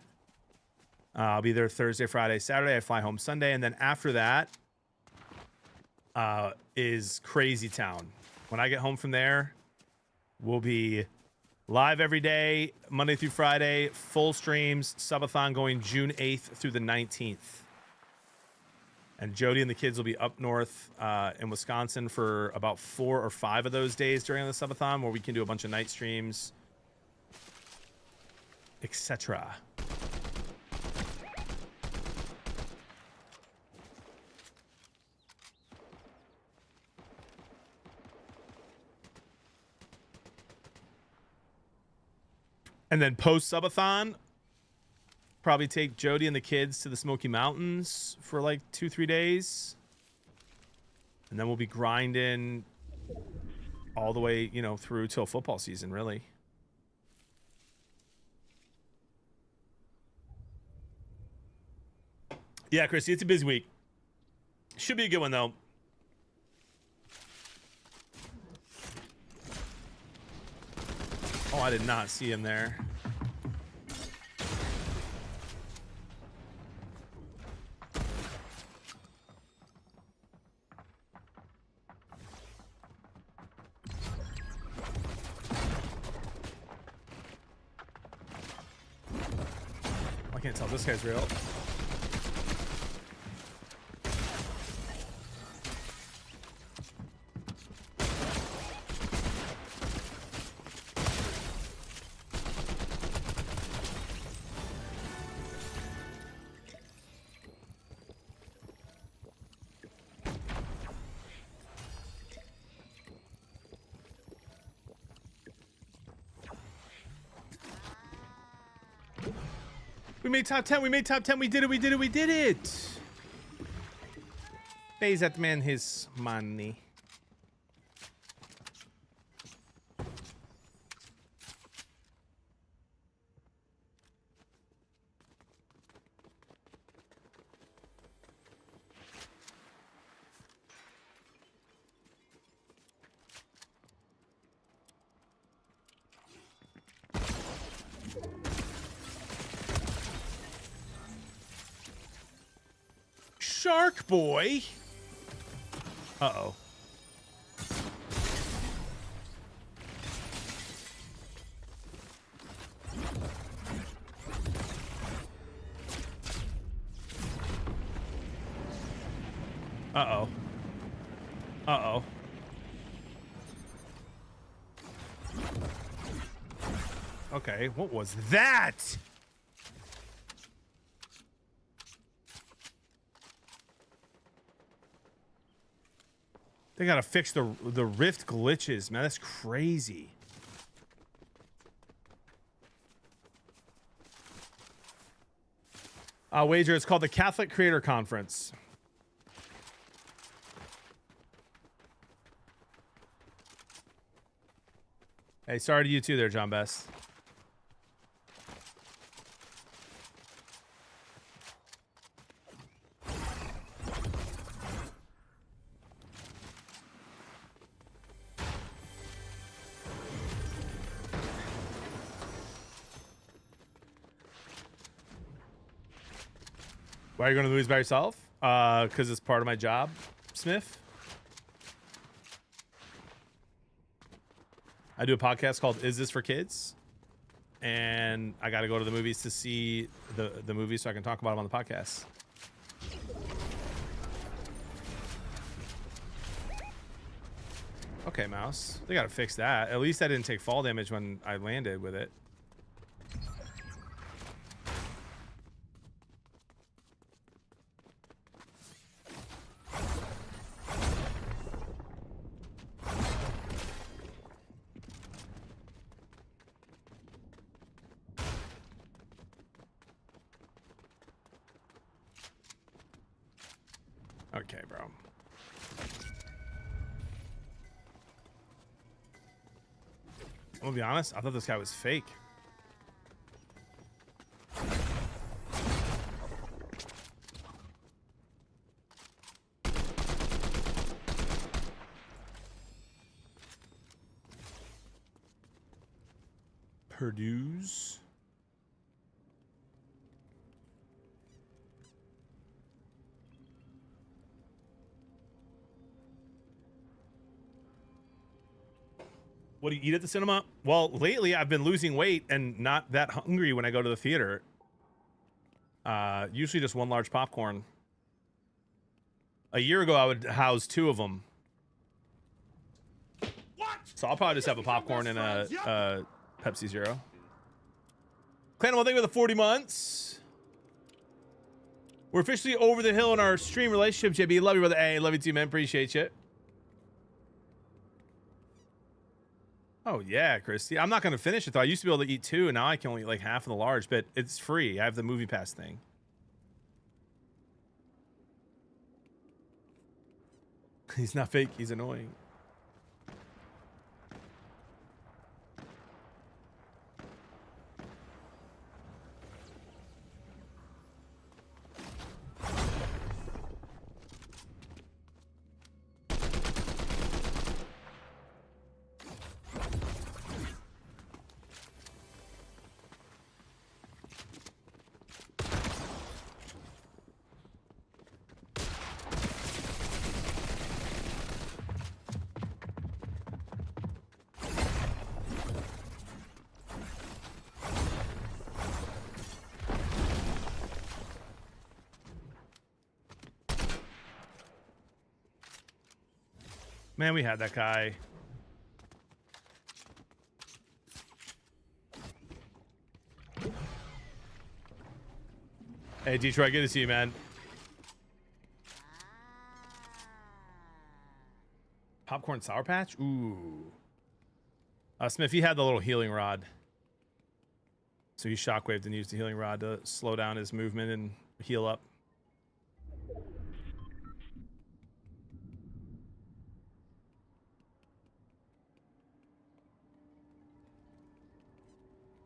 I'll be there Thursday, Friday, Saturday. I fly home Sunday. And then after that is Crazy Town. When I get home from there, we'll be live every day, Monday through Friday, full streams, Subathon going June 8th through the 19th. And Jody and the kids will be up north in Wisconsin for about 4 or 5 of those days during the Subathon, where we can do a bunch of night streams, etc. And then post Subathon, probably take Jody and the kids to the Smoky Mountains for like 2-3 days. And then we'll be grinding all the way, through till football season, really. Yeah, Christy, it's a busy week. Should be a good one, though. Oh, I did not see him there. I can't tell if this guy's real. We made top 10. We made top 10. We did it. We did it. We did it. Pays that man his money. Shark boy. Uh-oh. Uh-oh. Uh-oh. Okay, what was that? They gotta fix the Rift glitches, man. That's crazy. Wager, it's called the Catholic Creator Conference. Hey, sorry to you too there, John Best. Why are you going to the movies by yourself? Because it's part of my job, Smith. I do a podcast called Is This for Kids? And I got to go to the movies to see the movies so I can talk about them on the podcast. Okay, mouse. They got to fix that. At least I didn't take fall damage when I landed with it. Okay, bro. I'm gonna be honest, I thought this guy was fake. Purdue's. What do you eat at the cinema? Well, lately I've been losing weight and not that hungry when I go to the theater. Usually just one large popcorn. A year ago, I would house 2 of them. What? So I'll probably just have a popcorn and a Pepsi Zero. Clan, one thing with the 40 months. We're officially over the hill in our stream relationship, JB. Love you, brother. Hey, love you too, man. Appreciate you. Oh, yeah, Christy. I'm not going to finish it, though. I used to be able to eat 2, and now I can only eat like half of the large, but it's free. I have the movie pass thing. He's not fake. He's annoying. Man, we had that guy. Hey, Detroit, good to see you, man. Popcorn Sour Patch? Ooh. Smith, he had the little healing rod. So he shockwaved and used the healing rod to slow down his movement and heal up.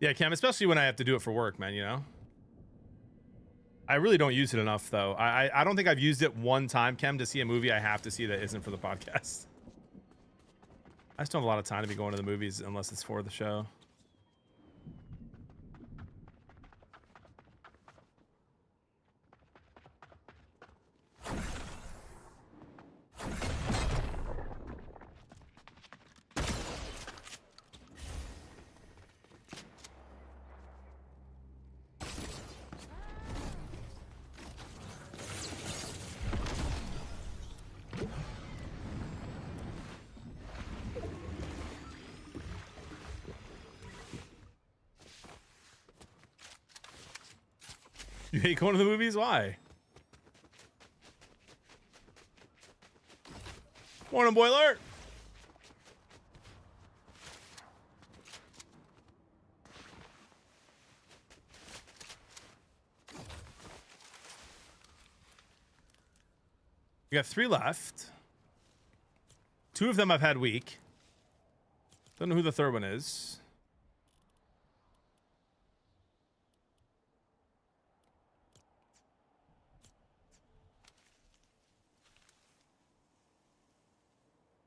Yeah, Cam, especially when I have to do it for work, man, you know? I really don't use it enough, though. I don't think I've used it one time, Cam, to see a movie I have to see that isn't for the podcast. I just don't have a lot of time to be going to the movies unless it's for the show. You hate going to the movies? Why? Morning, boiler. We got 3 left. 2 of them I've had weak. Don't know who the third one is.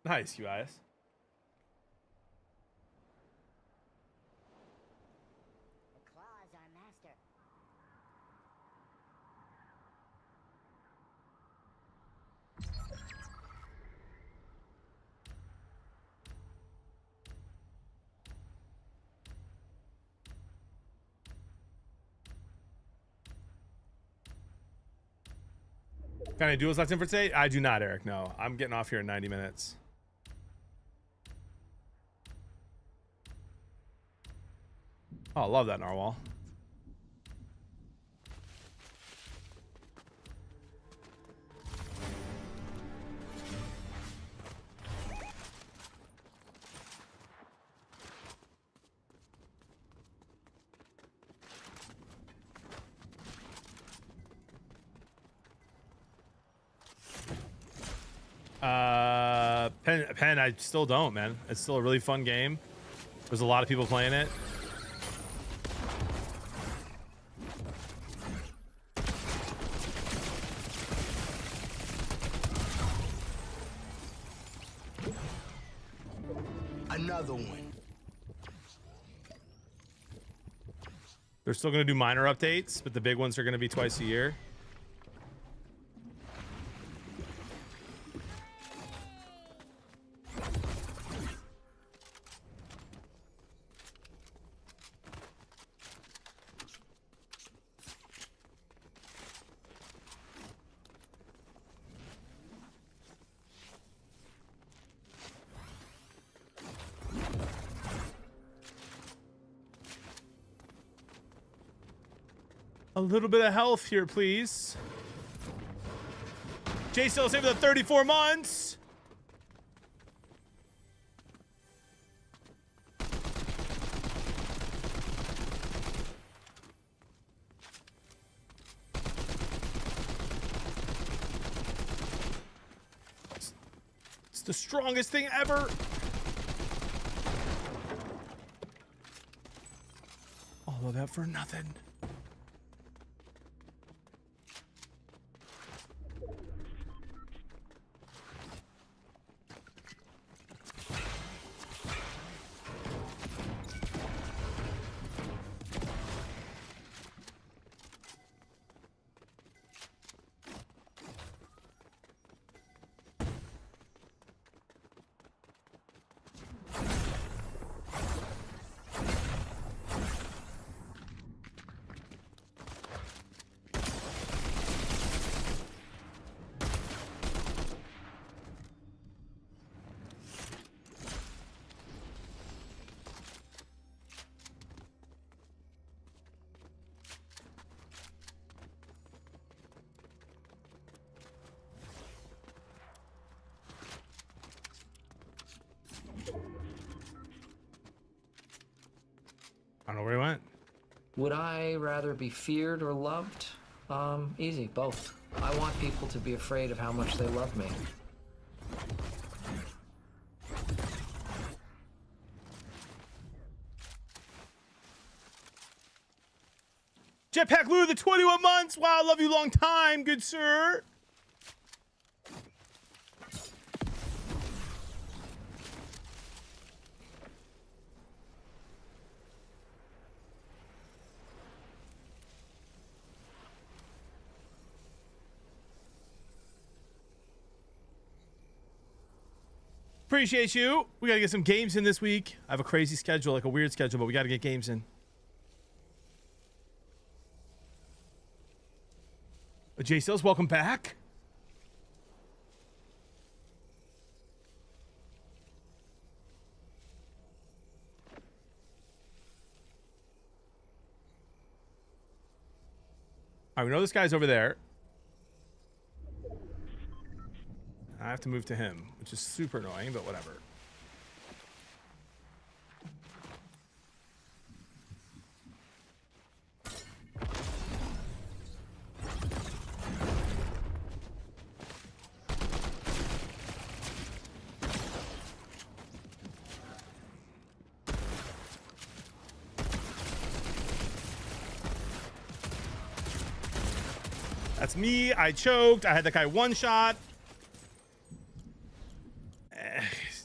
Nice, you guys. The claws are master. Can I duels left in for today? I do not, Eric. No, I'm getting off here in 90 minutes. Oh, I love that narwhal. Pen, I still don't, man. It's still a really fun game. There's a lot of people playing it. Another one. They're still going to do minor updates, but the big ones are going to be twice a year. A little bit of health here, please. Jay still saving the 34 months. It's the strongest thing ever. All of that for nothing. I don't know where he went. Would I rather be feared or loved? Easy, both. I want people to be afraid of how much they love me. Jetpack Lou, the 21 months. Wow, love you long time, good sir. Appreciate you. We got to get some games in this week. I have a crazy schedule, like a weird schedule, but we got to get games in. Jay Sales, welcome back. All right, we know this guy's over there. I have to move to him, which is super annoying, but whatever. That's me. I choked. I had that guy one shot.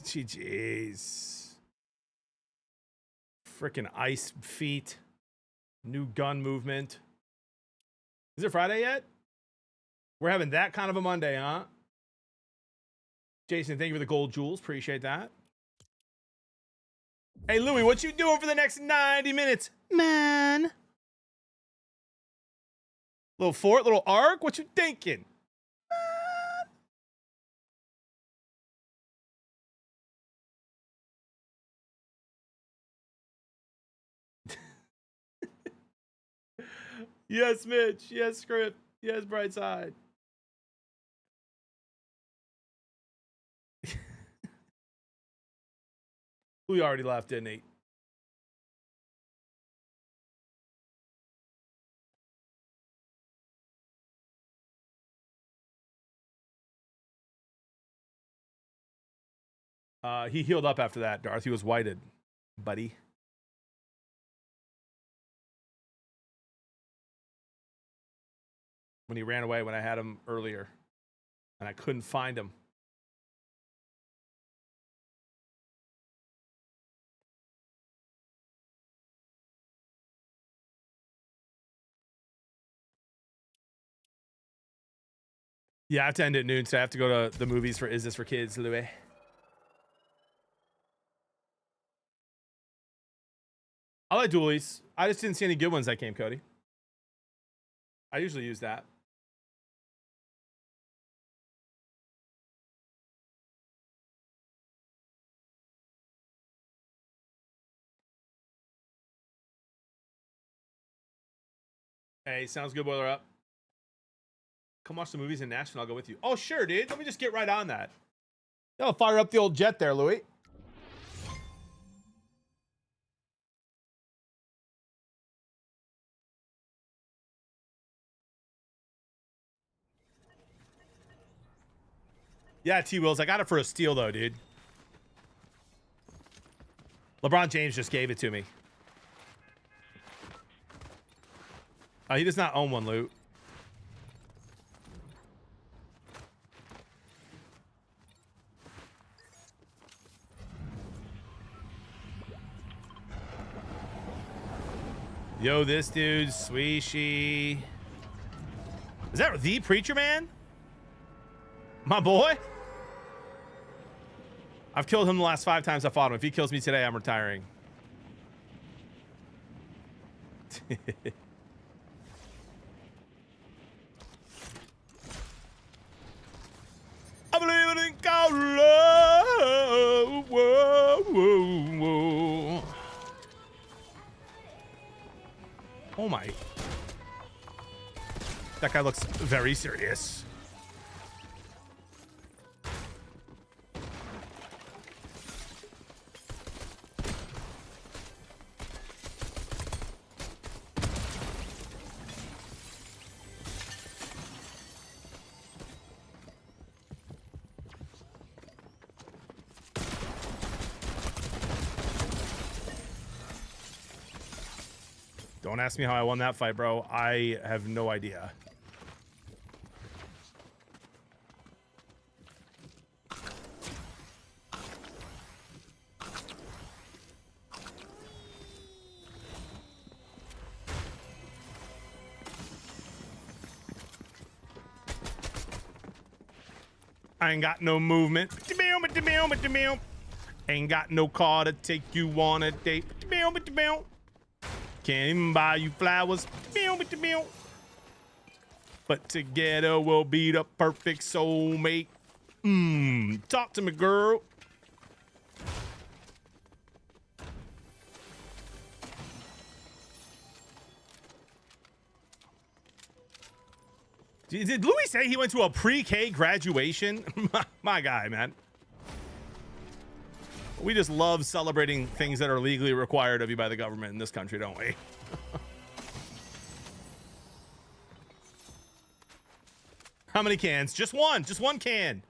GG's. Freaking ice feet. New gun movement. Is it Friday yet? We're having that kind of a Monday, huh? Jason, thank you for the gold jewels. Appreciate that. Hey, Louie, what you doing for the next 90 minutes? Man. Little fort, little arc? What you thinking? Yes, Mitch. Yes, Script. Yes, Brightside. We already left, didn't he? He healed up after that, Darth. He was whited, buddy. When he ran away when I had him earlier. And I couldn't find him. Yeah, I have to end at noon, so I have to go to the movies for Is This for Kids, Louis. I like dualies. I just didn't see any good ones that came, Cody. I usually use that. Hey, sounds good, Boiler Up. Come watch the movies in Nashville. I'll go with you. Oh, sure, dude. Let me just get right on that. I'll fire up the old jet there, Louis. Yeah, T-Wills. I got it for a steal, though, dude. LeBron James just gave it to me. He does not own one, Loot. Yo, this dude, Sweeshy. Is that the Preacher Man? My boy? I've killed him the last 5 times I fought him. If he kills me today, I'm retiring. I believe in God love. Whoa, whoa, whoa. Oh my. That guy looks very serious. Don't ask me how I won that fight, bro. I have no idea. I ain't got no movement. Ain't got no car to take you on a date. Can't even buy you flowers. But together we'll be the perfect soulmate. Talk to me, girl. Did Louis say he went to a pre-K graduation? My guy, man. We just love celebrating things that are legally required of you by the government in this country, don't we? How many cans? Just one. Just one can.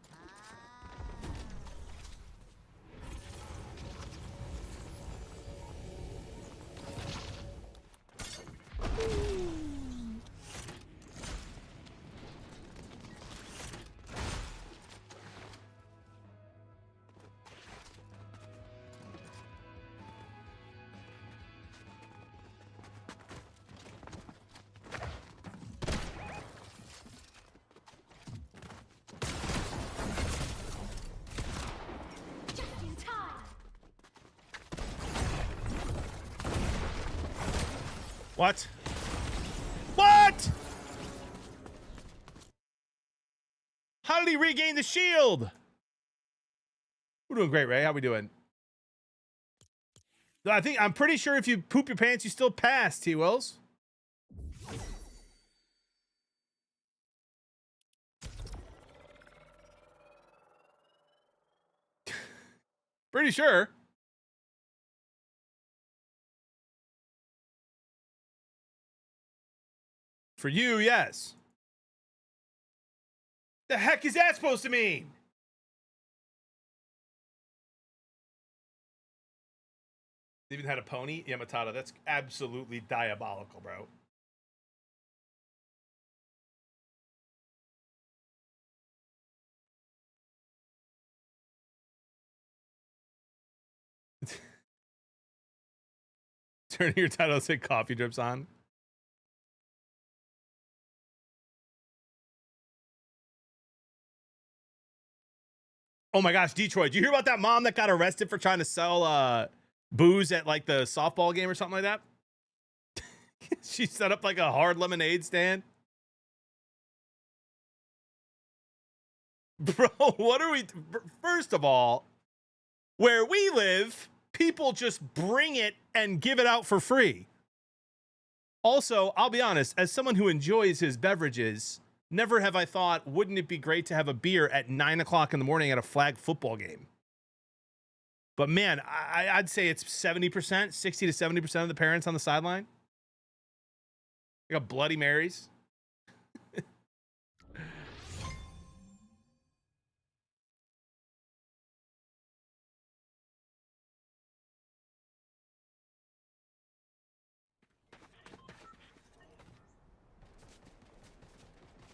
What? What? How did he regain the shield? We're doing great, Ray. How we doing? I'm pretty sure if you poop your pants, you still pass, T-Wills. Pretty sure. For you, yes. The heck is that supposed to mean? Even had a pony? Yeah, Matata, that's absolutely diabolical, bro. Turning your title to say coffee drips on. Oh my gosh, Detroit, did you hear about that mom that got arrested for trying to sell booze at like the softball game or something like that? She set up like a hard lemonade stand. Bro, what are we... First of all, where we live, people just bring it and give it out for free. Also, I'll be honest, as someone who enjoys his beverages... Never have I thought, wouldn't it be great to have a beer at 9 o'clock in the morning at a flag football game? But man, I'd say it's 70%, 60 to 70% of the parents on the sideline. They got Bloody Marys.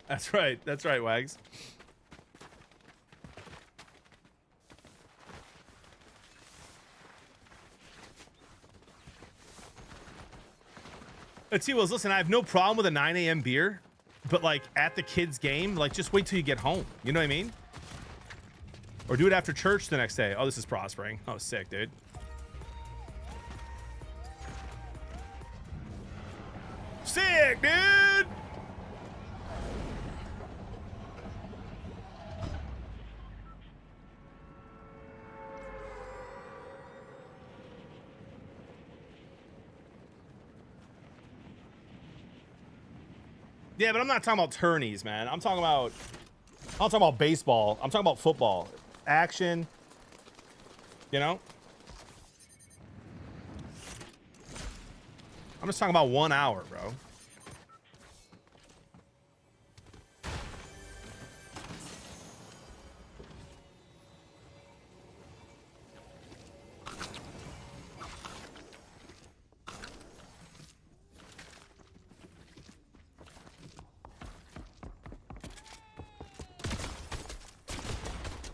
That's right, Wags. T-Wills, listen, I have no problem with a 9 a.m. beer, but like at the kids' game, like just wait till you get home. You know what I mean? Or do it after church the next day. Oh, this is prospering. Oh, sick, dude. Sick, dude! Yeah, but I'm not talking about tourneys, man. I'm talking about baseball. I'm talking about football. Action. You know? I'm just talking about 1 hour, bro.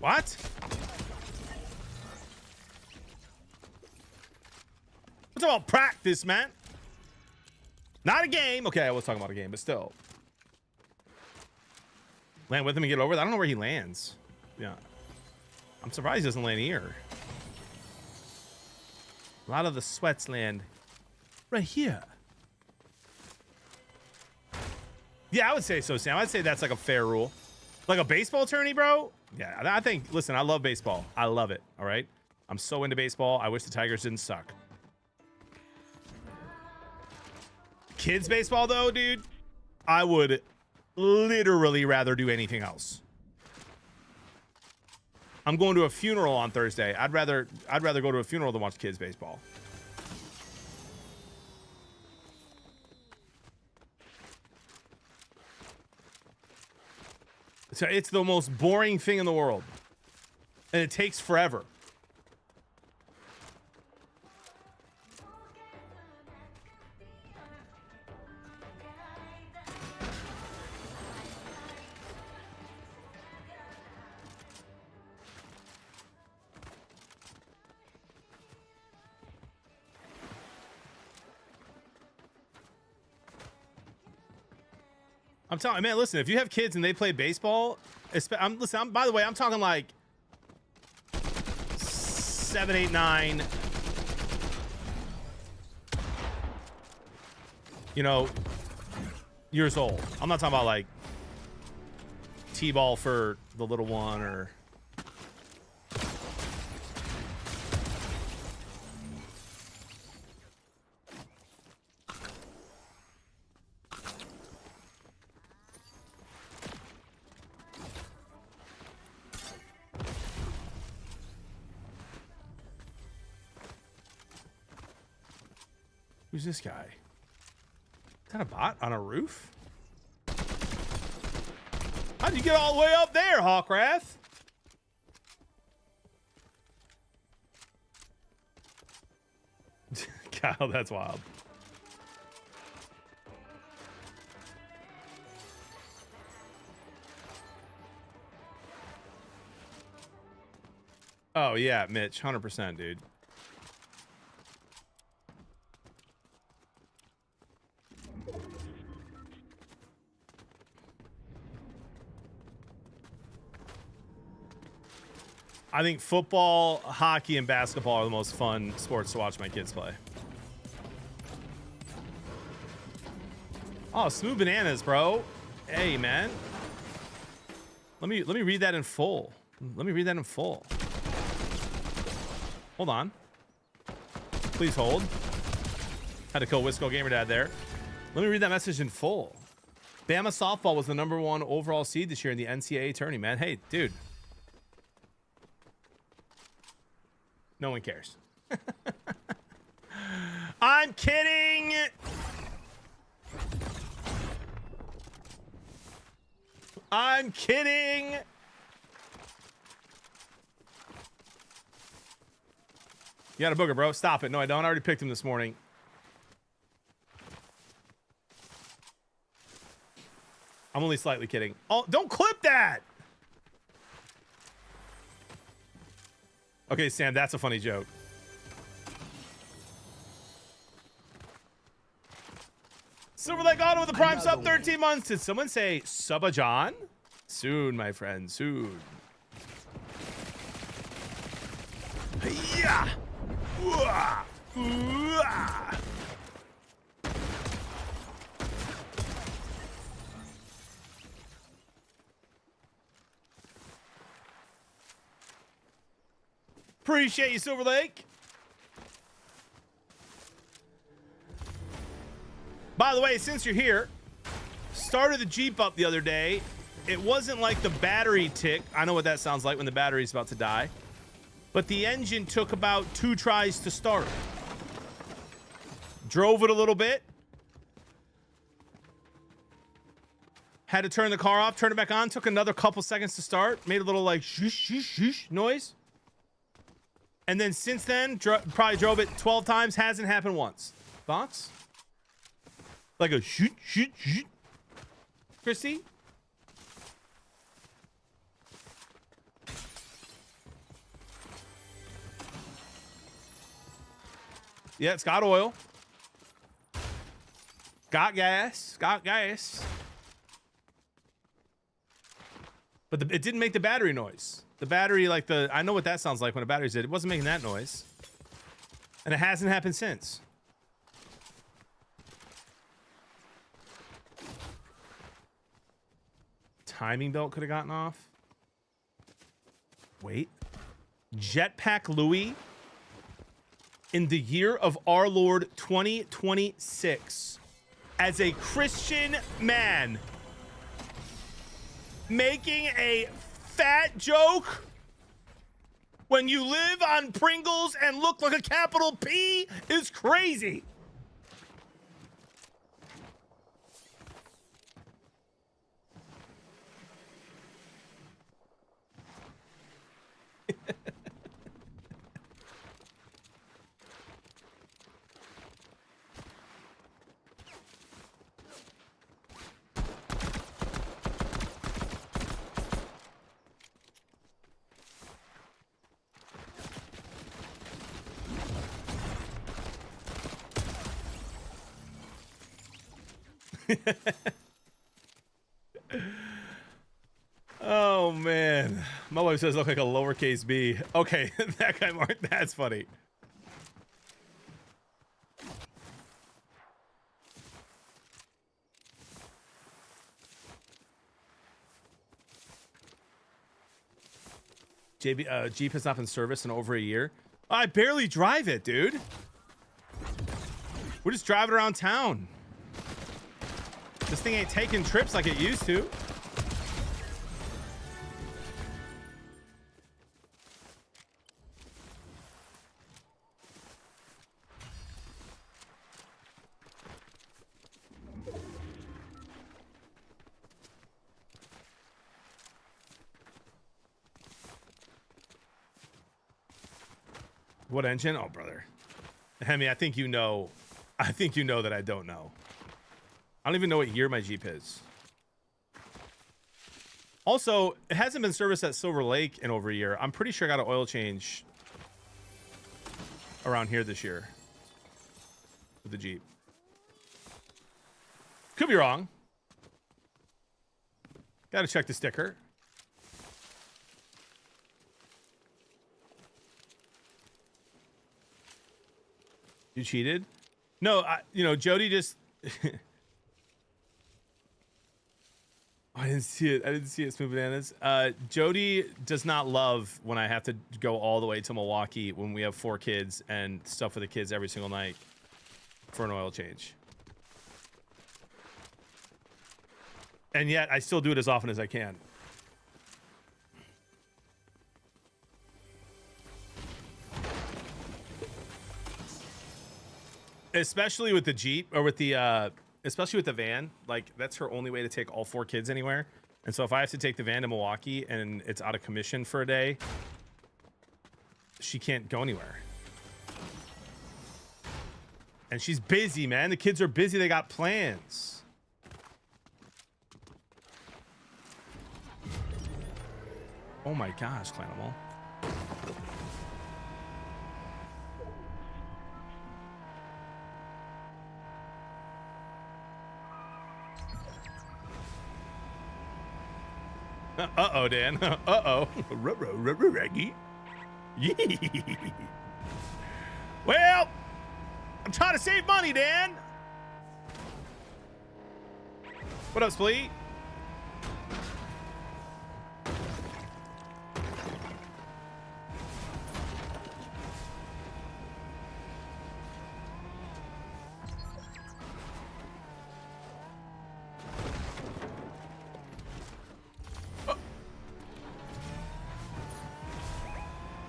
What? What's about practice, man? Not a game. Okay, I was talking about a game, but still. Land with him and get over that. I don't know where he lands. Yeah. I'm surprised he doesn't land here. A lot of the sweats land right here. Yeah, I would say so, Sam. I'd say that's like a fair rule. Like a baseball tourney, bro? Yeah, I think, listen, I love baseball. I love it, all right? I'm so into baseball. I wish the Tigers didn't suck. Kids baseball, though, dude, I would literally rather do anything else. I'm going to a funeral on Thursday. I'd rather go to a funeral than watch kids baseball. So it's the most boring thing in the world. And it takes forever. I'm telling, man, listen, if you have kids and they play baseball, by the way, I'm talking like 7, 8, 9, years old. I'm not talking about like T-ball for the little one or... Who's this guy? Is that a bot on a roof? How'd you get all the way up there, Hawkwrath? Kyle, that's wild. Oh, yeah, Mitch. 100%, dude. I think football, hockey, and basketball are the most fun sports to watch my kids play. Oh, smooth bananas, bro. Hey, man. Let me read that in full. Let me read that in full. Hold on. Please hold. Had to kill Wisco Gamer Dad there. Let me read that message in full. Bama softball was the #1 overall seed this year in the NCAA tourney, man. Hey, dude. No one cares. I'm kidding. I'm kidding. You got a booger, bro. Stop it. No, I don't. I already picked him this morning. I'm only slightly kidding. Oh, don't clip that. Okay, Sam, that's a funny joke. Silver Lake Auto with the prime sub, 13 months. Did someone say Subathon? Soon, my friend, soon. Yeah. Appreciate you, Silver Lake. By the way, since you're here, started the Jeep up the other day. It wasn't like the battery tick. I know what that sounds like when the battery's about to die. But the engine took about 2 tries to start. Drove it a little bit. Had to turn the car off, turn it back on. Took another couple seconds to start. Made a little like shh noise. And then since then, probably drove it 12 times. Hasn't happened once. Thoughts? Like a shoot. Christy? Yeah, it's got oil. Got gas. Got gas. But it didn't make the battery noise. The battery, like I know what that sounds like when a battery's dead. It wasn't making that noise. And it hasn't happened since. Timing belt could have gotten off. Wait. Jetpack Louis in the year of our Lord 2026 as a Christian man making a fat joke when you live on Pringles and look like a capital P is crazy. Oh man, my wife says look like a lowercase b. Okay, that guy Mark, that's funny. Jeep has not been serviced in over a year. I barely drive it, dude. We're just driving around town. This thing ain't taking trips like it used to. What engine? Oh, brother. Hemi, I think you know. I think you know that I don't know. I don't even know what year my Jeep is. Also, it hasn't been serviced at Silver Lake in over a year. I'm pretty sure I got an oil change around here this year with the Jeep. Could be wrong. Got to check the sticker. You cheated? No, Jody just... I didn't see it. I didn't see it, Smooth Bananas. Jody does not love when I have to go all the way to Milwaukee when we have 4 kids and stuff for the kids every single night for an oil change. And yet, I still do it as often as I can. Especially with the Jeep or with the especially with the van, like that's her only way to take all 4 kids anywhere. And so if I have to take the van to Milwaukee and it's out of commission for a day, she can't go anywhere. And she's busy, man. The kids are busy. They got plans. Oh my gosh, Clanimal. Uh-oh, Dan. Uh-oh. Raggy. Well, I'm trying to save money, Dan. What up, Splee?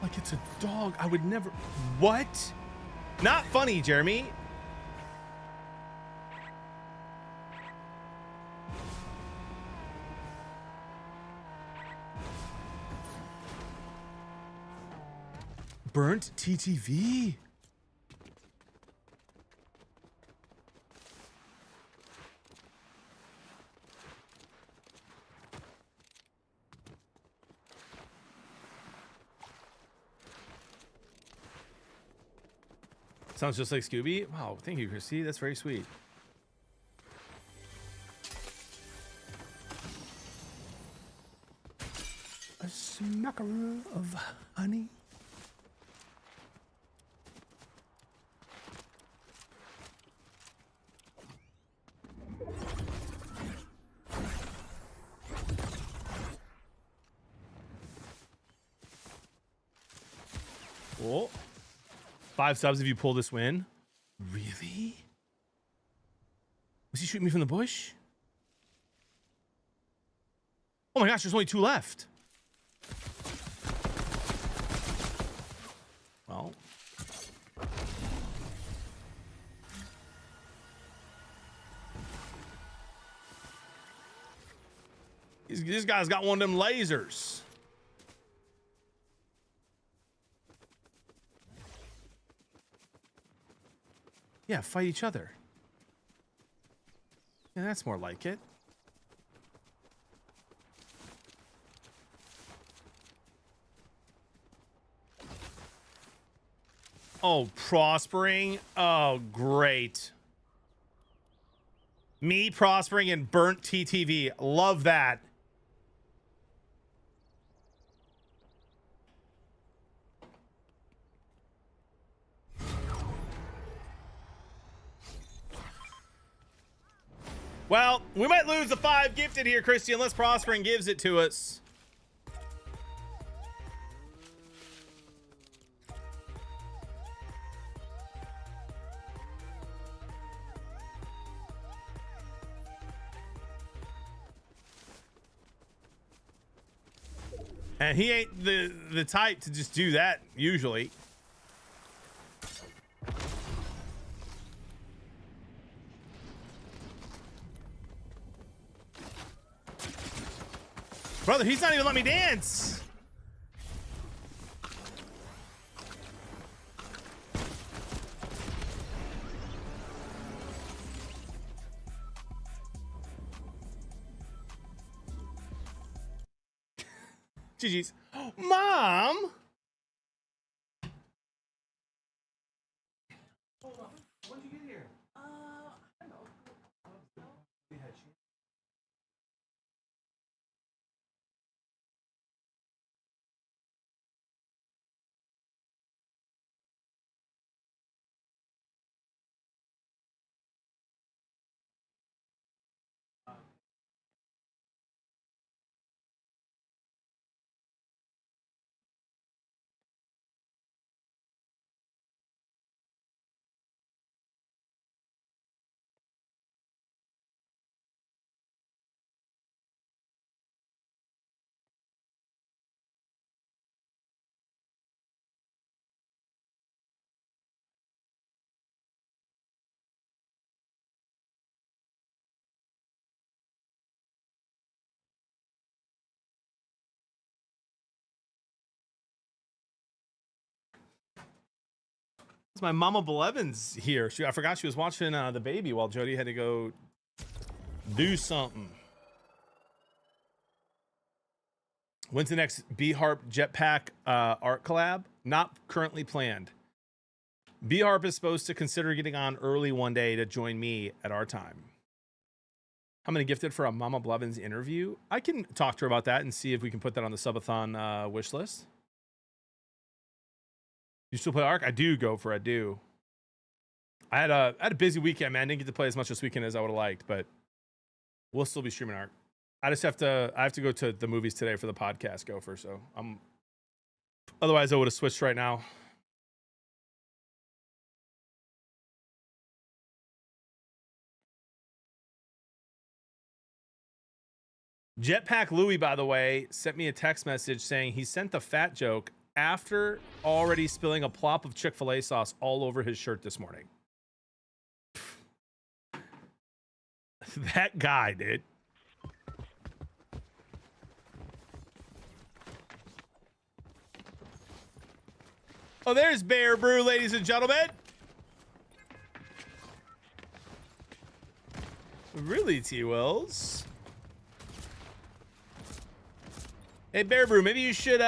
Like it's a dog. I would never. What? Not funny, Jeremy. Burnt TTV. Sounds just like Scooby. Wow, thank you, Christy. That's very sweet. A smackaroo of honey. Oh. 5 subs if you pull this win. Really? Was he shooting me from the bush? Hold my gosh, there's only 2 left. Well. This guy's got one of them lasers. Yeah, fight each other. Yeah, that's more like it. Oh, prospering? Oh, great. Me prospering in burnt TTV. Love that. Well, we might lose the 5 gifted here, Christy, unless prospering gives it to us. And he ain't the type to just do that usually. Brother, he's not even letting me dance. GG's. Mom! Hold on. When did you get here? I don't know. It's my mama Blevins here. I forgot she was watching the baby while Jody had to go do something. When's the next B-Harp Jetpack art collab? Not currently planned. B-Harp is supposed to consider getting on early one day to join me at our time. How many gifted for a Mama Blevins interview? I can talk to her about that and see if we can put that on the Subathon wish list. You still play Ark? I do, Gopher. I do. I had a busy weekend, man. Didn't get to play as much this weekend as I would have liked, but we'll still be streaming Ark. I have to go to the movies today for the podcast, Gopher. So otherwise I would have switched right now. Jetpack Louie, by the way, sent me a text message saying he sent the fat joke after already spilling a plop of Chick-fil-A sauce all over his shirt this morning. That guy, dude. Oh, there's Bear Brew, ladies and gentlemen. Really, T-Wills? Hey, Bear Brew, maybe you should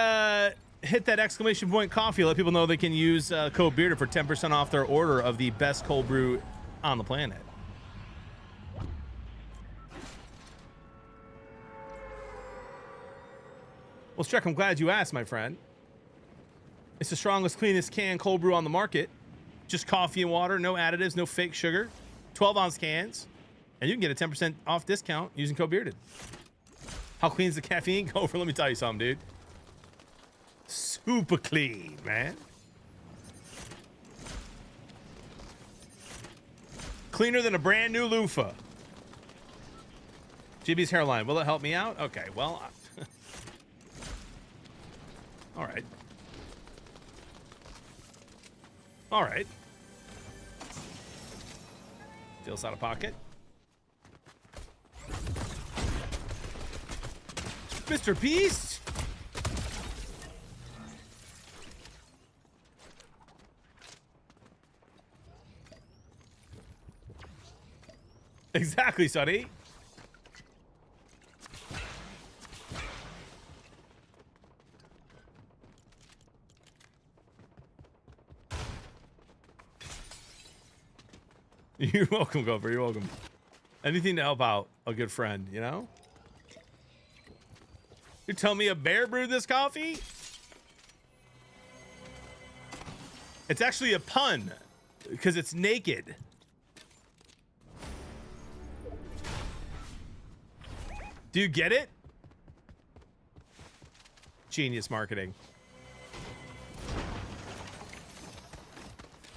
hit that exclamation point coffee. Let people know they can use code Bearded for 10% off their order of the best cold brew on the planet. Well, Streck, I'm glad you asked, my friend. It's the strongest, cleanest canned cold brew on the market. Just coffee and water, no additives, no fake sugar. 12-ounce cans. And you can get a 10% off discount using code Bearded. How clean is the caffeine? Gopher, let me tell you something, dude. Super clean, man. Cleaner than a brand new loofah. GB's hairline, will it help me out? Okay, well, All right. All right. Feels out of pocket. Mr. Beast. Exactly, Sonny. You're welcome, Gopher. You're welcome. Anything to help out a good friend, you know? You tell me a bear brewed this coffee? It's actually a pun because it's naked. Do you get it? Genius marketing.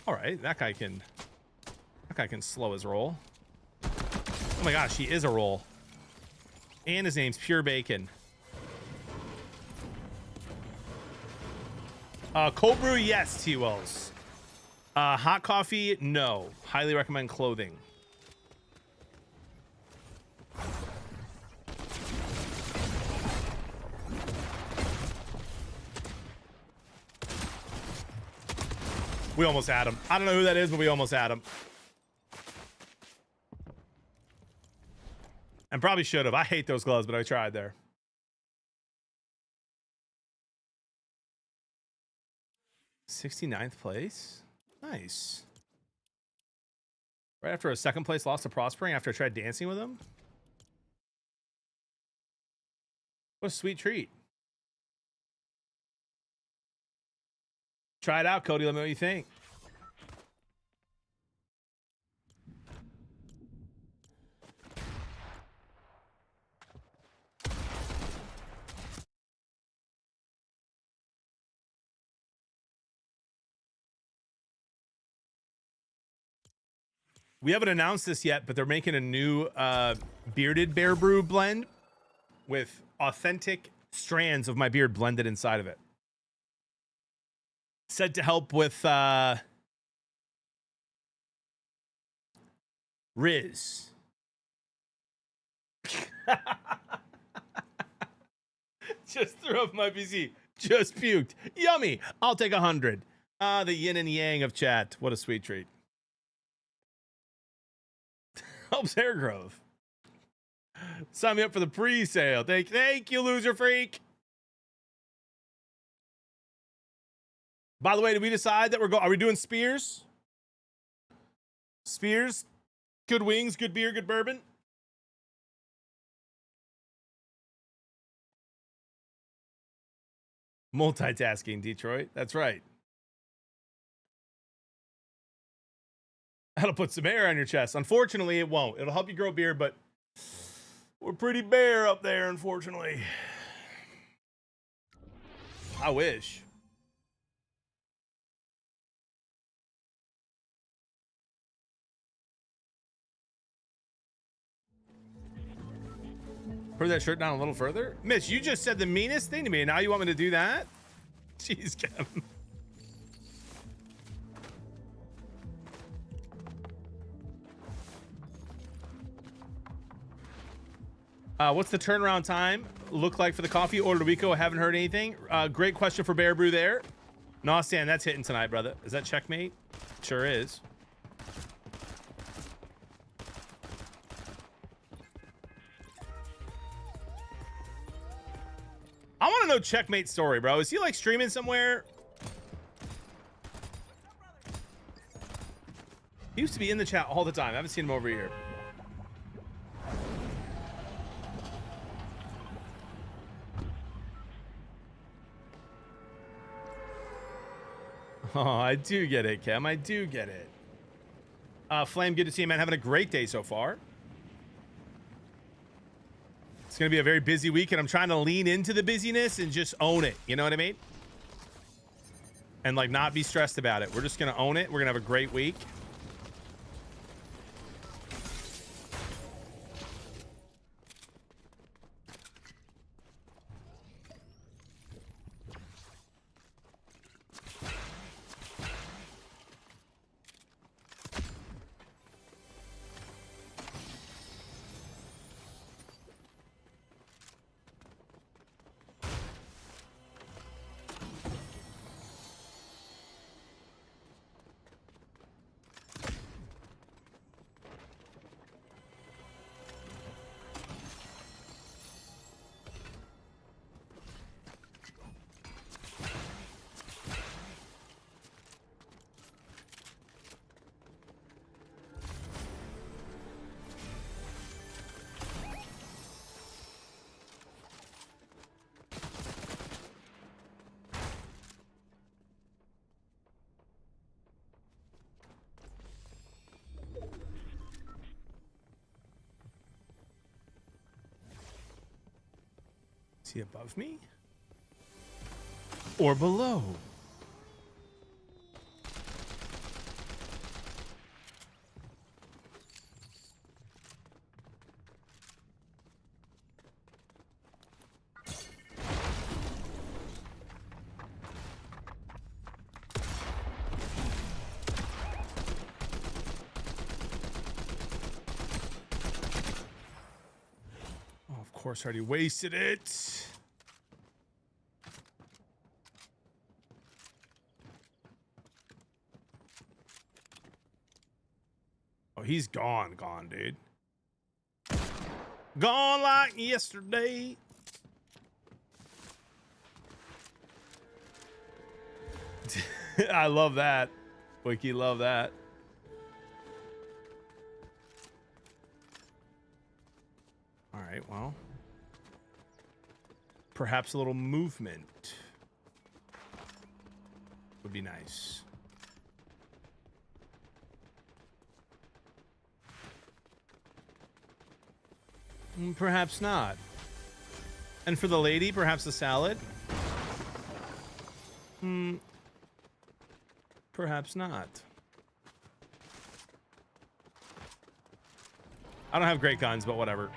All right, that guy can slow his roll. Oh my gosh, he is a roll. And his name's Pure Bacon. Cold brew, yes, T-Wells. Hot coffee, no. Highly recommend clothing. We almost had him. I don't know who that is, but we almost had him. And probably should have. I hate those gloves, but I tried there. '69th place. Nice. Right after a second place loss to Prospering after I tried dancing with him. What a sweet treat. Try it out, Cody. Let me know what you think. We haven't announced this yet, but they're making a new bearded bear brew blend with authentic strands of my beard blended inside of it. Said to help with Riz. Just threw up my PC. Just puked. Yummy. I'll take 100. The yin and yang of chat. What a sweet treat. Helps hair growth. Sign me up for the pre-sale. Thank you, loser freak. By the way, did we decide that are we doing Spears? Spears? Good wings, good beer, good bourbon? Multitasking, Detroit. That's right. That'll put some hair on your chest. Unfortunately, it won't. It'll help you grow beard, but we're pretty bare up there, unfortunately. I wish. Put that shirt down a little further. Mitch, you just said the meanest thing to me, and now you want me to do that? Jeez, Kevin. What's the turnaround time look like for the coffee? Ordered a week ago. Haven't heard anything. Great question for Bear Brew there. No, Stan, that's hitting tonight, brother. Is that checkmate? Sure is. I want to know Checkmate's story, bro. Is he like streaming somewhere? He used to be in the chat all the time. I haven't seen him over here. Oh, I do get it, Cam. I do get it. Flame, good to see you, man. Having a great day so far. It's going to be a very busy week, and I'm trying to lean into the busyness and just own it. You know what I mean? And, like, not be stressed about it. We're just going to own it. We're going to have a great week. Is he above me? Or below? Oh, of course, I already wasted it. Oh, he's gone, dude. Gone like yesterday. I love that. Wiki, love that. All right, well. Perhaps a little movement would be nice. Perhaps not. And for the lady, perhaps a salad? Perhaps not. I don't have great guns, but whatever.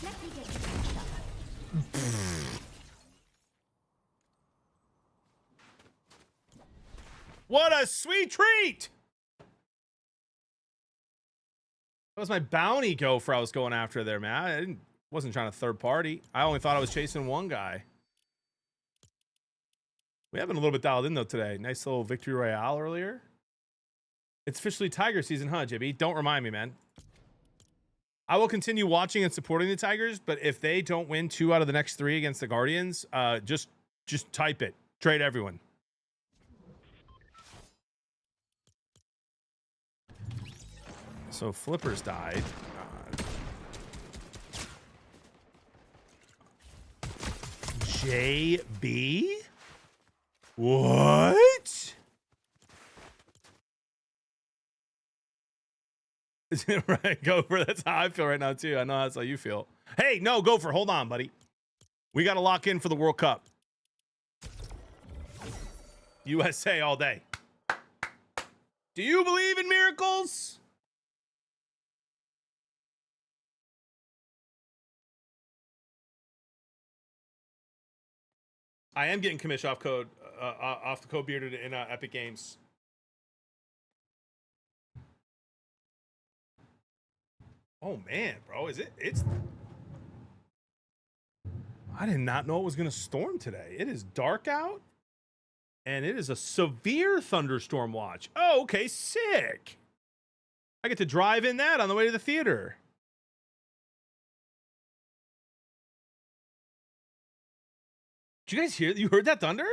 Let me get you patched up. What a sweet treat! That was my bounty gopher I was going after there, man. Wasn't trying to third party. I only thought I was chasing one guy. We have been a little bit dialed in though today. Nice little victory royale earlier. It's officially Tiger season, huh, Jibby? Don't remind me, man. I will continue watching and supporting the Tigers, but if they don't win 2 out of the next 3 against the Guardians, just type it. Trade everyone. So Flippers died. JB? What? Right, Gopher. That's how I feel right now, too. I know that's how you feel. Hey, no, Gopher. Hold on, buddy. We got to lock in for the World Cup. USA all day. Do you believe in miracles? I am getting commission off the code bearded in Epic Games. Oh man, bro, it's I did not know it was gonna storm today. It is dark out and it is a severe thunderstorm watch. Oh, okay, sick. I get to drive in that on the way to the theater. Did you guys hear? You heard that thunder?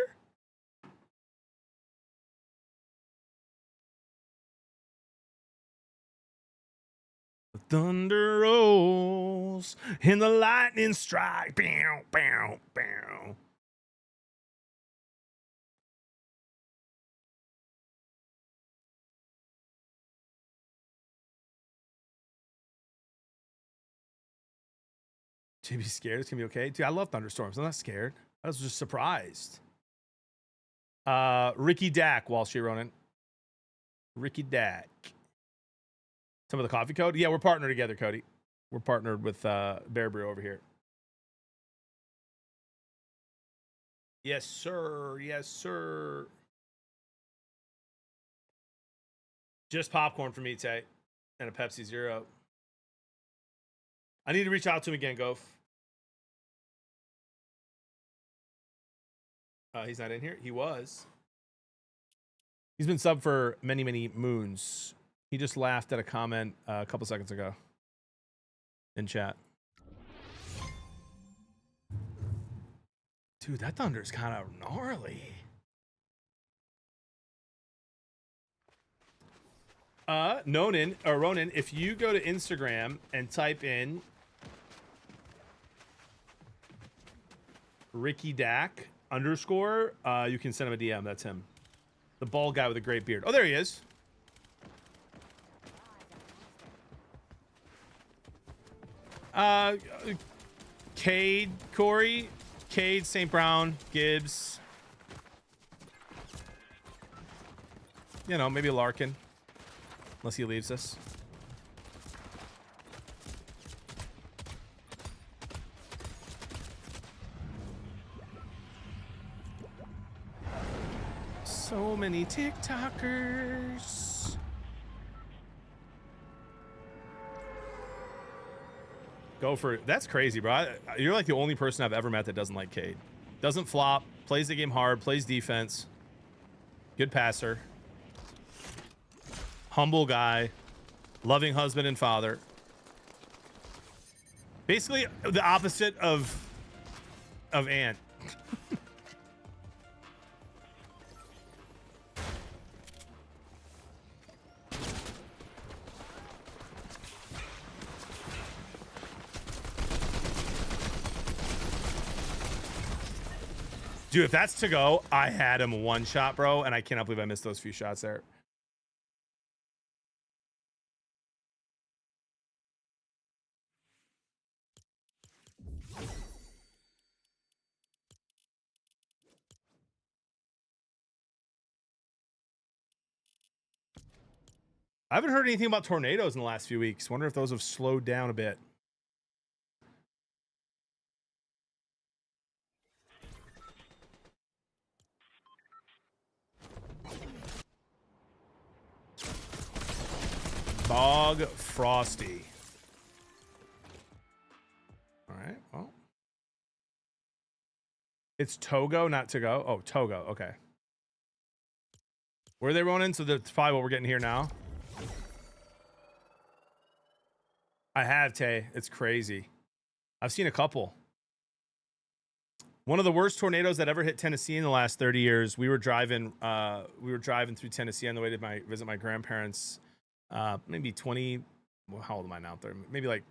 The thunder rolls and the lightning strike. Bow, bow, bow. JB scared? It's gonna be okay. Dude, I love thunderstorms. I'm not scared. I was just surprised. Ricky Dak, Wall Street Ronin. Ricky Dak. Some of the coffee code? Yeah, we're partnered together, Cody. We're partnered with Bear Brew over here. Yes, sir. Yes, sir. Just popcorn for me, Tay. And a Pepsi Zero. I need to reach out to him again, Gof. He's not in here. He was. He's been sub for many, many moons. He just laughed at a comment a couple seconds ago in chat. Dude, that thunder is kind of gnarly. Ronan, if you go to Instagram and type in Ricky Dak _ you can send him a DM. That's him. The bald guy with a great beard. Oh, there he is. Cade, Corey, Cade, St. Brown, Gibbs. You know, maybe Larkin. Unless he leaves us. So many TikTokers. Go for it. That's crazy, bro. You're like the only person I've ever met that doesn't like Cade. Doesn't flop, plays the game hard, plays defense. Good passer. Humble guy. Loving husband and father. Basically the opposite of Ant. Dude, if that's to go, I had him one shot, bro, and I cannot believe I missed those few shots there. I haven't heard anything about tornadoes in the last few weeks. Wonder if those have slowed down a bit. Bog Frosty. All right, well. It's Togo, not to go. Oh, Togo, okay. Where are they running? So that's probably what we're getting here now. I have, Tay. It's crazy. I've seen a couple. One of the worst tornadoes that ever hit Tennessee in the last 30 years. We were driving through Tennessee on the way to visit my grandparents. Maybe 20. Well, how old am I now? 30, maybe like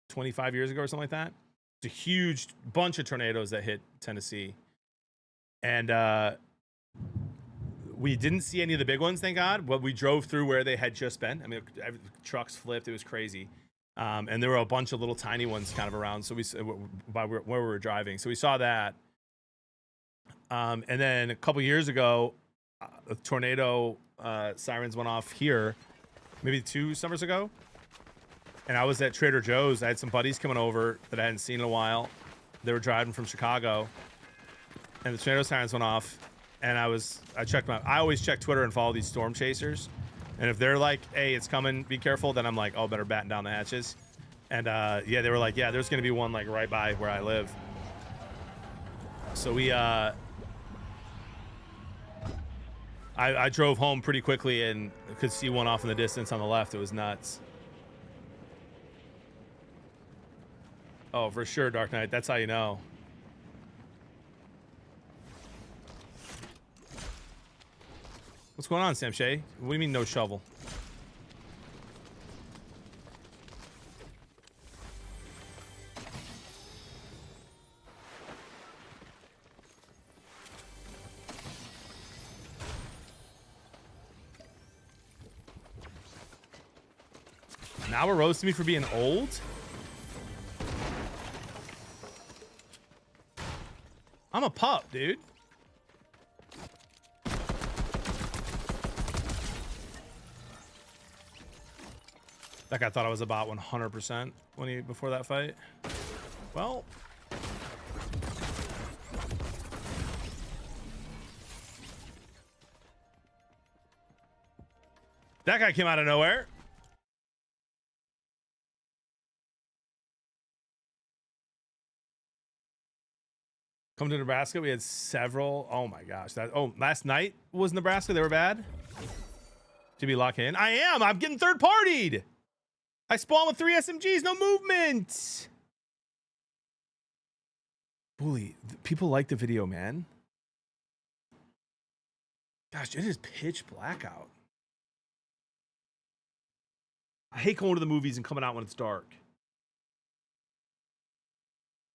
25 years ago or something like that. It's a huge bunch of tornadoes that hit Tennessee, and we didn't see any of the big ones, thank God. But we drove through where they had just been. I mean, trucks flipped. It was crazy. And there were a bunch of little tiny ones kind of around. So by where we were driving. So we saw that. And then a couple years ago, a tornado sirens went off here, maybe 2 summers ago. And I was at Trader Joe's. I had some buddies coming over that I hadn't seen in a while. They were driving from Chicago, and the tornado sirens went off. And I always check Twitter and follow these storm chasers. And if they're like, hey, it's coming, be careful, then I'm like, oh, better batten down the hatches. And yeah, they were like, yeah, there's going to be one like right by where I live. So we, I drove home pretty quickly and could see one off in the distance on the left. It was nuts. Oh, for sure, Dark Knight. That's how you know. What's going on, Sam Shay? What do you mean no shovel? Now we're roasting me for being old? I'm a pup, dude. That guy thought I was about 100% before that fight. Well, that guy came out of nowhere. Come to Nebraska, we had several. Oh my gosh. Last night was Nebraska. They were bad. To be locked in. I am. I'm getting third partied. I spawned with 3 SMGs. No movement. Bully. People like the video, man. Gosh, it is pitch black out. I hate going to the movies and coming out when it's dark.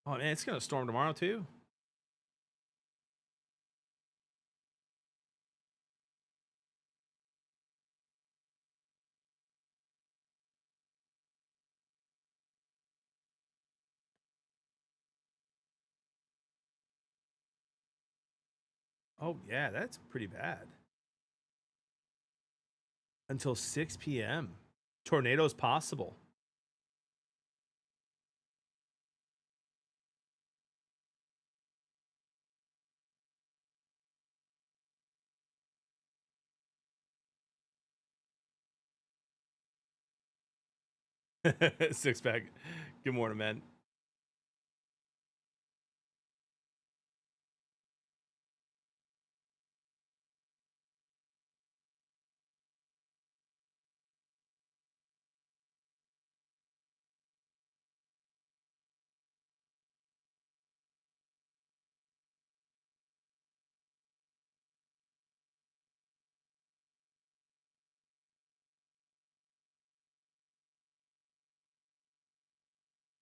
Oh man, it's gonna storm tomorrow too. Oh yeah, that's pretty bad. Until 6 p.m. Tornadoes possible. Six pack. Good morning, man.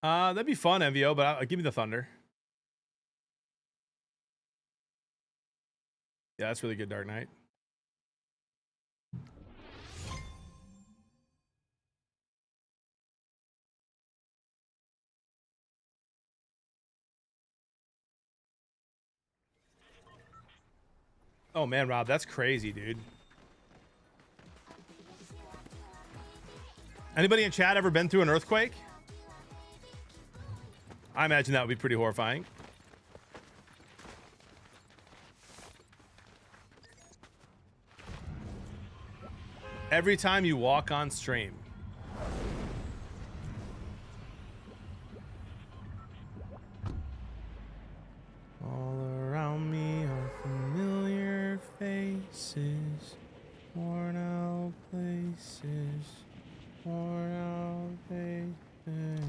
That'd be fun, MVO, but give me the Thunder. Yeah, that's really good, Dark Knight. Oh man, Rob, that's crazy, dude. Anybody in chat ever been through an earthquake? I imagine that would be pretty horrifying. Every time you walk on stream. All around me are familiar faces, worn out places, worn out faces.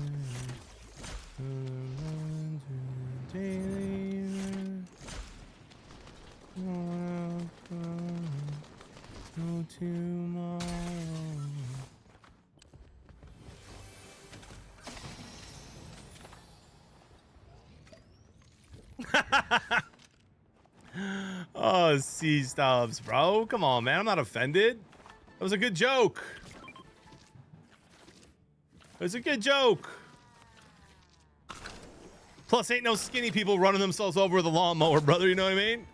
Daily, worn out, no tomorrow. Oh, C stubs, bro. Come on, man. I'm not offended. That was a good joke. It was a good joke. Plus, ain't no skinny people running themselves over with a lawnmower, brother. You know what I mean?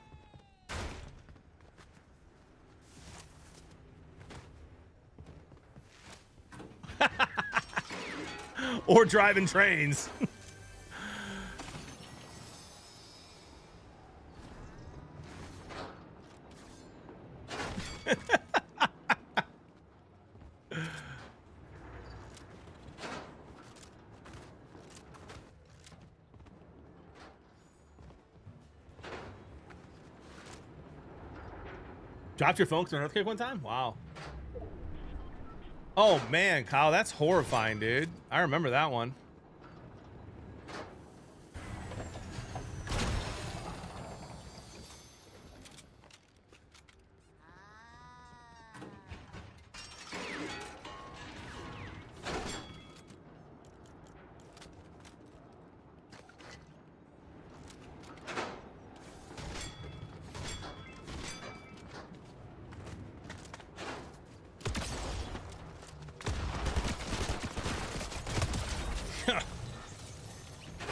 Or driving trains. Dropped your phone to an earthquake one time? Wow. Oh man, Kyle, that's horrifying, dude. I remember that one.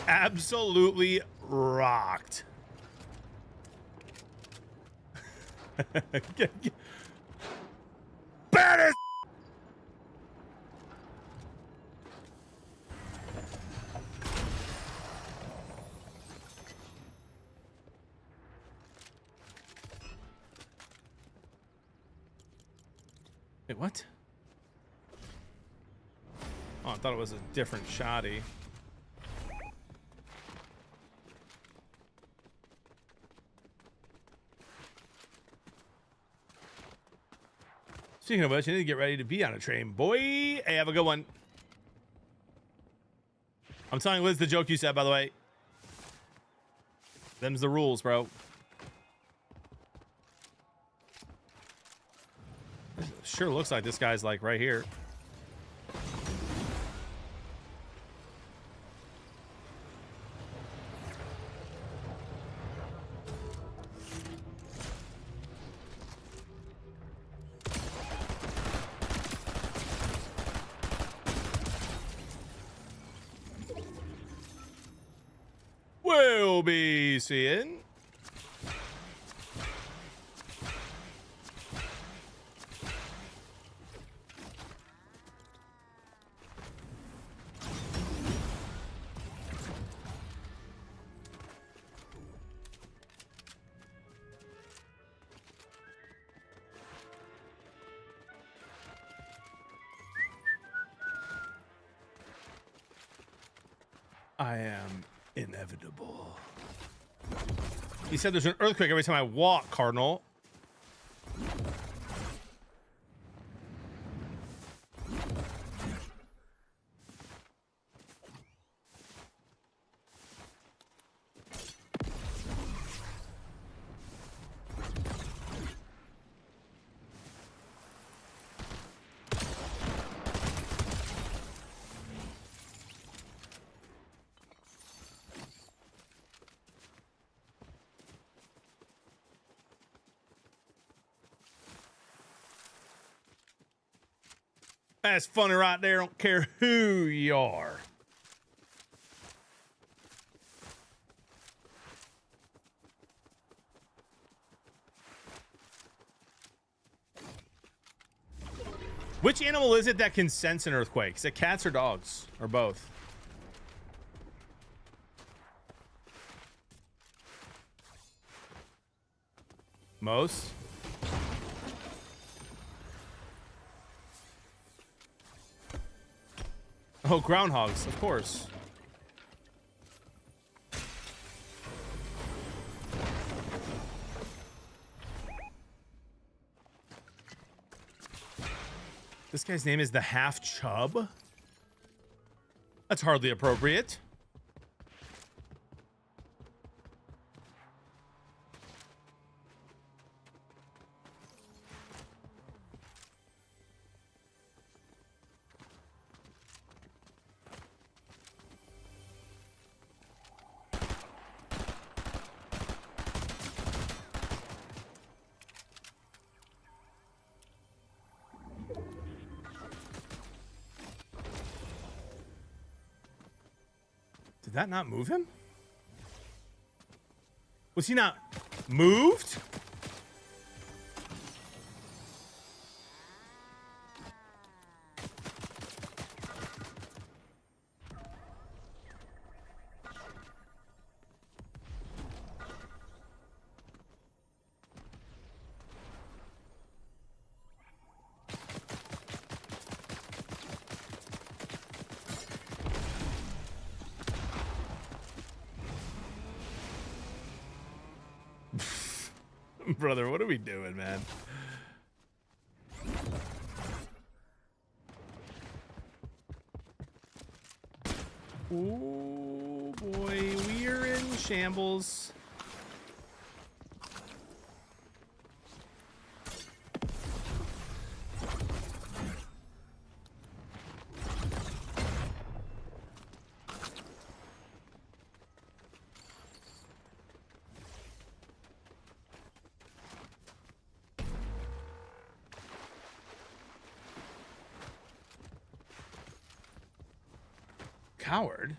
Absolutely rocked. Bad as Wait, what? Oh, I thought it was a different shoddy. Speaking of which, I need to get ready to be on a train, boy. Hey, have a good one. I'm telling Liz the joke you said, by the way. Them's the rules, bro. Sure looks like this guy's like right here. We'll be seeing. I am inevitable. He said there's an earthquake every time I walk, Cardinal. That's funny right there. Don't care who you are. Which animal is it that can sense an earthquake? Is it cats or dogs? Or both? Most? Oh, groundhogs, of course. This guy's name is the Half Chub? That's hardly appropriate. Did that not move him? Was he not moved? Brother, what are we doing, man? Oh boy, we're in shambles. Coward?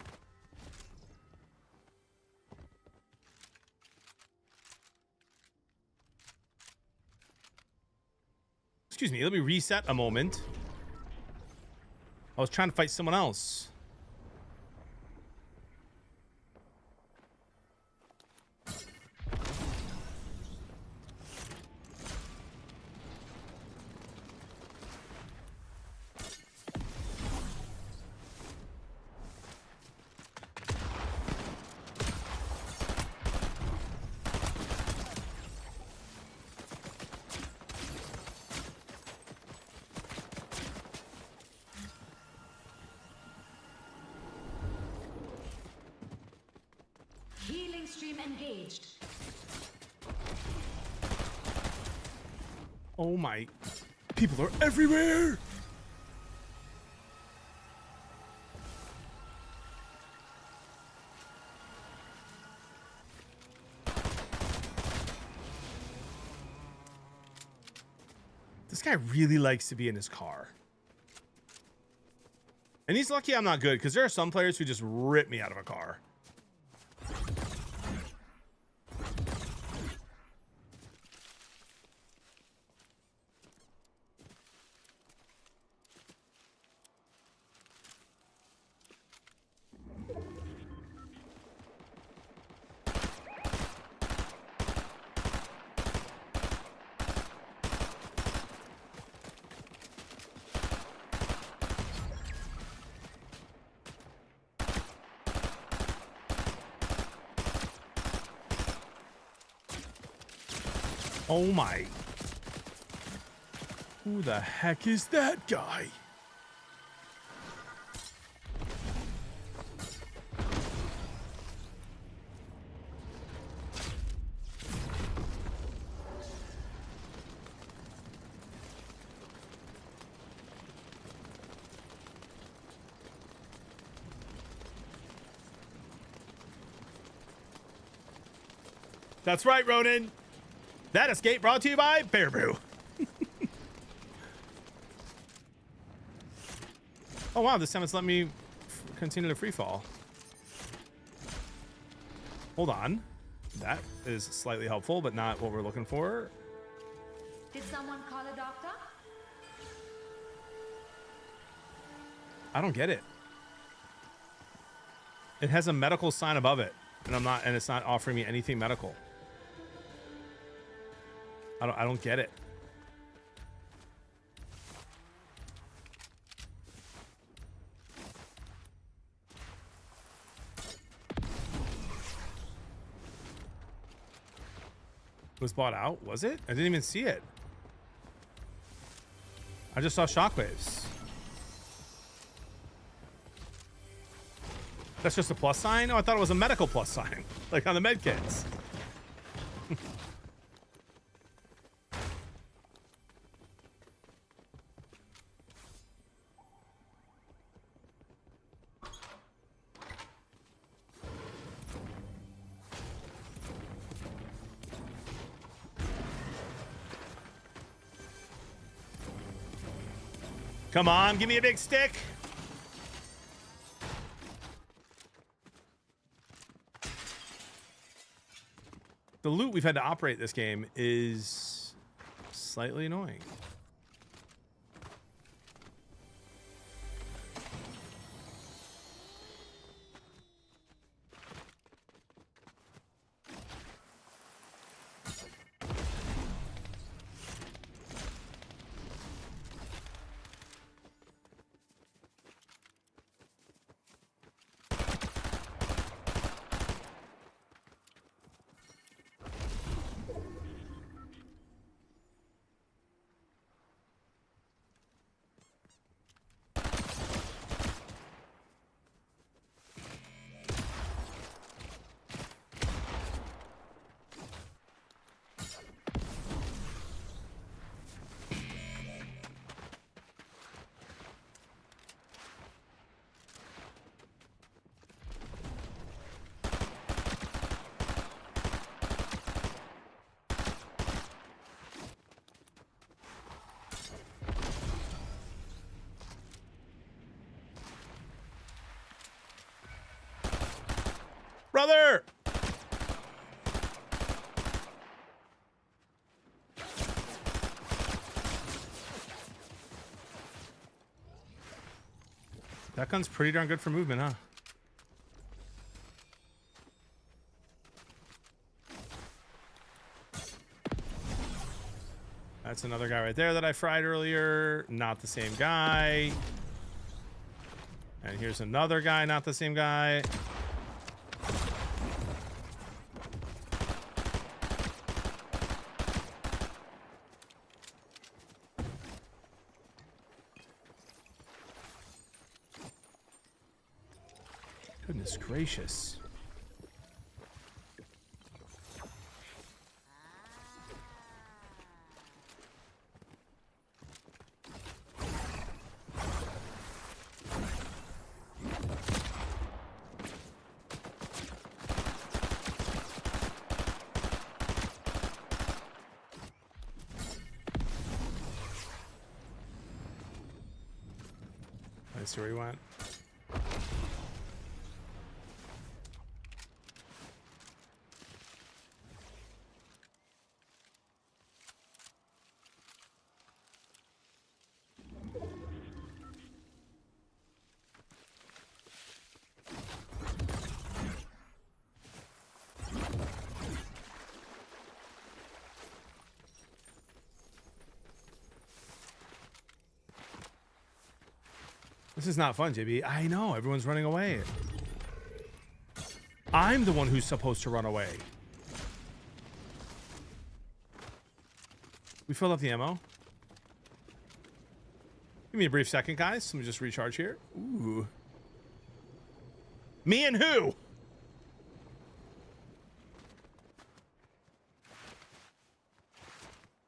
Excuse me, let me reset a moment. I was trying to fight someone else. Reporting stream engaged. Oh my. People are everywhere. This guy really likes to be in his car. And he's lucky I'm not good, because there are some players who just rip me out of a car. Oh my. Who the heck is that guy? That's right, Ronan. That escape brought to you by Bear Brew. Oh wow, this time it's let me continue to free fall. Hold on. That is slightly helpful, but not what we're looking for. Did someone call a doctor? I don't get it. It has a medical sign above it, and it's not offering me anything medical. I don't get it. It was bought out, was it? I didn't even see it. I just saw shockwaves. That's just a plus sign? Oh, I thought it was a medical plus sign, like on the med kits. Come on, give me a big stick. The loot we've had to operate this game is slightly annoying. Brother! That gun's pretty darn good for movement, huh? That's another guy right there that I fried earlier. Not the same guy. And here's another guy, not the same guy. Goodness gracious. I see where he went. This is not fun, JB. I know, everyone's running away. I'm the one who's supposed to run away. We filled up the ammo. Give me a brief second, guys. Let me just recharge here. Ooh. Me and who?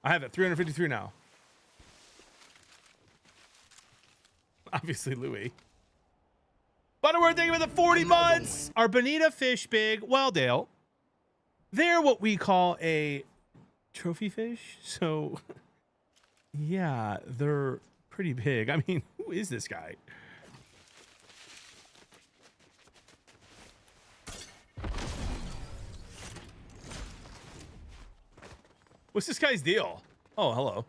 I have it. 353 now. Obviously, Louis. Butterworth, thank you for the 40 months. Are bonita fish big? Well, Dale, they're what we call a trophy fish. So, yeah, they're pretty big. I mean, who is this guy? What's this guy's deal? Oh, hello.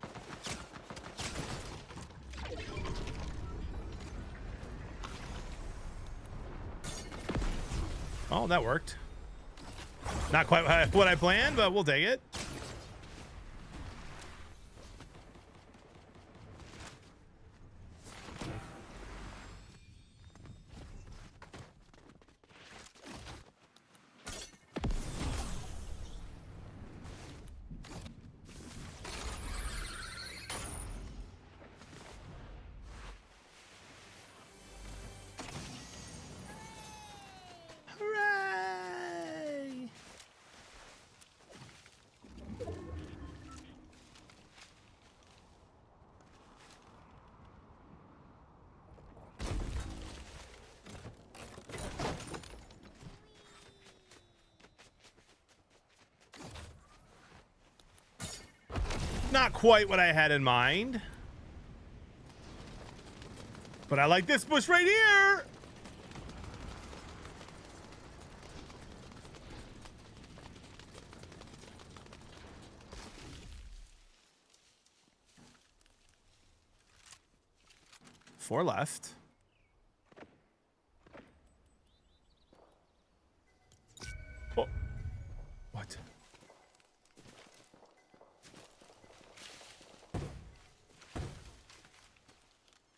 Oh, that worked. Not quite what I planned, but we'll take it. Hooray! Not quite what I had in mind. But I like this bush right here. Four left. Oh. What?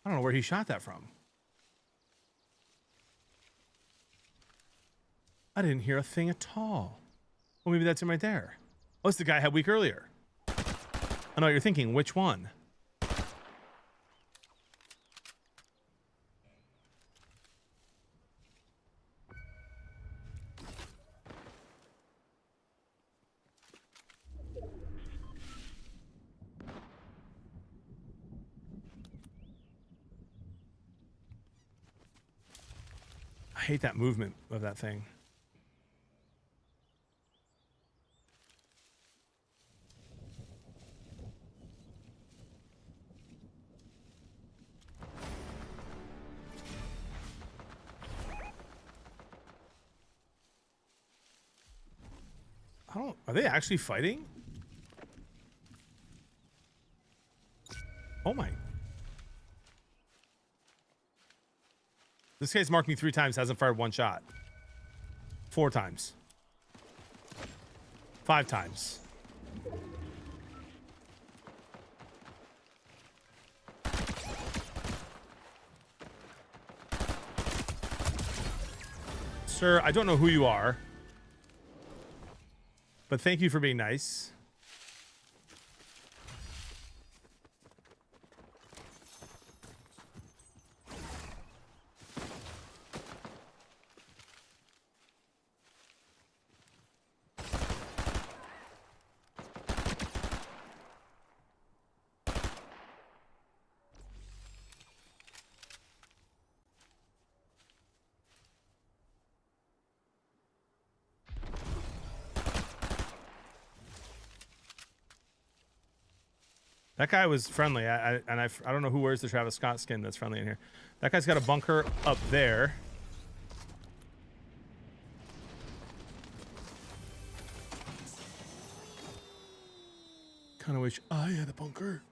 I don't know where he shot that from. I didn't hear a thing at all. Well, maybe that's him right there. Oh, it's the guy I had weak earlier. I know what you're thinking. Which one? I hate that movement of that thing. Are they actually fighting? Oh my. This guy's marked me 3 times, hasn't fired 1 shot. 4 times. 5 times. Sir, I don't know who you are, but thank you for being nice. That guy was friendly. I don't know who wears the Travis Scott skin that's friendly in here. That guy's got a bunker up there. Kind of wish I had a bunker.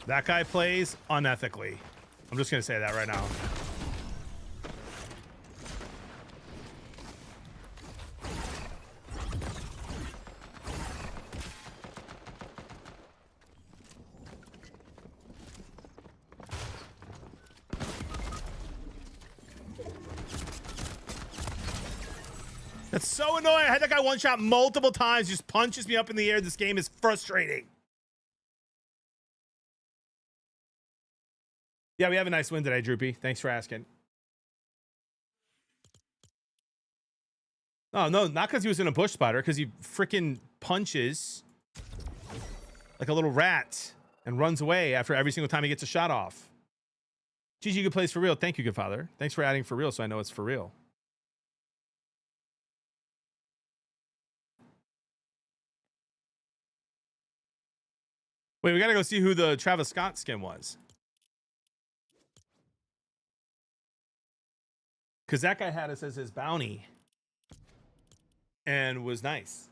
That guy plays unethically. I'm just gonna say that right now. That's so annoying. I had that guy one shot multiple times, just punches me up in the air. This game is frustrating. Yeah, we have a nice win today, Droopy. Thanks for asking. Oh, no, not because he was in a bush spider, because he freaking punches like a little rat and runs away after every single time he gets a shot off. GG, good plays for real. Thank you, good father. Thanks for adding for real so I know it's for real. Wait, we got to go see who the Travis Scott skin was. Because that guy had us as his bounty and was nice.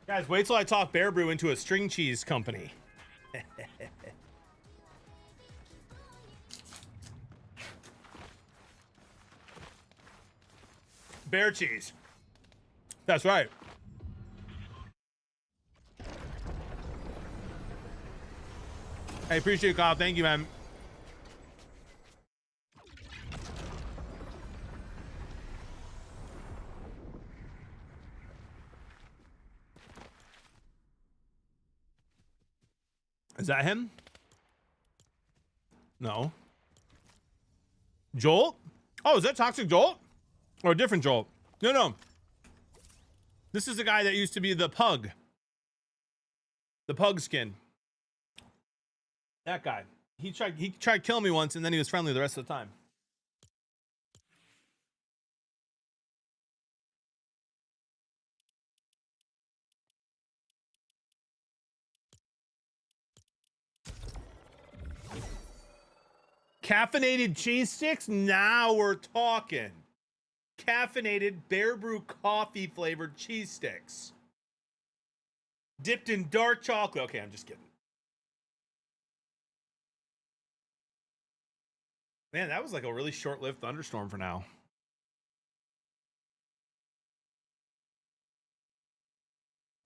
Guys, wait till I talk Bear Brew into a string cheese company. Bear cheese. That's right. I appreciate it, Kyle. Thank you, man. Is that him? No. Jolt? Oh, is that Toxic Jolt? Or a different Jolt? No, no. This is the guy that used to be the pug. The pug skin. That guy. He tried killing me once and then he was friendly the rest of the time. Caffeinated cheese sticks? Now we're talking. Caffeinated Bear Brew coffee flavored cheese sticks. Dipped in dark chocolate. Okay, I'm just kidding. Man, that was like a really short-lived thunderstorm for now.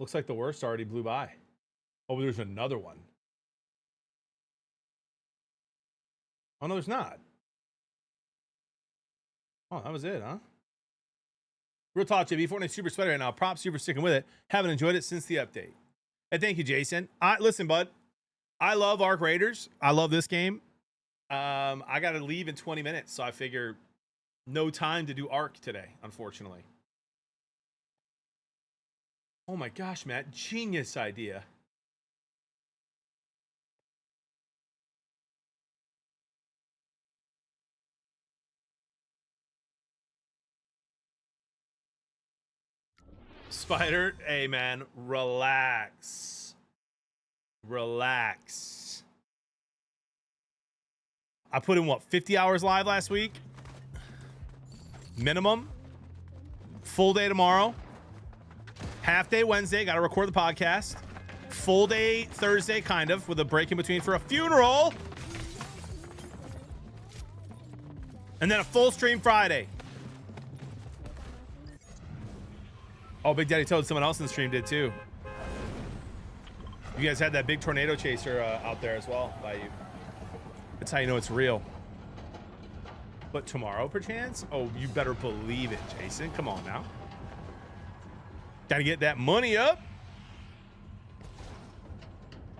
Looks like the worst already blew by. Oh, there's another one. Oh, no, there's not. Oh, that was it, huh? Real talk, JB. Fortnite's super sweaty right now. Props, super sticking with it. Haven't enjoyed it since the update. And thank you, Jason. Listen, bud. I love Arc Raiders. I love this game. I got to leave in 20 minutes, so I figure no time to do Arc today, unfortunately. Oh my gosh, Matt. Genius idea. Spider, hey man, relax. Relax. I put in what, 50 hours live last week? Minimum. Full day tomorrow. Half day Wednesday, gotta record the podcast. Full day Thursday, kind of, with a break in between for a funeral. And then a full stream Friday. Oh, Big Daddy told someone else in the stream did too. You guys had that big tornado chaser out there as well by you. That's how you know it's real. But tomorrow, perchance? Oh, you better believe it, Jason. Come on now. Gotta get that money up.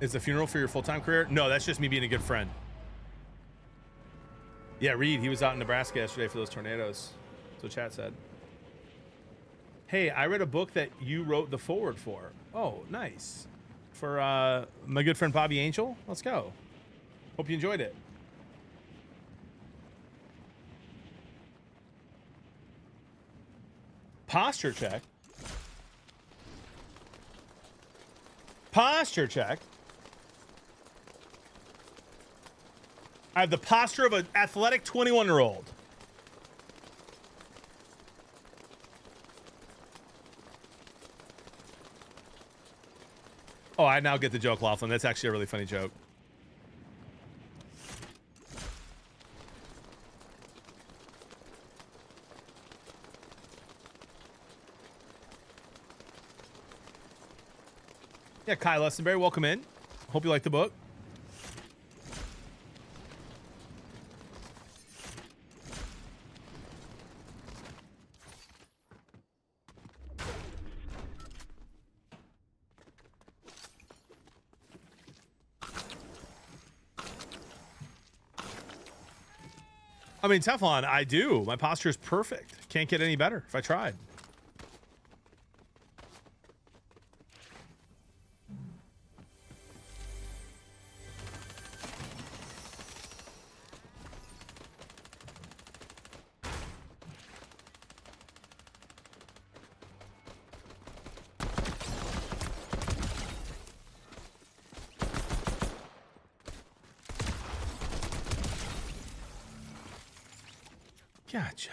Is the funeral for your full-time career? No, that's just me being a good friend. Yeah, Reed, he was out in Nebraska yesterday for those tornadoes. That's what chat said. Hey, I read a book that you wrote the forward for. Oh, nice. For my good friend Bobby Angel. Let's go. Hope you enjoyed it. Posture check. Posture check. I have the posture of an athletic 21-year-old. Oh, I now get the joke, Laughlin. That's actually a really funny joke. Yeah, Kai Lessenberry, welcome in. Hope you like the book. I mean, Teflon, I do. My posture is perfect. Can't get any better if I tried. Gotcha.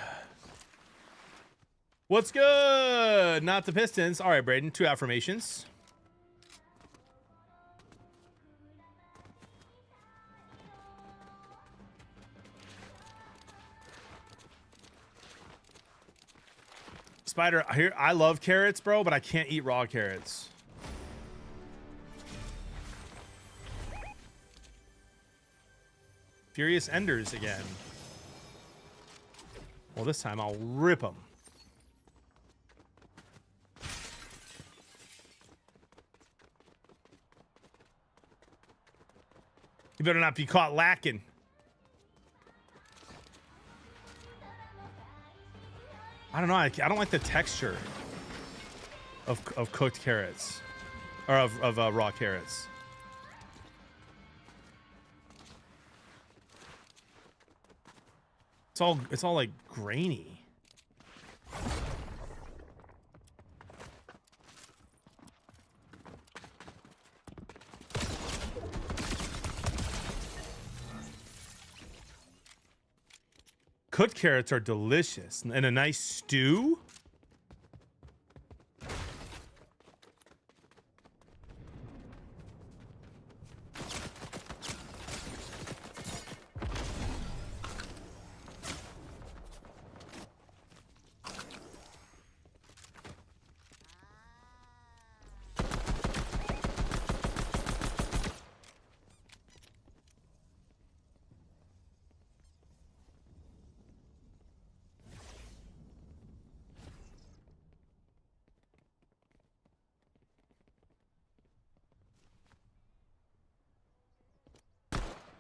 What's good? Not the Pistons. All right, Braden. 2 affirmations. Spider, here, I love carrots, bro, but I can't eat raw carrots. Furious Enders again. Well, this time I'll rip them. You better not be caught lacking. I don't know. I don't like the texture of cooked carrots, or of raw carrots. It's all like grainy. Cooked carrots are delicious, and a nice stew.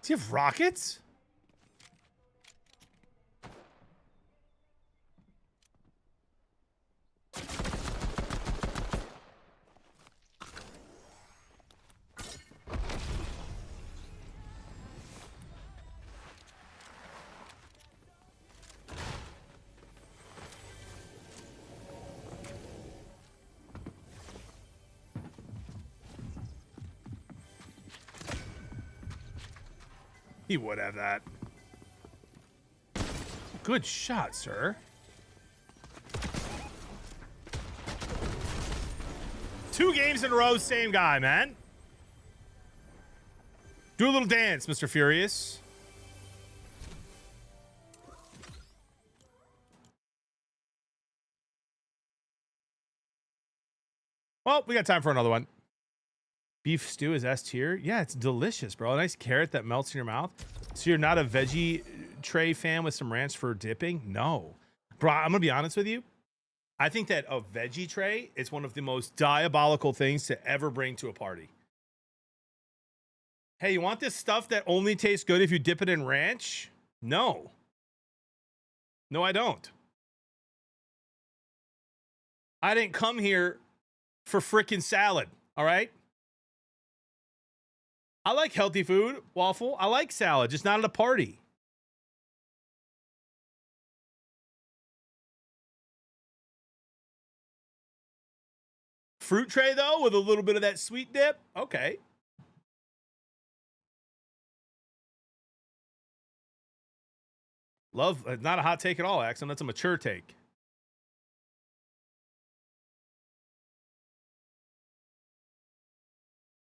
Do you have rockets? He would have that. Good shot, sir. Two games in a row, same guy, man. Do a little dance, Mr. Furious. Well, we got time for another one. Beef stew is S tier. Yeah, it's delicious, bro. A nice carrot that melts in your mouth. So you're not a veggie tray fan with some ranch for dipping? No. Bro, I'm going to be honest with you. I think that a veggie tray is one of the most diabolical things to ever bring to a party. Hey, you want this stuff that only tastes good if you dip it in ranch? No. No, I don't. I didn't come here for frickin' salad, all right? I like healthy food, waffle. I like salad, just not at a party. Fruit tray, though, with a little bit of that sweet dip? Okay. Love, not a hot take at all, Axel. That's a mature take.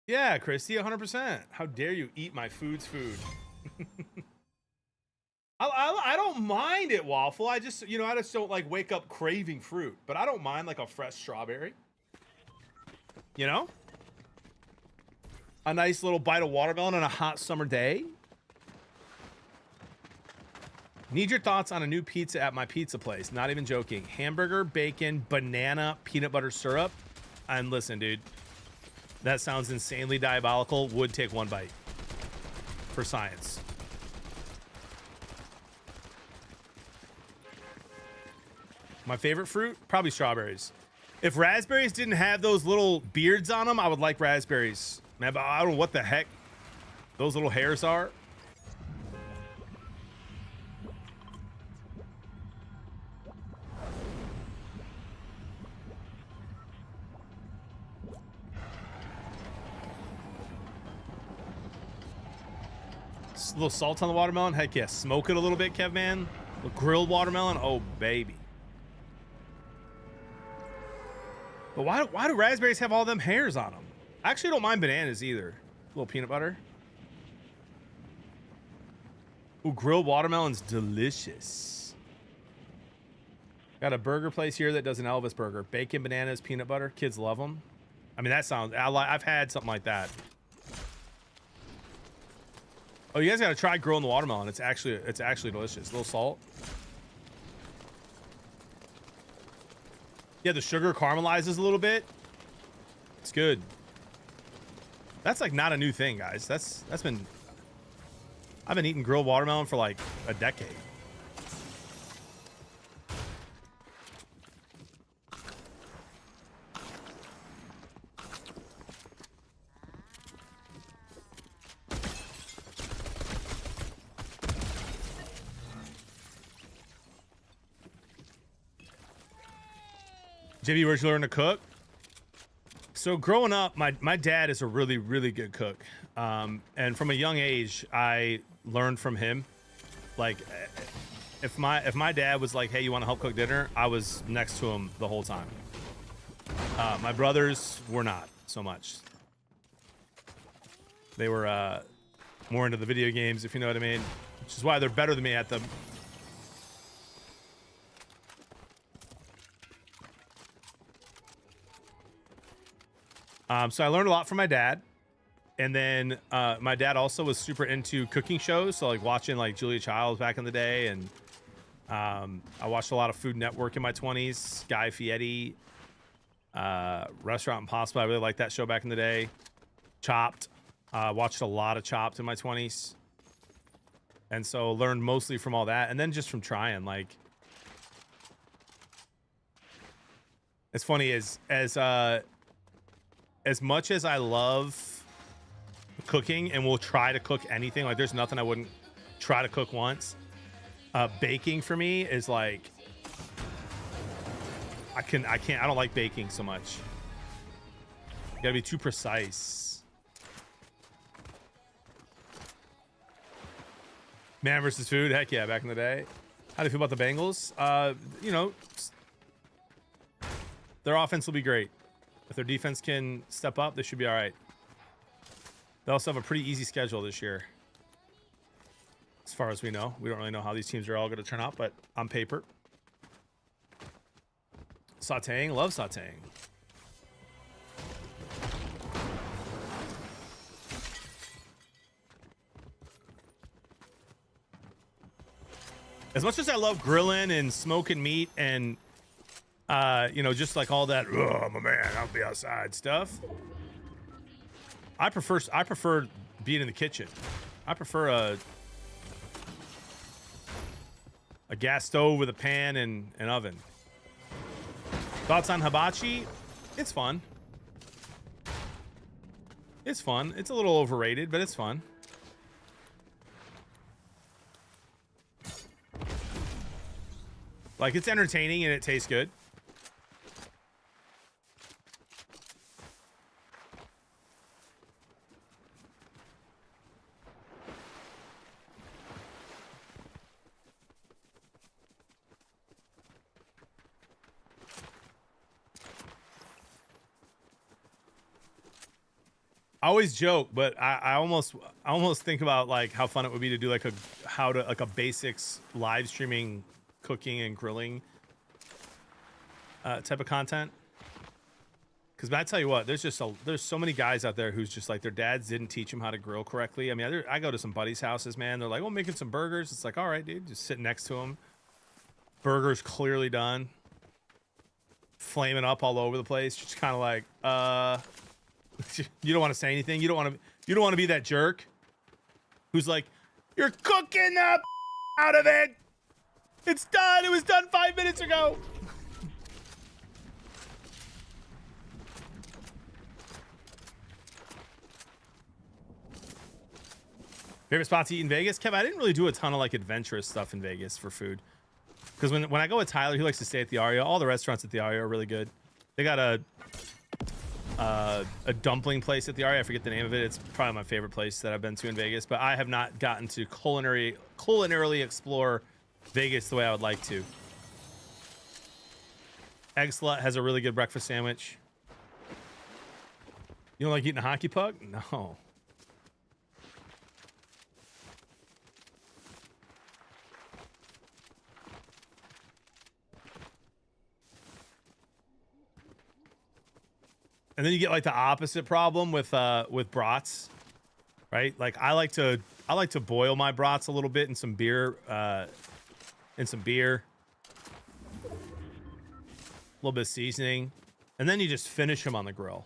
Yeah, Christy, 100%. How dare you eat my food's food? I don't mind it, waffle. I just, I just don't like wake up craving fruit, but I don't mind like a fresh strawberry. A nice little bite of watermelon on a hot summer day. Need your thoughts on a new pizza at my pizza place. Not even joking. Hamburger, bacon, banana, peanut butter syrup. And listen, dude, that sounds insanely diabolical. Would take one bite for science. My favorite fruit? Probably strawberries. If raspberries didn't have those little beards on them, I would like raspberries. Man, but I don't know what the heck those little hairs are. A little salt on the watermelon. Heck yeah. Smoke it a little bit, Kev, man. A grilled watermelon. Oh, baby. But why do raspberries have all them hairs on them? I actually don't mind bananas either. A little peanut butter. Ooh, grilled watermelon's delicious. Got a burger place here that does an Elvis burger. Bacon, bananas, peanut butter. Kids love them. I mean, that sounds... I've had something like that. Oh, you guys got to try grilling the watermelon. It's actually delicious. A little salt. Yeah, the sugar caramelizes a little bit. It's good. That's like not a new thing, guys. I've been eating grilled watermelon for like a decade. JB, where'd you learn to cook? So growing up, my dad is a really, really good cook. And from a young age, I learned from him. Like, if my dad was like, hey, you want to help cook dinner? I was next to him the whole time. My brothers were not so much. They were more into the video games, if you know what I mean. Which is why they're better than me at them. So I learned a lot from my dad. And then my dad also was super into cooking shows. So like watching like Julia Childs back in the day. And I watched a lot of Food Network in my 20s. Guy Fieri, Restaurant Impossible. I really liked that show back in the day. Chopped. Watched a lot of Chopped in my 20s. And so learned mostly from all that. And then just from trying. Like, it's funny as much as I love cooking and will try to cook anything, like there's nothing I wouldn't try to cook once. Baking for me is like, I don't like baking so much. You gotta be too precise. Man versus food, heck yeah, back in the day. How do you feel about the Bengals? Their offense will be great. If their defense can step up, they should be all right. They also have a pretty easy schedule this year. As far as we know. We don't really know how these teams are all going to turn out, but on paper. Sauteing. Love sauteing. As much as I love grilling and smoking meat and You know, just like all that, oh, I'm a man, I'll be outside stuff. I prefer being in the kitchen. I prefer a gas stove with a pan and an oven. Thoughts on hibachi? It's fun. It's fun. It's a little overrated, but it's fun. Like, it's entertaining and it tastes good. I always joke, but I almost think about like how fun it would be to do like a basics live streaming cooking and grilling type of content. Because I tell you what, there's so many guys out there who's just like their dads didn't teach them how to grill correctly. I mean, I go to some buddies' houses, man. They're like, "Oh, making some burgers." It's like, all right, dude, just sitting next to them. Burgers clearly done, flaming up all over the place. Just kind of like, you don't want to say anything. You don't want to be that jerk who's like, "You're cooking the out of it. It's done. It was done 5 minutes ago." Favorite spot to eat in Vegas? Kev, I didn't really do a ton of like adventurous stuff in Vegas for food. Because when I go with Tyler, he likes to stay at the Aria. All the restaurants at the Aria are really good. They got a dumpling place at the Aria. I forget the name of it. It's probably my favorite place that I've been to in Vegas. But I have not gotten to culinarily explore Vegas the way I would like to. Egg Slut has a really good breakfast sandwich. You don't like eating a hockey puck? No. And then you get like the opposite problem with brats, right? Like I like to boil my brats a little bit in some beer, a little bit of seasoning, and then you just finish them on the grill.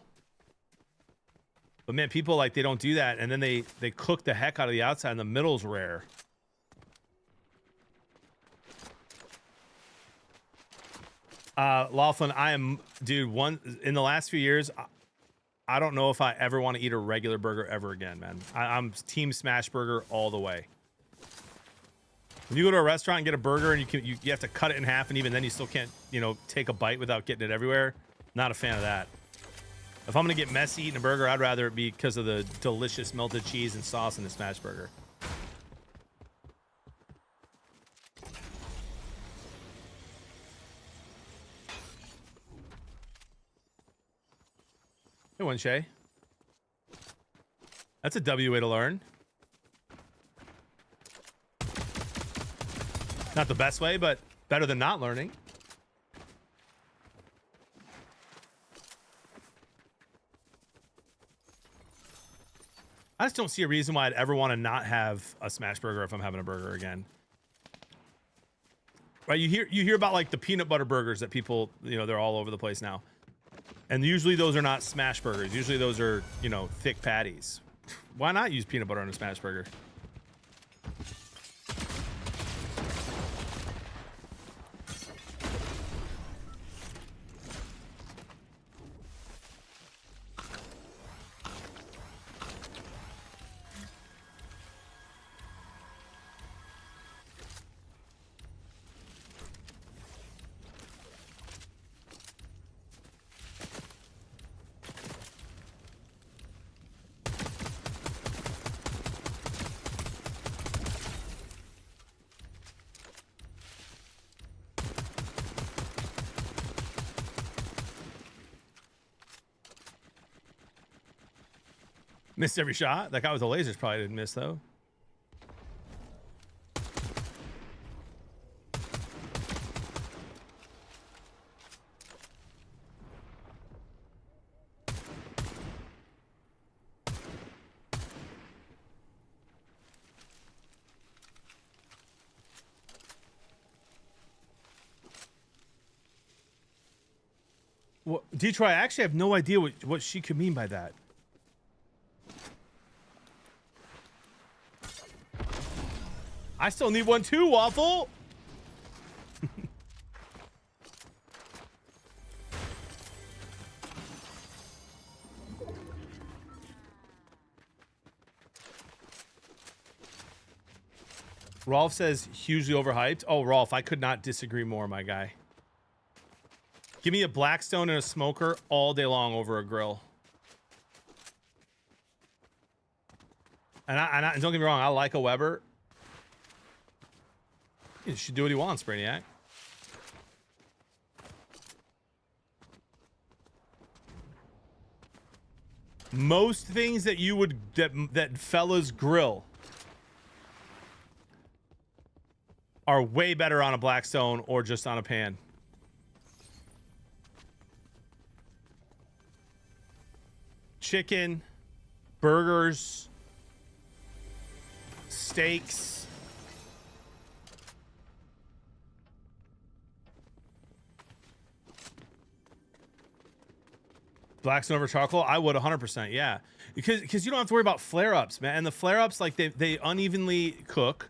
But man, people like they don't do that, and then they cook the heck out of the outside, and the middle's rare. Laughlin, dude, in the last few years, I don't know if I ever want to eat a regular burger ever again, man. I'm team smash burger all the way. When you go to a restaurant and get a burger and you have to cut it in half, and even then you still can't, take a bite without getting it everywhere. Not a fan of that. If I'm gonna get messy eating a burger, I'd rather it be because of the delicious melted cheese and sauce in the smash burger. Hey, one Shay. That's a W way to learn. Not the best way, but better than not learning. I just don't see a reason why I'd ever want to not have a smash burger if I'm having a burger again. Right? You hear about like the peanut butter burgers that people, they're all over the place now. And usually those are not smash burgers. Usually those are, thick patties. Why not use peanut butter on a smash burger? Missed every shot. That guy with the lasers probably didn't miss, though. What, Detroit, I actually have no idea what she could mean by that. I still need one too, Waffle. Rolf says hugely overhyped. Oh, Rolf, I could not disagree more, my guy. Give me a Blackstone and a smoker all day long over a grill. And don't get me wrong, I like a Weber. He should do what he wants, Brainiac. Most things that you would that fellas grill are way better on a Blackstone or just on a pan. Chicken, burgers, steaks. Blackstone over charcoal? I would 100%, yeah. Because you don't have to worry about flare-ups, man. And the flare-ups, like, they unevenly cook.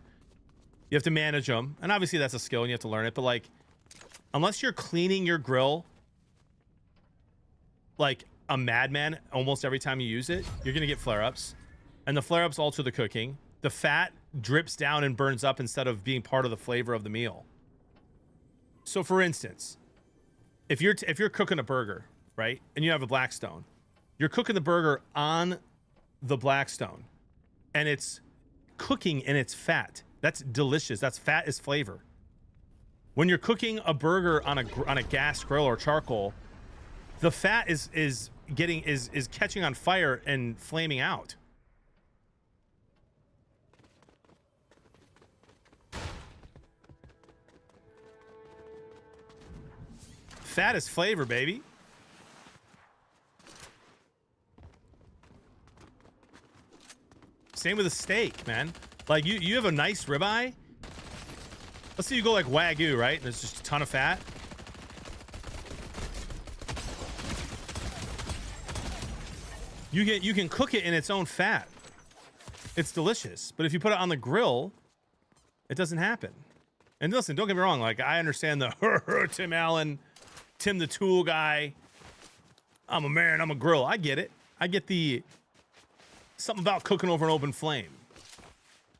You have to manage them. And obviously that's a skill and you have to learn it. But, like, unless you're cleaning your grill like a madman almost every time you use it, you're going to get flare-ups. And the flare-ups alter the cooking. The fat drips down and burns up instead of being part of the flavor of the meal. So, for instance, if you're cooking a burger, right, and you have a Blackstone, you're cooking the burger on the Blackstone, and it's cooking in its fat. That's delicious. That's fat is flavor. When you're cooking a burger on a gas grill or charcoal, the fat is catching on fire and flaming out. Fat is flavor, baby. Same with a steak, man. Like, you have a nice ribeye. Let's say you go like Wagyu, right? And there's just a ton of fat. You can cook it in its own fat. It's delicious. But if you put it on the grill, it doesn't happen. And listen, don't get me wrong. Like, I understand the Tim Allen, Tim the Tool guy. I'm a man, I'm a grill. I get it. I get the something about cooking over an open flame.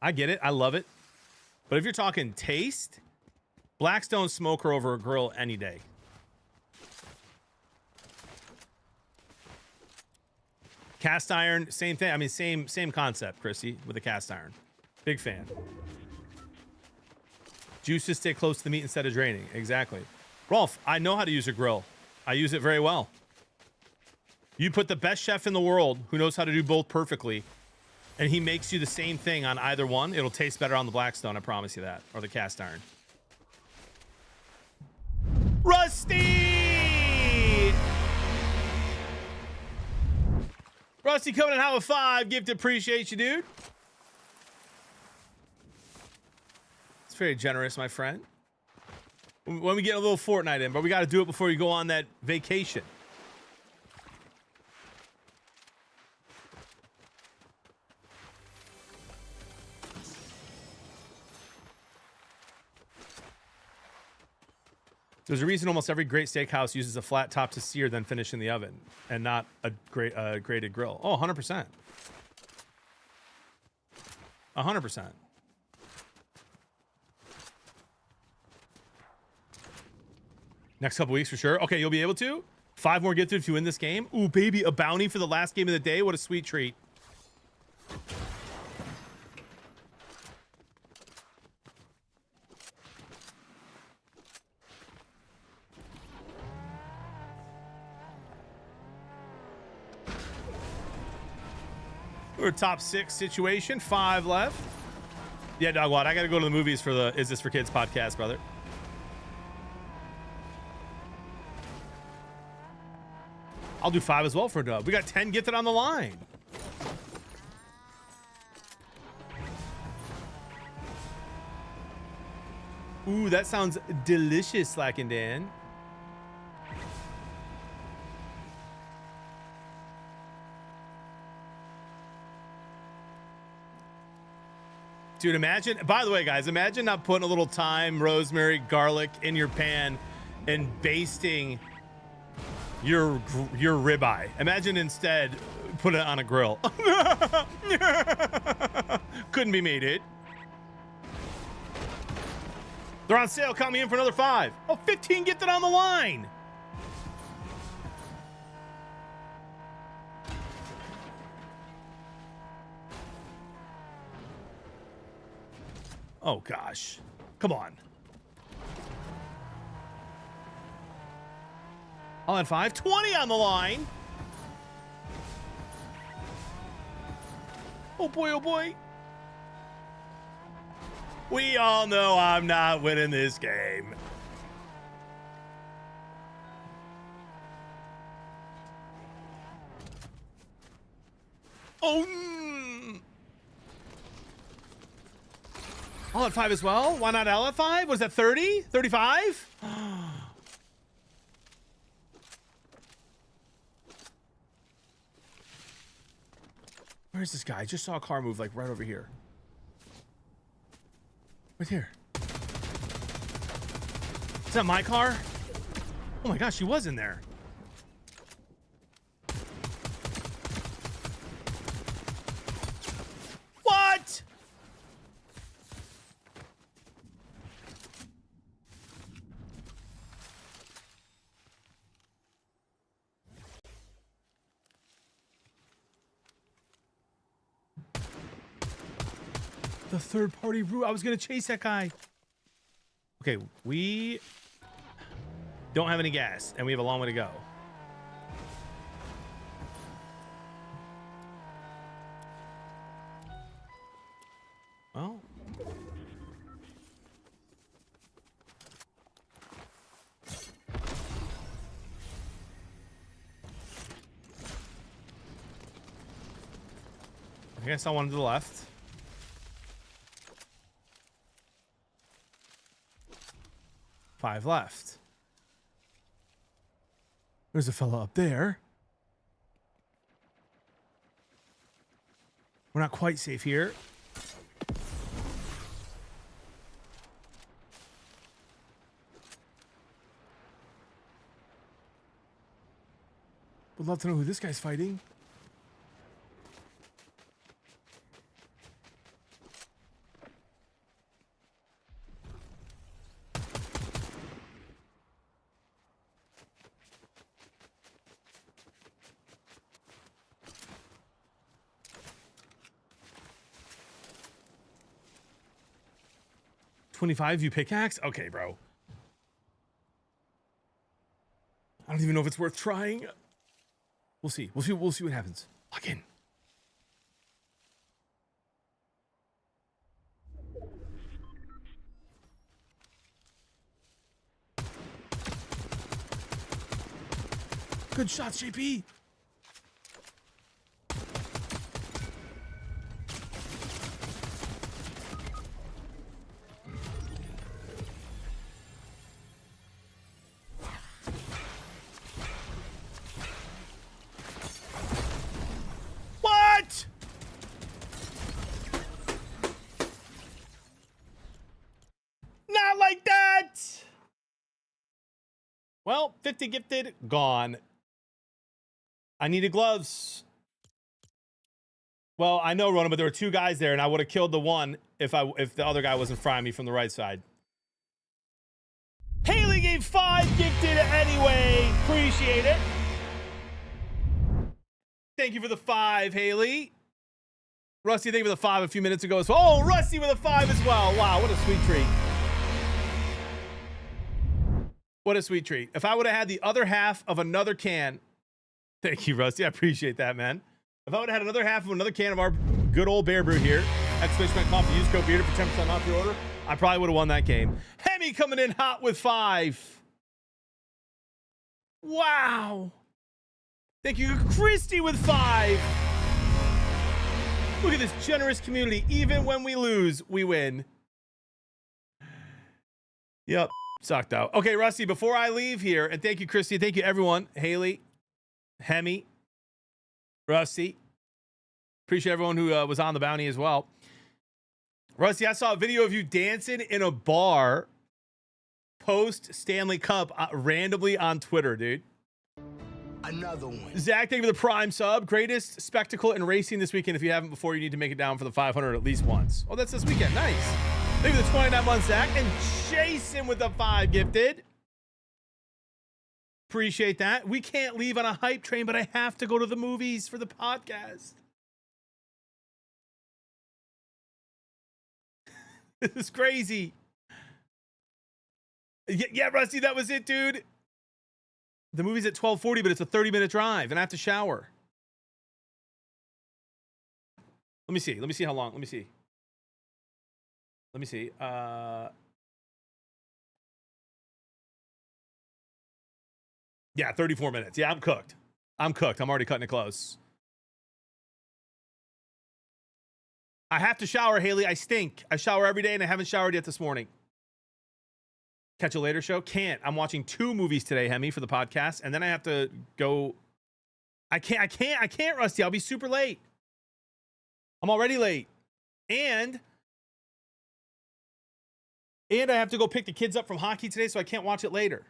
I get it. I love it. But if you're talking taste, Blackstone smoker over a grill any day. Cast iron, same thing. I mean, same concept, Chrissy, with the cast iron. Big fan. Juices stay close to the meat instead of draining. Exactly. Rolf, I know how to use a grill. I use it very well. You put the best chef in the world who knows how to do both perfectly, and he makes you the same thing on either one. It'll taste better on the Blackstone, I promise you that. Or the cast iron. Rusty! Rusty coming in hot with 5. Gift appreciate you, dude. It's very generous, my friend. When we get a little Fortnite in, but we got to do it before you go on that vacation. There's a reason almost every great steakhouse uses a flat top to sear, then finish in the oven, and not a grated grill. Oh, 100%. 100%. Next couple weeks for sure. Okay, you'll be able to. 5 more gifted if you win this game. Ooh, baby, a bounty for the last game of the day. What a sweet treat. We're top 6 situation. 5 left. Yeah, Dogwad, I got to go to the movies for the Is This for Kids podcast, brother. I'll do 5 as well for a dub. We got 10 gifted on the line. Ooh, that sounds delicious, Slack and Dan. Dude, imagine, by the way, guys, imagine not putting a little thyme, rosemary, garlic in your pan and basting your ribeye. Imagine instead put it on a grill. Couldn't be me, dude. They're on sale. Count me in for another 5. Oh, 15 gifted on the line. Oh, gosh. Come on. I'll add 5. 20 on the line. Oh, boy, oh, boy. We all know I'm not winning this game. Oh. I'll at 5 as well. Why not L at 5? Was that 30? 35? Where's this guy? I just saw a car move like right over here. Right here. Is that my car? Oh my gosh, he was in there. What? The third party route. I was gonna chase that guy. Okay, we don't have any gas and we have a long way to go. Well, I guess I want to the left. Five left. There's a fella up there. We're not quite safe here. Would love to know who this guy's fighting. $25 you pickaxe? Okay, bro. I don't even know if it's worth trying. We'll see. We'll see what happens. Lock in. Good shots, JP. Well, 50 gifted, gone. I needed gloves. Well, I know, Rona, but there were 2 guys there, and I would have killed the one if the other guy wasn't frying me from the right side. Haley gave 5 gifted anyway. Appreciate it. Thank you for the 5, Haley. Rusty, thank you for the 5 a few minutes ago as well. Oh, Rusty with a 5 as well. Wow, what a sweet treat. What a sweet treat. If I would have had the other half of another can, thank you, Rusty. I appreciate that, man. If I would have had another half of another can of our good old Bear Brew here, exclamation coffee, use code Bearder for 10% off your order, I probably would have won that game. Hemi coming in hot with 5. Wow. Thank you, Christy with 5. Look at this generous community. Even when we lose, we win. Yep. Sucked out. Okay, Rusty, before I leave here, and thank you, Christy. Thank you, everyone. Haley, Hemi, Rusty. Appreciate everyone who was on the bounty as well. Rusty, I saw a video of you dancing in a bar post Stanley Cup randomly on Twitter, dude. Another one. Zach, thank you for the prime sub. Greatest spectacle in racing this weekend. If you haven't before, you need to make it down for the 500 at least once. Oh, that's this weekend. Nice. Thank you for the 29 months, Zach. And Jason with the 5 gifted. Appreciate that. We can't leave on a hype train, but I have to go to the movies for the podcast. This is crazy. Yeah, Rusty, that was it, dude. The movie's at 12:40, but it's a 30-minute drive, and I have to shower. Let me see. Let me see how long. Let me see. Let me see. Yeah, 34 minutes. Yeah, I'm cooked. I'm cooked. I'm already cutting it close. I have to shower, Haley. I stink. I shower every day, and I haven't showered yet this morning. Catch you later show? Can't. I'm watching 2 movies today, Hemi, for the podcast, and then I have to go. I can't, Rusty. I'll be super late. I'm already late. And I have to go pick the kids up from hockey today, so I can't watch it later.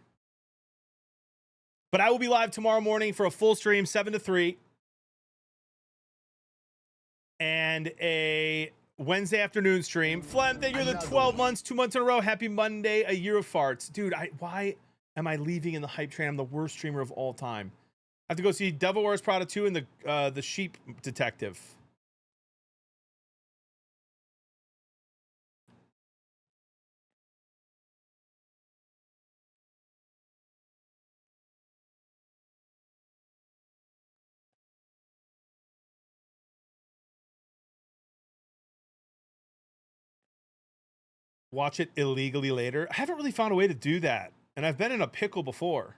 But I will be live tomorrow morning for a full stream, 7 to 3. And a Wednesday afternoon stream. Flem, thank you for the 12 months, 2 months in a row. Happy Monday, a year of farts. Dude, why am I leaving in the hype train? I'm the worst streamer of all time. I have to go see Devil Wears Prada 2 and the Sheep Detective. Watch it illegally later. I haven't really found a way to do that. And I've been in a pickle before.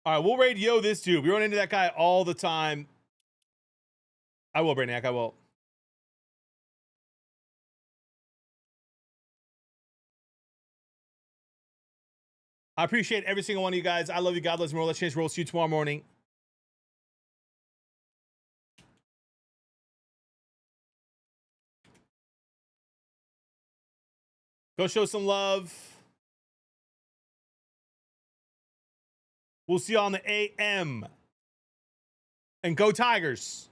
All right, we'll raid Yo this dude. We run into that guy all the time. I will, Brainiac. I will. I appreciate every single one of you guys. I love you. God loves you more. Let's change roles. See you tomorrow morning. Go show some love. We'll see you on the AM. And go Tigers.